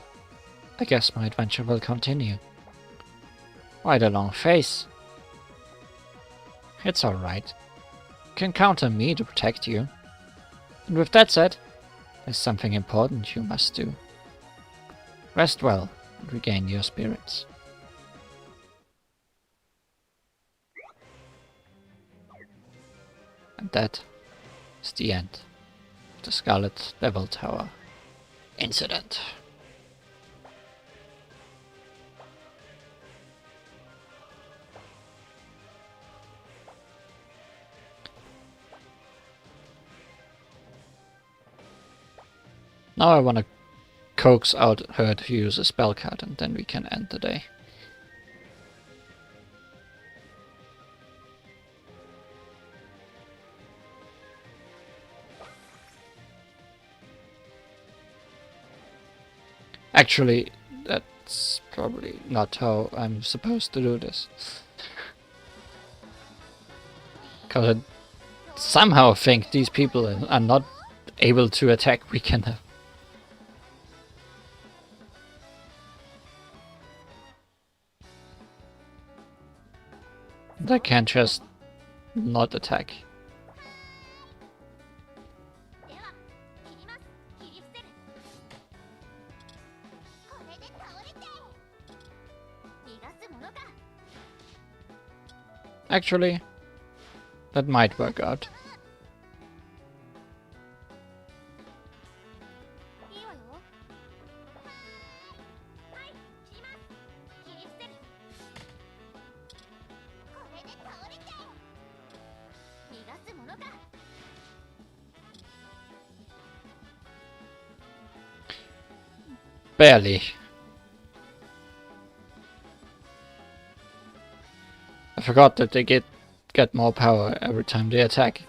I guess my adventure will continue. Why the long face? It's alright. You can count on me to protect you. And with that said, there's something important you must do. Rest well and regain your spirits. And that is the end of the Scarlet Devil Tower incident. Now I want to coax out her to use a spell card, and then we can end the day. Actually, that's probably not how I'm supposed to do this. Because I somehow think these people are not able to attack weekender. They can't just not attack. Actually, that might work out. Barely. I forgot that they get more power every time they attack.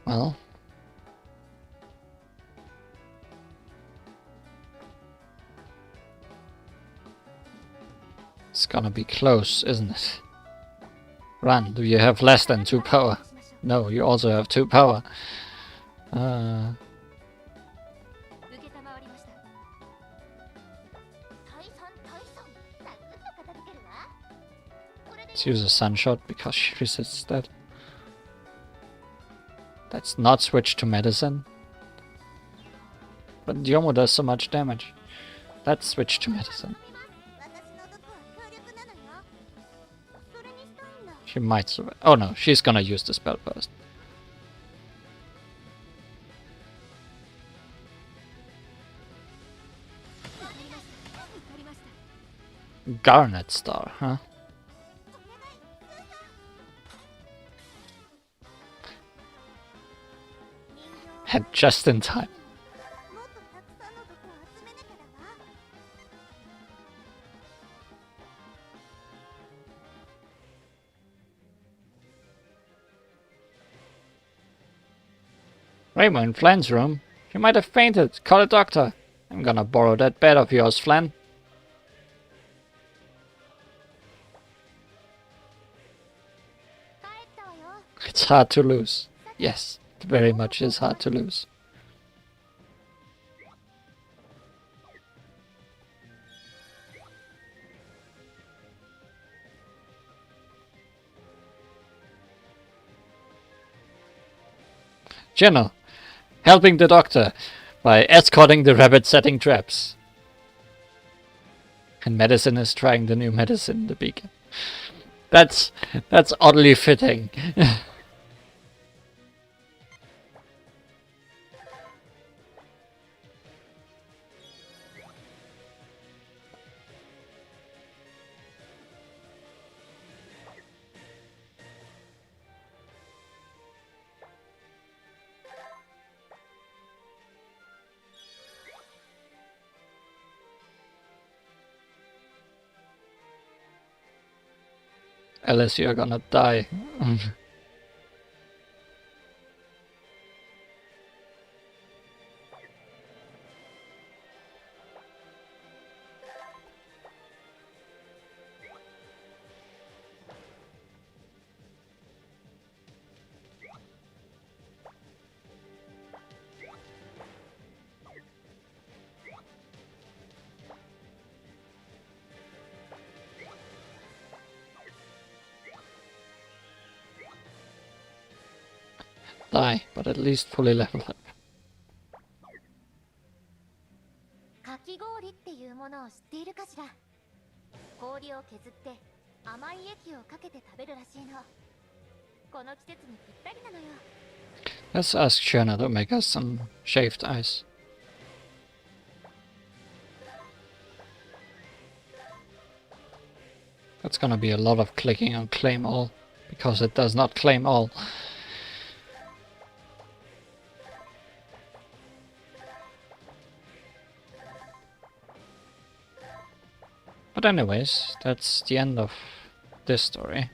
Well, it's gonna be close, isn't it? Run, do you have less than 2 power? No, you also have 2 power. Let's use a Sunshot because she resists that. Let's not switch to medicine. But Yomo does so much damage. Let's switch to medicine. She might survive. Oh no, she's gonna use the spell first. Garnet Star, huh? And just in time. Raymond in Flan's room. She might have fainted. Call a doctor. I'm gonna borrow that bed of yours, Flan. It's hard to lose. Yes, it very much is hard to lose. General, helping the doctor by escorting the rabbit setting traps. And medicine is trying the new medicine, the beacon. That's oddly fitting. Alice, you're gonna die. die, but at least fully level up. かき氷っていうものを知っているかしら。氷を削って甘い液をかけて食べるらしいの。この季節にぴったりなのよ。 Let's ask Shana to make us some shaved ice. That's gonna be a lot of clicking on claim all, because it does not claim all. But anyways, that's the end of this story.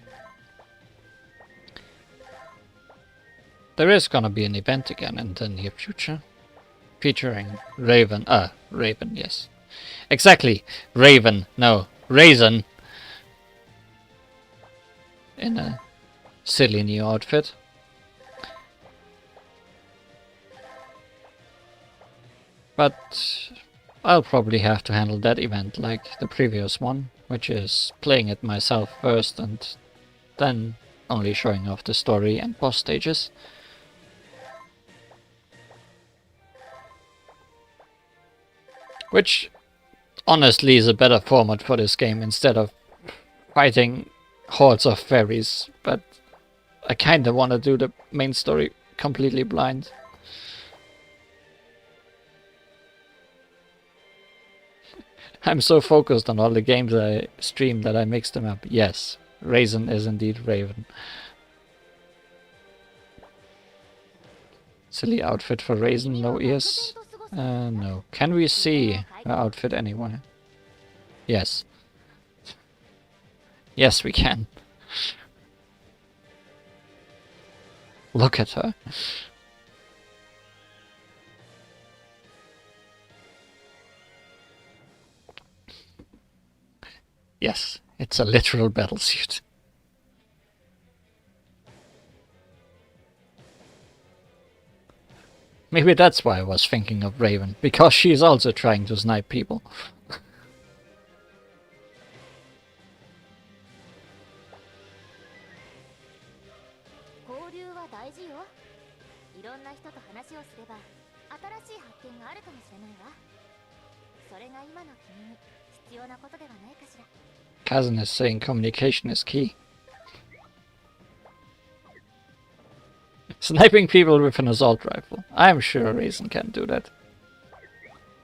There is gonna be an event again in the near future, featuring Raven, yes. Exactly, Raven, no, Raisin. In a silly new outfit. But I'll probably have to handle that event like the previous one, which is playing it myself first and then only showing off the story and boss stages. Which honestly is a better format for this game instead of fighting hordes of fairies, but I kinda wanna do the main story completely blind. I'm so focused on all the games I stream that I mix them up. Yes, Raisin is indeed Raven. Silly outfit for Raisin, no ears. No. Can we see her outfit anywhere? Yes. Yes, we can. Look at her. Yes, it's a literal battlesuit. Maybe that's why I was thinking of Raven, because she's also trying to snipe people. 交流は大事よ。いろんな人と話をすれば新しい発見があるかもしれないわ。それが今の君に必要なことではないかしら。 Cousin is saying communication is key. Sniping people with an assault rifle. I'm sure Raisin can do that.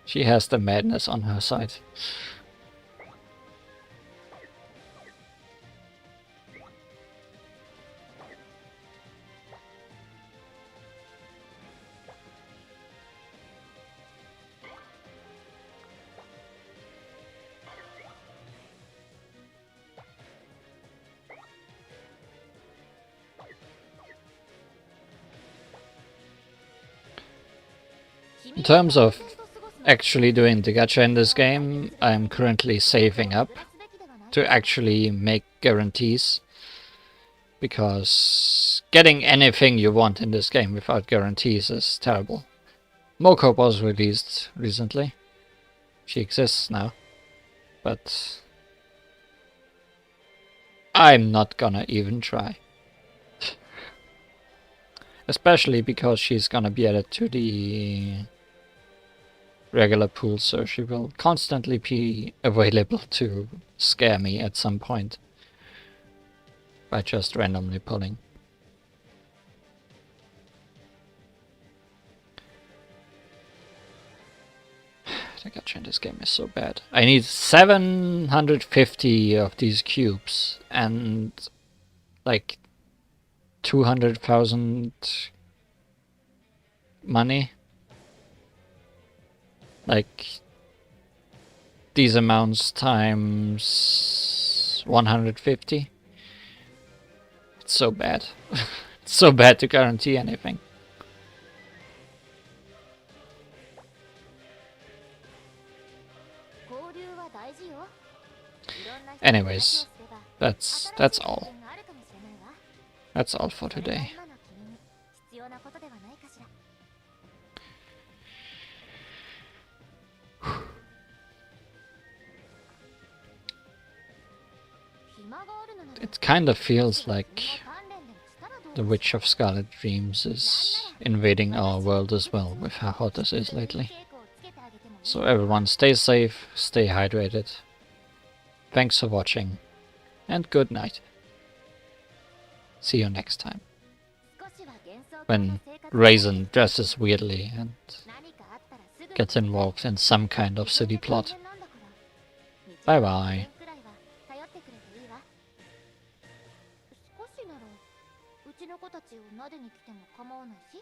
She has the madness on her side. In terms of actually doing the gacha in this game, I'm currently saving up to actually make guarantees, because getting anything you want in this game without guarantees is terrible. Moko was released recently. She exists now, but I'm not gonna even try. Especially because she's gonna be added to the regular pool, so she will constantly be available to scare me at some point by just randomly pulling. The gacha in this game is so bad. I need 750 of these cubes and like 200,000 money. Like these amounts times 150. It's so bad. It's so bad to guarantee anything. Anyways, that's all. That's all for today. It kind of feels like the Witch of Scarlet Dreams is invading our world as well, with how hot this is lately. So everyone stay safe, stay hydrated. Thanks for watching, and good night. See you next time. When Raisin dresses weirdly and gets involved in some kind of city plot. Bye bye. 少しならうちの子たちを撫でに来ても構わないし。